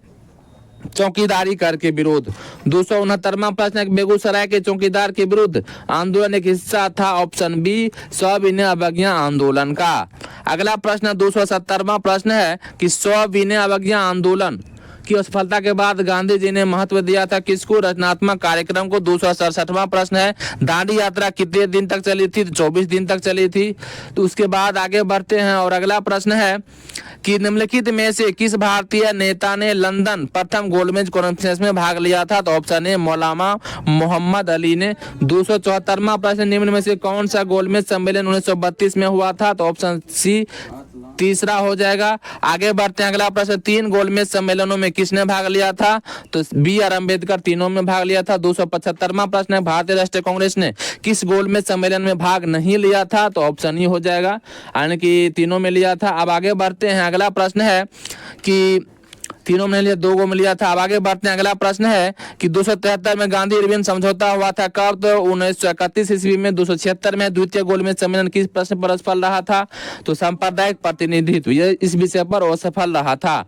चौकीदारी कर के विरोध। 269वां प्रश्न है बेगूसराय के चौकीदार के विरुद्ध आंदोलन एक हिस्सा था। ऑप्शन बी सविनय अवज्ञा आंदोलन का। अगला प्रश्न 270वां प्रश्न है कि सविनय अवज्ञा आंदोलन की असफलता के बाद गांधी जी ने महत्व दिया था किसको? रचनात्मक कार्यक्रम को। 267वां प्रश्न है दांडी यात्रा कितने दिन तक चली थी? 24 दिन तक चली थी। तो उसके बाद आगे बढ़ते हैं और अगला प्रश्न है कि निम्नलिखित में से किस भारतीय नेता ने लंदन प्रथम गोलमेज कॉन्फ्रेंस में भाग लिया था? तो ऑप्शन ए मौलाना मोहम्मद अली ने। 274वां प्रश्न निम्न में से कौन सा गोलमेज सम्मेलन 1932 में हुआ था? तो ऑप्शन सी तीसरा हो जाएगा। आगे बढ़ते हैं अगला प्रश्न 3 गोलमेज सम्मेलनों में किसने भाग लिया था? तो बी आर अम्बेडकर तीनों में भाग लिया था। 275वां प्रश्न है भारतीय राष्ट्रीय कांग्रेस ने किस गोलमेज सम्मेलन में भाग नहीं लिया था? तो ऑप्शन ई हो जाएगा यानी कि तीनों में लिया था। अब आगे बढ़ते हैं अगला प्रश्न है कि तीनों में लिया 2 में लिया था। अब आगे बढ़ते हैं अगला प्रश्न है कि 273 में गांधी इरविन समझौता हुआ था कब? तो 1931 ईस्वी में। 276 में द्वितीय गोलमेज सम्मेलन किस प्रश्न पर असफल रहा था? तो सांप्रदायिक प्रतिनिधित्व, यह इस विषय पर असफल रहा था।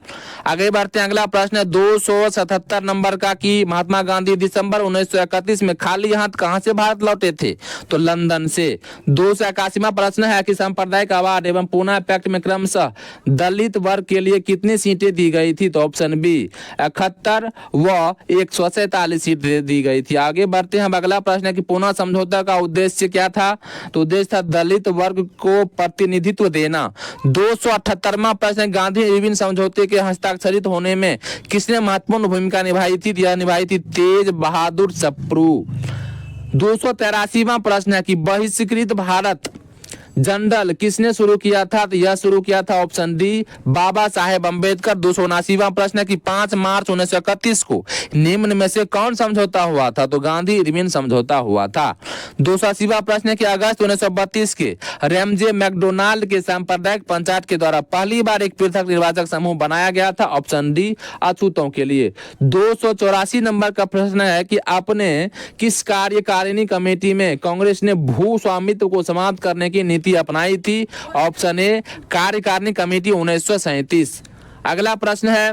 आगे बढ़ते हैं अगला प्रश्न है 277 नंबर का कि महात्मा गांधी दिसंबर 1931 में खाली हाथ कहां से भारत लौटे थे? तो लंदन से। 281वां प्रश्न है कि सांप्रदायिक आवाज एवं पूना पैक्ट में क्रमशः दलित वर्ग के लिए कितनी सीटें दी गई थी? तो ऑप्शन बी 71 व 147 सीटें दी गई थी। आगे बढ़ते हैं अगला प्रश्न है कि पूना समझौता का उद्देश्य क्या था? तो उद्देश्य था दलित वर्ग को प्रतिनिधित्व देना। 278वां प्रश्न गांधी इरविन समझौते के हस्ताक्षरित होने में किसने महत्वपूर्ण भूमिका निभाई थी? यह निभाई थी तेज बहादुर सप्रू। 283वां प्रश्न है कि बहिष्कृत भारत जनरल किसने शुरू किया था? तो यह शुरू किया था ऑप्शन डी बाबा साहेब अम्बेडकर। 279वां प्रश्न है कि 5 मार्च 1931 को निम्न में से कौन समझौता हुआ था? तो गांधी इरविन समझौता हुआ था। 280वां प्रश्न है कि अगस्त 1932 के रेमजे मैकडोनाल्ड के सांप्रदायिक पंचायत के द्वारा पहली बार एक पृथक निर्वाचक समूह बनाया गया था। ऑप्शन डी अछूतों के लिए। 284 नंबर का प्रश्न है कि अपने किस कार्यकारिणी कमेटी में कांग्रेस ने भू स्वामित्व को समाप्त करने की नीति अपनाई थी? ऑप्शन ए कार्यकारिणी कमेटी 1937। अगला प्रश्न है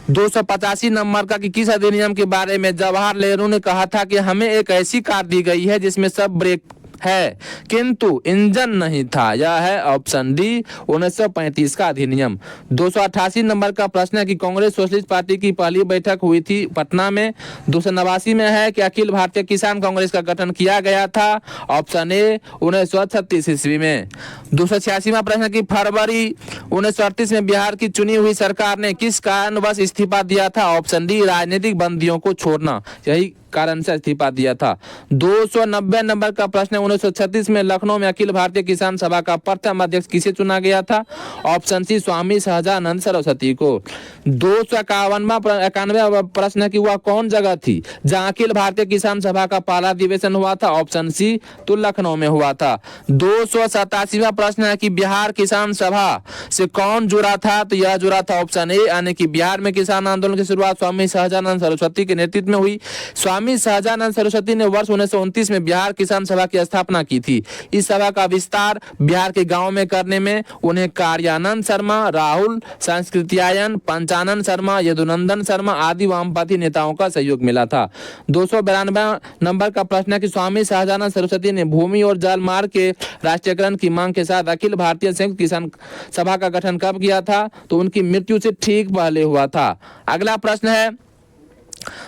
285 नंबर का कि किस अधिनियम के बारे में जवाहरलाल नेहरू ने कहा था कि हमें एक ऐसी कार दी गई है जिसमें सब ब्रेक है किंतु इंजन नहीं था? यह है ऑप्शन डी 1935 का अधिनियम। 288 नंबर का प्रश्न है कि कांग्रेस सोशलिस्ट पार्टी की पहली बैठक हुई थी पटना में। 289 में है कि अखिल भारतीय किसान कांग्रेस का गठन किया गया था। ऑप्शन ए 1936 ईस्वी में। 286वां प्रश्न की फरवरी 1938 में बिहार की चुनी हुई सरकार ने किस कारणवश इस्तीफा दिया था? ऑप्शन डी राजनीतिक बंदियों को छोड़ना, यही कारण से इस्तीफा दिया था। 290 नंबर का प्रश्न है, 1936 में लखनऊ में अखिल भारतीय किसान सभा का प्रथम अध्यक्ष किसे चुना गया था? ऑप्शन सी स्वामी सहजानंद सरस्वती को। 291वां प्रश्न है कि वह कौन जगह थी जहां अखिल भारतीय किसान सभा का पहला अधिवेशन हुआ था? ऑप्शन सी तो लखनऊ में हुआ था। 287वां प्रश्न है कि बिहार किसान सभा से कौन जुड़ा था? तो यह जुड़ा था ऑप्शन ए, यानी कि बिहार में किसान आंदोलन की शुरुआत स्वामी सहजानंद सरस्वती के नेतृत्व में हुई। स्वामी सहजानंद सरस्वती ने वर्ष 1929 में बिहार किसान सभा की स्थापना की थी। इस सभा का विस्तार बिहार के गांव में करने में उन्हें कार्यानंद शर्मा, राहुल संस्कृत्यायन, पंचानन शर्मा, यदुनंदन शर्मा आदि वामपंथी नेताओं का सहयोग मिला था। 292 नंबर का प्रश्न है कि स्वामी सहजानंद सरस्वती ने भूमि और जल मार्ग के राष्ट्रीयकरण की मांग के साथ अखिल भारतीय संयुक्त किसान सभा का गठन कब किया था? तो उनकी मृत्यु से ठीक पहले हुआ था। अगला प्रश्न है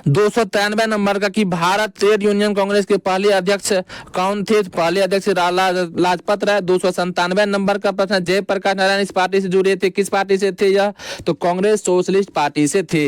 293 नंबर का कि भारत ट्रेड यूनियन कांग्रेस के पहले अध्यक्ष कौन थे? पहले अध्यक्ष लाजपत राय। 297 नंबर का प्रश्न, जयप्रकाश नारायण इस पार्टी से जुड़े थे, किस पार्टी से थे यह? तो कांग्रेस सोशलिस्ट पार्टी से थे।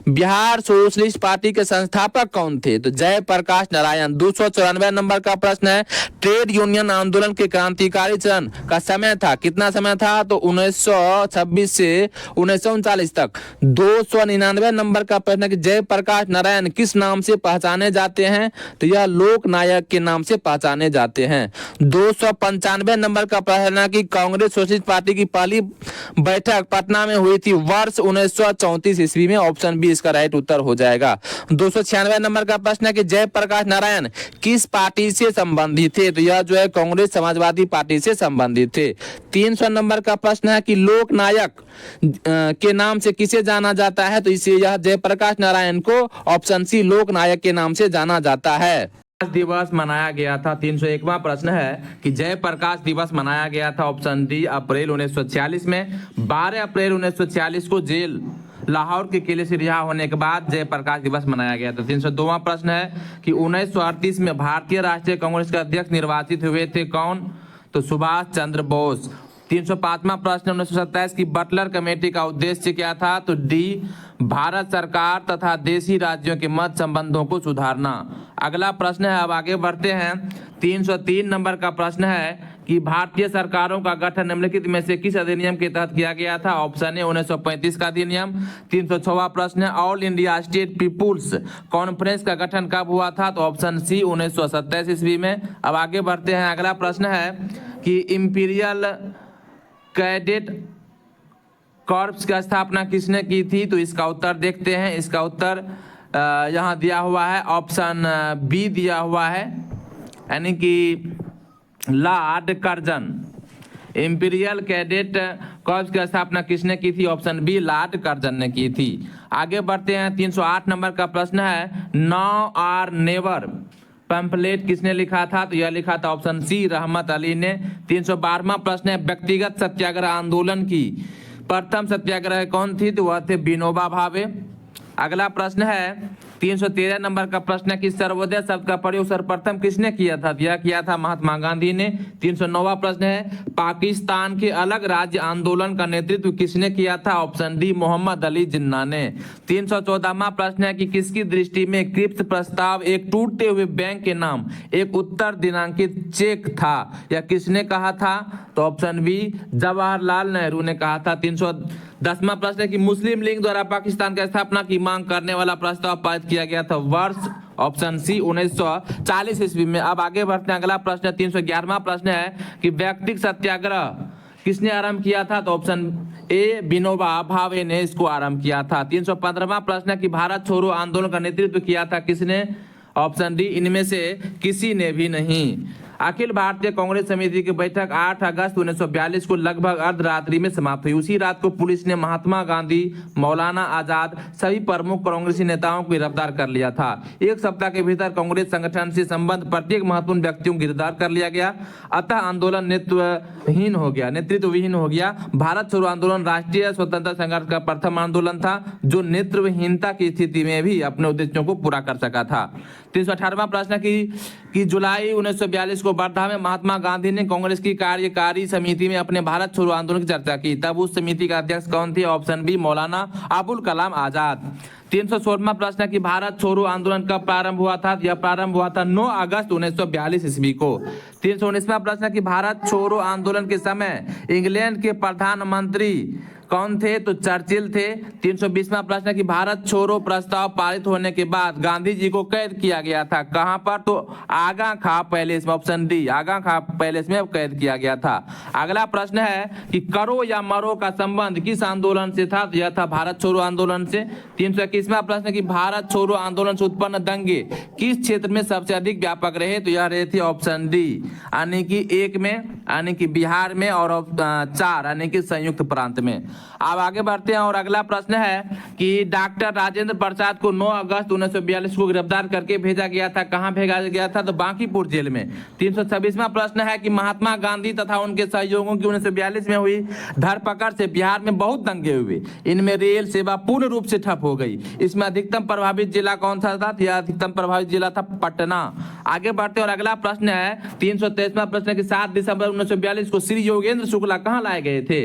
बिहार सोशलिस्ट पार्टी के संस्थापक कौन थे? तो जयप्रकाश नारायण। 294 नंबर का प्रश्न है, ट्रेड यूनियन आंदोलन के क्रांतिकारी चरण का समय था, कितना समय था? तो 1926 से 1939 तक। 299 नंबर का प्रश्न है कि जयप्रकाश नारायण किस नाम से पहचाने जाते हैं? तो यह लोक नायक के नाम से पहचाने जाते हैं। 295 नंबर का प्रश्न है कि कांग्रेस सोशलिस्ट पार्टी की पहली बैठक पटना में हुई थी वर्ष 1934 ईस्वी में। ऑप्शन बी इसका राइट उत्तर हो जाएगा। 296 नंबर का प्रश्न है कि जयप्रकाश नारायण किस पार्टी से संबंधित थे? तो यह जो है कांग्रेस समाजवादी पार्टी से संबंधित थे। 300 नंबर का प्रश्न है कि लोक नायक के नाम से किसे जाना जाता है? तो इसे यह जयप्रकाश नारायण को ऑप्शन सी लोक नायक के नाम से जाना जाता है। दिवस मनाया गया था। 301वां प्रश्न है कि जयप्रकाश दिवस मनाया गया था। ऑप्शन डी अप्रैल 1946 में। 12 अप्रैल 1946 को जेल लाहौर के किले से रिहा होने के बाद जयप्रकाश दिवस मनाया गया था। 302वां प्रश्न है कि 1938 में भारतीय राष्ट्रीय कांग्रेस के अध्यक्ष निर्वाचित हुए थे कौन? तो सुभाष चंद्र बोस। 305वां प्रश्न 1927 की बटलर कमेटी का उद्देश्य क्या था? तो डी भारत सरकार तथा देशी राज्यों के मध्य संबंधों को सुधारना। अगला प्रश्न है, अब आगे बढ़ते हैं। 303 नंबर का प्रश्न है कि भारतीय सरकारों का गठन निम्नलिखित में से किस अधिनियम के तहत किया गया था? ऑप्शन ए 1935 का अधिनियम। 306वां प्रश्न है, all India state people's conference का गठन कब हुआ था? तो ऑप्शन सी 1927 ईस्वी में। अब आगे बढ़ते हैं। अगला प्रश्न है कि इंपीरियल कैडेट कॉर्प्स की स्थापना किसने की थी? तो इसका उत्तर देखते हैं। इसका उत्तर यहाँ दिया हुआ है, ऑप्शन बी दिया हुआ है, यानी कि Lord Curzon. Imperial cadet corps की स्थापना किसने की थी? ऑप्शन बी लॉर्ड कर्जन ने की थी। आगे बढ़ते हैं। 308 नंबर का प्रश्न है, नाउ आर नेवर पैम्फलेट किसने लिखा था? तो यह लिखा था ऑप्शन सी रहमत अली ने। 312वां प्रश्न है, व्यक्तिगत सत्याग्रह आंदोलन की प्रथम सत्याग्रह कौन थी? तो वह थे विनोबा भावे। अगला प्रश्न है 313 नंबर का प्रश्न है कि सर्वोदय शब्द का प्रयोग सर्वप्रथम किसने किया था? यह किया था महात्मा गांधी ने। 309वां प्रश्न है, पाकिस्तान के अलग राज्य आंदोलन का नेतृत्व किसने किया था? ऑप्शन डी मोहम्मद अली जिन्ना ने। 314वां प्रश्न है कि किसकी दृष्टि में क्रिप्स प्रस्ताव एक टूटते हुए बैंक के नाम एक उत्तर दिनांकित चेक था? यह किसने कहा था? तो ऑप्शन बी जवाहरलाल नेहरू ने कहा था। 310वां प्रश्न है कि मुस्लिम लीग द्वारा पाकिस्तान की स्थापना की मांग करने वाला प्रस्ताव पारित किया गया था वर्ष? ऑप्शन सी 1940 ईस्वी में। अब आगे बढ़ते हैं। अगला प्रश्न 311वां प्रश्न है कि व्यक्तिगत सत्याग्रह किसने आरंभ किया था? तो ऑप्शन ए विनोबा भावे ने इसको आरंभ किया था। 315वां प्रश्न है कि भारत छोड़ो आंदोलन का नेतृत्व किया था किसने? ऑप्शन डी इनमें से किसी ने भी नहीं। अखिल भारतीय कांग्रेस समिति की बैठक 8 अगस्त 1942 को लगभग अर्धरात्रि में समाप्त हुई। उसी रात को पुलिस ने महात्मा गांधी, मौलाना आजाद सभी प्रमुख कांग्रेसी नेताओं को गिरफ्तार कर लिया था। एक सप्ताह के भीतर कांग्रेस संगठन से संबंध प्रत्येक महत्वपूर्ण व्यक्तियों को गिरफ्तार कर लिया गया। अतः आंदोलन नेतृत्वहीन हो गया। भारत छोड़ो आंदोलन राष्ट्रीय स्वतंत्रता संघर्ष का प्रथम आंदोलन था जो नेतृत्वहीनता की स्थिति में भी अपने उद्देश्यों को पूरा कर सका था। 318वां प्रश्न कि जुलाई 1942 को को वर्धा में महात्मा गांधी ने कांग्रेस की कार्यकारी समिति में अपने भारत छोड़ो आंदोलन की चर्चा की। तब उस समिति का अध्यक्ष कौन थे? Option B Maulana Abul Kalam Azad. 316वां प्रश्न है कि भारत छोड़ो आंदोलन कब प्रारंभ हुआ था? यह प्रारंभ हुआ था 9 अगस्त 1942 ईस्वी को। 319वां प्रश्न है कि भारत छोड़ो आंदोलन के समय इंग्लैंड के प्रधानमंत्री कौन थे? तो चर्चिल थे। 320वां प्रश्न है कि भारत छोड़ो प्रस्ताव पारित होने के बाद गांधी जी को कैद किया गया था, कहां पर? तो आगा खां पैलेस में, ऑप्शन डी आगा खां पैलेस में कैद किया गया था। अगला प्रश्न है कि करो या मरो का संबंध किस आंदोलन से था? तो यह था भारत छोड़ो आंदोलन से। 321वां प्रश्न है कि भारत छोड़ो आंदोलन से उत्पन्न दंगे किस क्षेत्र में सबसे अधिक व्यापक रहे? तो यह रहे थे ऑप्शन डी यानी कि 1 में यानी कि बिहार में, और 4 यानी कि संयुक्त प्रांत में। अब आगे बढ़ते हैं और अगला प्रश्न है कि डॉक्टर राजेंद्र प्रसाद को 9 अगस्त 1942 को गिरफ्तार करके भेजा गया था, कहां भेजा गया था? तो बांकीपुर जेल में। 326वां प्रश्न है कि महात्मा गांधी तथा उनके सहयोगियों की 1942 में हुई धरपकड़ से बिहार में बहुत दंगे हुए, इनमें रेल सेवा पूर्ण रूप से ठप हो गई, इसमें अधिकतम प्रभावित जिला कौन सा था? यह अधिकतम प्रभावित जिला था पटना। आगे बढ़ते हैं और अगला प्रश्न है 323वां प्रश्न कि 7 दिसंबर 1942 को श्री योगेंद्र शुक्ला कहां लाए गए थे?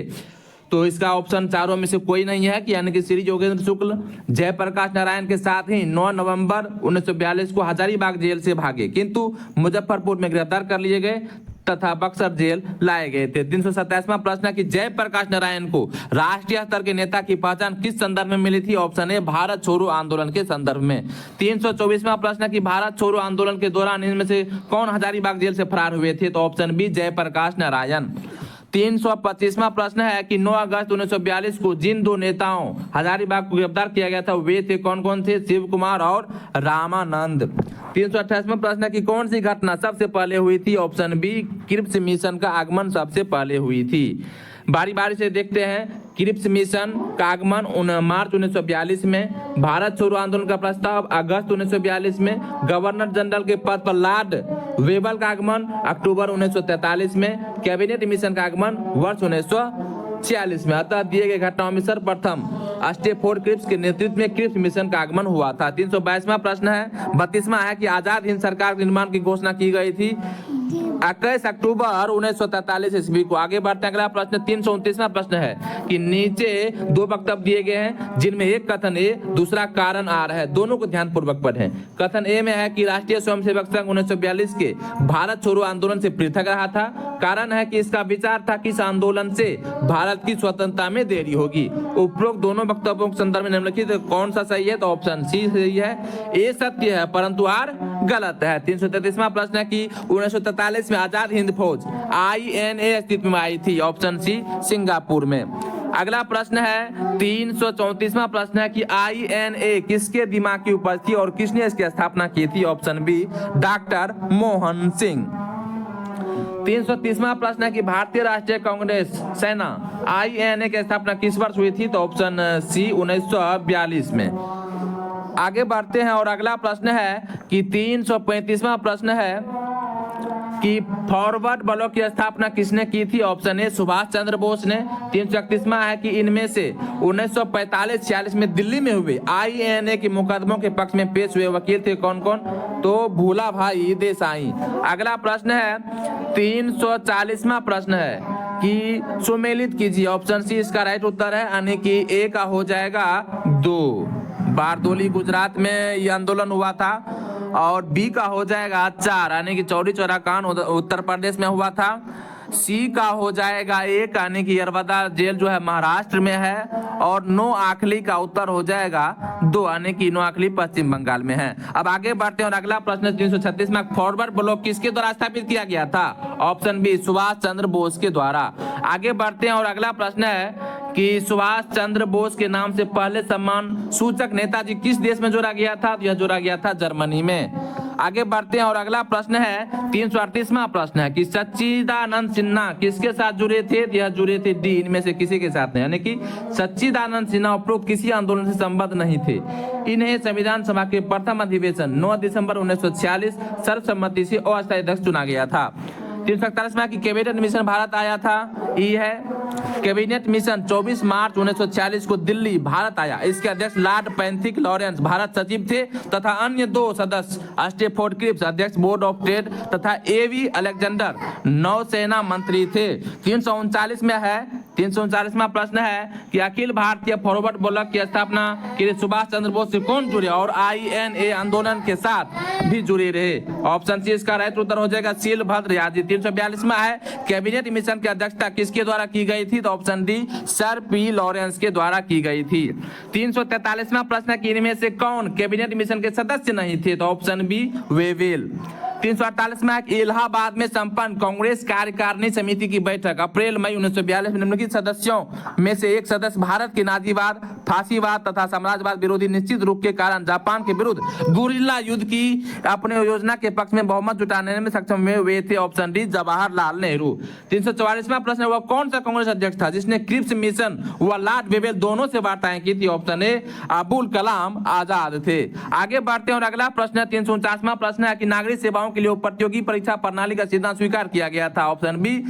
तो इसका ऑप्शन चारों में से कोई नहीं है कि यानी कि श्री योगेंद्र शुक्ल जयप्रकाश नारायण के साथ ही 9 नवंबर 1942 को हजारीबाग जेल से भागे, किंतु मुजफ्फरपुर में गिरफ्तार कर लिए गए तथा बक्सर जेल लाए गए थे। 327वां प्रश्न है कि जयप्रकाश नारायण को राष्ट्रीय स्तर के नेता की पहचान किस संदर्भ में मिली थी? ऑप्शन ए भारत छोड़ो आंदोलन के संदर्भ में। 324वां प्रश्न है कि भारत छोड़ो आंदोलन के दौरान इनमें से कौन हजारीबाग जेल से फरार हुए थे? तो ऑप्शन बी जयप्रकाश नारायण। 325वां प्रश्न है कि 9 अगस्त 1942 को जिन 2 नेताओं हजारीबाग को गिरफ्तार किया गया था वे थे कौन कौन थे? शिव कुमार और रामानंद। 328वां प्रश्न है कि कौन सी घटना सबसे पहले हुई थी? ऑप्शन बी क्रिप्स मिशन का आगमन सबसे पहले हुई थी। बारी बारी से देखते हैं। क्रिप्स मिशन का आगमन मार्च 1942 में, भारत छोड़ो आंदोलन का प्रस्ताव अगस्त 1942 में, गवर्नर जनरल के पद पर लॉर्ड वेबल का आगमन अक्टूबर 1943 में, कैबिनेट मिशन का आगमन वर्ष 1946 में। अतः दिए गए घटनाओं में सर्वप्रथम स्टेफोर्ड क्रिप्स के नेतृत्व में क्रिप्स मिशन का आगमन हुआ था। 322वां प्रश्न है 32वां है कि आजाद हिंद सरकार के निर्माण की घोषणा की गई थी 21 अक्टूबर 1943 ईस्वी को। आगे बढ़ते हैं अगला प्रश्न 329वां प्रश्न है कि नीचे 2 वक्तव्य दिए गए हैं जिनमें एक कथन ए दूसरा कारण आर है, दोनों को ध्यानपूर्वक पढ़ें। कथन ए में है कि राष्ट्रीय स्वयंसेवक संघ 1942 के भारत छोड़ो आंदोलन से पृथक रहा था, कारण है कि इसका विचार था कि इस आंदोलन से भारत की स्वतंत्रता में देरी होगी। उपरोक्त दोनों वक्तव्यों के संदर्भ में निम्नलिखित कौन सा सही है? तो ऑप्शन सी सही है। ए सत्य है परंतु आर गलत है। 333वां प्रश्न है कि 1943 में आजाद हिंद फौज INA अस्तित्व में आई थी, ऑप्शन सी सिंगापुर में। अगला प्रश्न है 334वां प्रश्न है कि INA किसके दिमाग की उपज थी और किसने इसकी स्थापना की थी? Option B doctor Mohan Singh. 330वां प्रश्न है कि भारतीय राष्ट्रीय कांग्रेस सेना INA की स्थापना किस वर्ष हुई थी? तो ऑप्शन सी 1942 में। आगे बढ़ते हैं और अगला प्रश्न है कि 335वां प्रश्न है कि फॉरवर्ड ब्लॉक की स्थापना किसने की थी? ऑप्शन ए सुभाष चंद्र बोस ने। 331वां है कि इनमें से 1945-46 में दिल्ली में हुए INA के मुकदमों के पक्ष में पेश हुए वकील थे कौन कौन? तो भूला भाई देसाई। अगला प्रश्न है 340वां प्रश्न है कि सुमेलित कीजिए, ऑप्शन सी इसका राइट उत्तर है यानी कि ए का हो जाएगा 2। बारदोली गुजरात में यह आंदोलन हुआ था और बी का हो जाएगा 4 यानी कि चौरी चौरा कांड उत्तर प्रदेश में हुआ था। सी का हो जाएगा 1 यानी कि यरवदा जेल जो है महाराष्ट्र में है, और नोआखली का उत्तर हो जाएगा 2 यानी कि नोआखली पश्चिम बंगाल में है। अब आगे बढ़ते हैं और अगला प्रश्न 336 में फॉरवर्ड ब्लॉक किसके द्वारा स्थापित किया गया था? ऑप्शन बी सुभाष चंद्र बोस के द्वारा। आगे बढ़ते हैं और अगला प्रश्न है कि सुभाष चंद्र बोस के नाम से पहले सम्मान सूचक नेताजी किस देश में जोड़ा गया था? यह जोड़ा गया था जर्मनी में। आगे बढ़ते हैं और अगला प्रश्न है 338वां प्रश्न है कि सच्चिदानंद सिन्हा किसके साथ जुड़े थे? यह जुड़े थे डी इनमें से किसी के साथ नहीं, यानी कि सच्चिदानंद सिन्हा उपरोक्त किसी आंदोलन से संबद्ध नहीं थे। इन्हें संविधान सभा के प्रथम अधिवेशन 9 दिसंबर 1946 सर्वसम्मति से अस्थायी अध्यक्ष चुना गया था। 341 में कि कैबिनेट मिशन भारत आया था, ई है। कैबिनेट मिशन 24 मार्च 1946 को दिल्ली भारत आया। इसके अध्यक्ष लॉर्ड पैंथिक लॉरेंस भारत सचिव थे तथा अन्य 2 सदस्य स्टेफोर्ड क्रिप्स अध्यक्ष बोर्ड ऑफ ट्रेड तथा एवी अलेक्जेंडर नौसेना मंत्री थे। 339 में है, 339वां प्रश्न है कि अखिल भारतीय फॉरवर्ड ब्लॉक की स्थापना के लिए सुभाष चंद्र बोस से कौन जुड़े और INA आंदोलन के साथ भी जुड़े रहे। ऑप्शन सी इसका राइट उत्तर हो जाएगा शीलभद्र यादव। 342 में है कैबिनेट मिशन की अध्यक्षता किसके द्वारा की गई थी, तो option D sir P Lawrence के द्वारा की गई थी। 343वां प्रश्न है कि इनमें से कौन कैबिनेट मिशन के सदस्य नहीं थे, तो ऑप्शन बी वेवेल। 348 में इलाहाबाद में संपन्न कांग्रेस कार्यकारिणी समिति की बैठक अप्रैल मई 1942 में निम्नलिखित सदस्यों में से एक सदस्य भारत के नाजीवाद, फांसीवाद तथा साम्राज्यवाद विरोधी निश्चित रूप के कारण जापान के विरुद्ध गुरिल्ला युद्ध की अपने योजना के पक्ष में बहुमत जुटाने में सक्षम हुए थे। Option D Jawaharlal Nehru. 344वां प्रश्न है वह कौन सा कांग्रेस अध्यक्ष था जिसने क्रिप्स मिशन व लॉर्ड वेवेल दोनों से वार्ताएं की थी। ऑप्शन ए अबुल कलाम आजाद थे। आगे बढ़ते हैं और अगला प्रश्न है 349वां प्रश्न है कि नागरिक सेवाओं के लिए प्रतियोगी परीक्षा प्रणाली का सिद्धांत स्वीकार किया गया था। ऑप्शन बी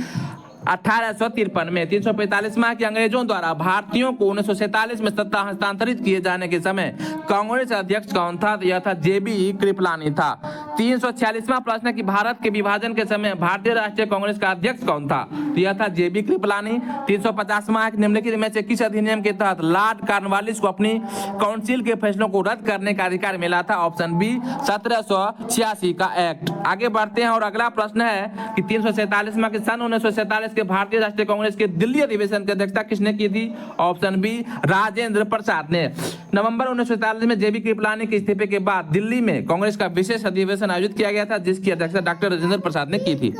1853 में। 345 में कि अंग्रेजों द्वारा भारतीयों को 1947 में सत्ता हस्तांतरित किए जाने के समय कांग्रेस अध्यक्ष कौन था, यह था JB कृपलानी था। 346वां प्रश्न है कि भारत के विभाजन के समय भारतीय राष्ट्रीय कांग्रेस का अध्यक्ष कौन था, तो यह था JB कृपलानी। 350वां निम्नलिखित में से किस अधिनियम के तहत लॉर्ड कॉर्नवालिस को अपनी काउंसिल के फैसलों को रद्द करने का अधिकार मिला था। ऑप्शन बी 1786 का एक्ट। आगे बढ़ते हैं और अगला प्रश्न है कि 347 में सन 1947 के भारतीय राष्ट्रीय कांग्रेस के दिल्ली अधिवेशन की अध्यक्षता किसने की थी। ऑप्शन बी राजेंद्र प्रसाद ने। नवंबर 1947 में JB कृपलानी के इस्तीफे के बाद दिल्ली में कांग्रेस का विशेष अधिवेशन आयोजित किया गया था जिसकी अध्यक्षता डॉक्टर राजेंद्र प्रसाद ने की थी।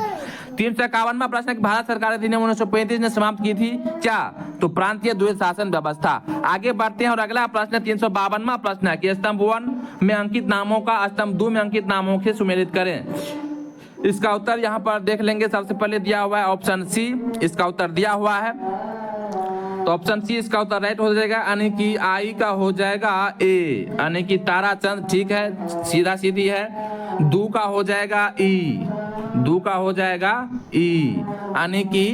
351वां प्रश्न है कि भारत सरकार अधिनियम 1935 ने समाप्त की थी क्या, तो प्रांतीय द्वैध शासन व्यवस्था। आगे बढ़ते हैं और अगला प्रश्न 352वां प्रश्न है कि स्तंभ 1 में अंकित नामों का स्तंभ 2 में अंकित नामों से सुमेलित करें। इसका उत्तर यहाँ पर देख लेंगे। सबसे पहले दिया हुआ है ऑप्शन सी, इसका उत्तर दिया हुआ है तो ऑप्शन सी इसका उत्तर राइट हो जाएगा, यानी कि आई का हो जाएगा ए, यानी कि ताराचंद ठीक है, सीधा सीधी है। दू का हो जाएगा ई, दू का हो जाएगा ई, यानी कि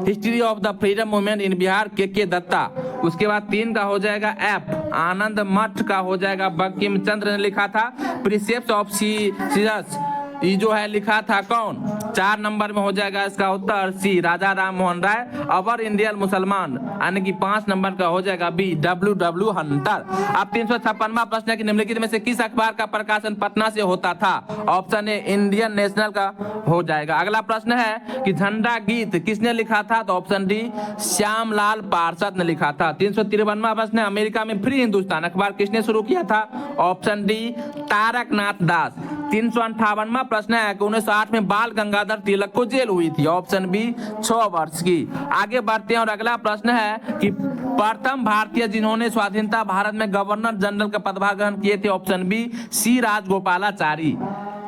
history of the freedom movement in Bihar के दत्ता। उसके बाद 3 का हो जाएगा एफ, आनंद मठ का हो जाएगा बंकिम चंद्र ने लिखा था। प्रिसेप्ट्स ऑफ सीजस ये जो है लिखा था कौन, 4 नंबर में हो जाएगा इसका उत्तर सी राजा राम मोहन राय। अवर इंडियन मुसलमान यानी कि 5 नंबर का हो जाएगा बी W हंटर। अब 356वां प्रश्न है कि निम्नलिखित में से किस अखबार का प्रकाशन पटना से होता था। ऑप्शन ए इंडियन नेशनल का हो जाएगा। अगला प्रश्न है कि झंडा गीत किसने लिखा था, तो ऑप्शन डी श्यामलाल पार्षद ने लिखा था। 353वां प्रश्न है अमेरिका में फ्री हिंदुस्तान अखबार किसने शुरू किया था। ऑप्शन डी तारकनाथ दास। 358वां प्रश्न है कि 1908 में बाल गंगाधर तिलक को जेल हुई थी। ऑप्शन बी 6 वर्ष की। आगे बढ़ते हैं और अगला प्रश्न है कि प्रथम भारतीय जिन्होंने स्वाधीनता भारत में गवर्नर जनरल का पदभार ग्रहण किए थे। Option B C Rajagopalachari.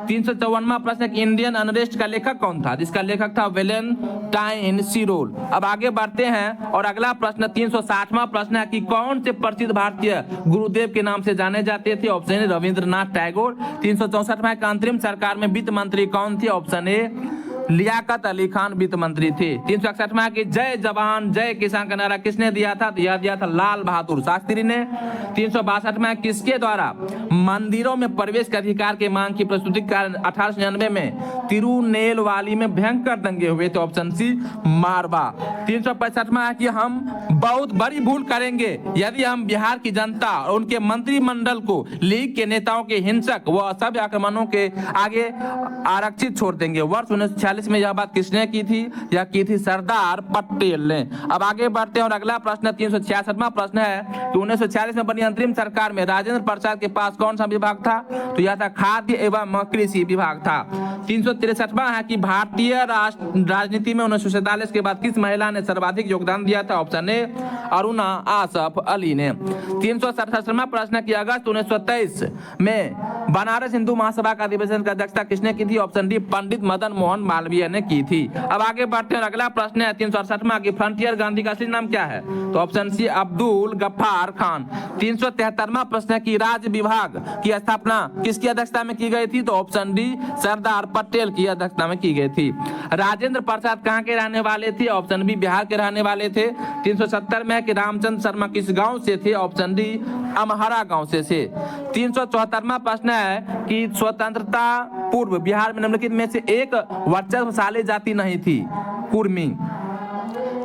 354वां प्रश्न है कि इंडियन अनरेस्ट का लेखक कौन था, जिसका लेखक था वेलेंटाइन सिरोल। अब आगे बढ़ते हैं और अगला प्रश्न 360वां प्रश्न है कि कौन से प्रसिद्ध भारतीय गुरुदेव के नाम से जाने जाते थे। Option A Rabindranath Tagore. 364वां का अंतरिम सरकार में वित्त मंत्री कौन थे। ऑप्शन ए लियाकत अली खान वित्त मंत्री थे। 361वां कि जय जवान जय किसान का नारा किसने दिया था, तो यह दिया था लाल बहादुर शास्त्री ने। 362वां किसके द्वारा मंदिरों में प्रवेश के अधिकार के मांग की प्रस्तुति के कारण 1899 में तिरुनेलवाली में भयंकर दंगे हुए थे। ऑप्शन सी मारवा। 365वां कि हम बहुत बड़ी भूल करेंगे यदि हम बिहार की जनता और उनके मंत्रिमंडल को लीग के नेताओं के हिंसक व असभ्य आक्रमणों के आगे आरक्षित छोड़ देंगे। वर्ष 1946 में यह बात किसने की थी, यह की थी सरदार पटेल ने। अब आगे बढ़ते हैं और अगला प्रश्न 366वां प्रश्न है कि 1946 में बनी अंतरिम सरकार में राजेंद्र प्रसाद के पास कौन सा विभाग था, तो यह था खाद्य एवं कृषि विभाग था। 363वां है कि भारतीय राजनीति में 1947 के बाद किस महिला ने सर्वाधिक योगदान दिया था। ऑप्शन ए अरुणा आसफ अली ने। 367वां प्रश्न कि अगस्त 1923 में बनारस हिंदू महासभा का अधिवेशन की अध्यक्षता किसने की थी। ऑप्शन डी पंडित मदन मोहन मालवीय ने की थी। अब आगे बढ़ते हैं अगला प्रश्न है 368वां कि फ्रंटियर गांधी का असली नाम क्या है, तो ऑप्शन सी अब्दुल गफ्फार खान। 373वां प्रश्न है कि राज्य विभाग विभाग की स्थापना किसकी अध्यक्षता में की गई थी? तो ऑप्शन डी सरदार पटेल की अध्यक्षता में की गई थी। राजेंद्र प्रसाद कहाँ के रहने वाले थे? ऑप्शन बी बिहार के रहने वाले थे। 370 में है कि रामचंद्र शर्मा किस गांव से थे? ऑप्शन डी अमहरा गांव से थे। 374वां प्रश्न है कि स्वतंत्रता पूर्व बिहार में निम्नलिखित में से एक वर्चस्वशाली जाति नहीं थी? कुर्मी।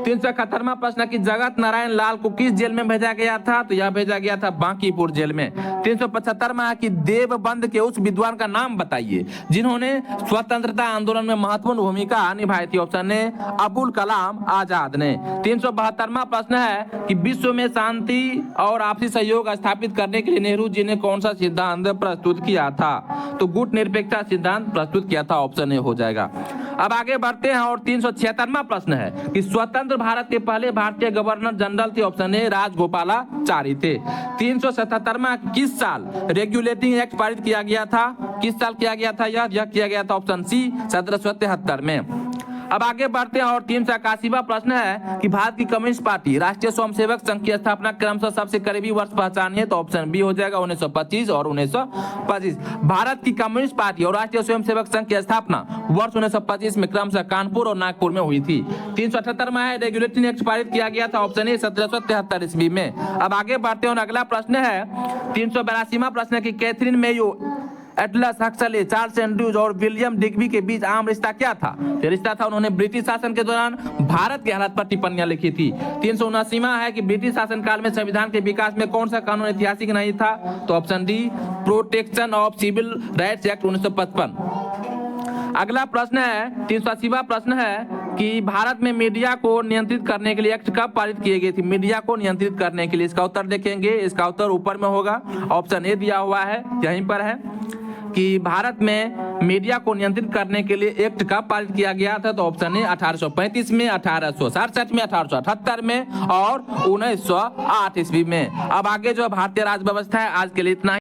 371वां प्रश्न कि जगत नारायण लाल को किस जेल में भेजा गया था? तो यह भेजा गया था बांकीपुर जेल में। 375वां है कि देवबंद के उस विद्वान का नाम बताइए जिन्होंने स्वतंत्रता आंदोलन में महत्वपूर्ण भूमिका निभाई थी? ऑप्शन ए अबुल कलाम आजाद ने। 372वां प्रश्न है कि विश्व में शांति और आपसी सहयोग स्थापित करने के लिए नेहरू जी ने कौन सा सिद्धांत प्रस्तुत किया था? तो गुट निरपेक्षता सिद्धांत प्रस्तुत किया था। ऑप्शन ए हो जाएगा। अब आगे बढ़ते हैं और 376वां प्रश्न है कि स्वतंत्र भारत के पहले भारतीय गवर्नर जनरल थे? ऑप्शन ए राजगोपालाचारी थे। 377वां किस साल रेगुलेटिंग एक्ट पारित किया गया था? किस साल किया गया था? यह किया गया था ऑप्शन सी 1773 में। अब आगे बढ़ते हैं और 381वां प्रश्न है कि भारत की कम्युनिस्ट पार्टी राष्ट्रीय स्वयंसेवक संघ की स्थापना क्रमशः सबसे करीबी वर्ष पहचानिए? तो ऑप्शन बी हो जाएगा 1925 और 1925। भारत की कम्युनिस्ट पार्टी और राष्ट्रीय स्वयंसेवक संघ की स्थापना वर्ष 1925 में क्रमशः कानपुर और नागपुर में हुई थी। 378वां है रेगुलेटिंग एक्ट पारित किया गया था? ऑप्शन ए 1773 ईस्वी में। अब आगे बढ़ते हैं और अगला प्रश्न है 382वां प्रश्न है कि Catherine Mayo, Atlas Huxley, Charles Andrews और विलियम डिग्बी के बीच आम रिश्ता क्या था? यह रिश्ता था उन्होंने ब्रिटिश शासन के दौरान भारत के हालात पर टिप्पणियां लिखी थी। 379वां है कि ब्रिटिश शासन काल में संविधान के विकास में कौन सा कानून ऐतिहासिक नहीं था? तो option D protection of civil rights act 1955। अगला प्रश्न है 380वां प्रश्न है कि भारत में मीडिया को नियंत्रित करने के लिए एक्ट कब पारित किए गए थे? मीडिया को नियंत्रित करने के लिए इसका उत्तर देखेंगे। इसका उत्तर ऊपर में होगा, ऑप्शन ए दिया हुआ है, यहीं पर है कि भारत में मीडिया को नियंत्रित करने के लिए एक्ट कब पारित किया गया था? तो ऑप्शन ए 1835 में, 1867 में, 1878 में और 1908 ईस्वी में। अब आगे जो भारतीय राज व्यवस्था है आज के लिए इतना ही।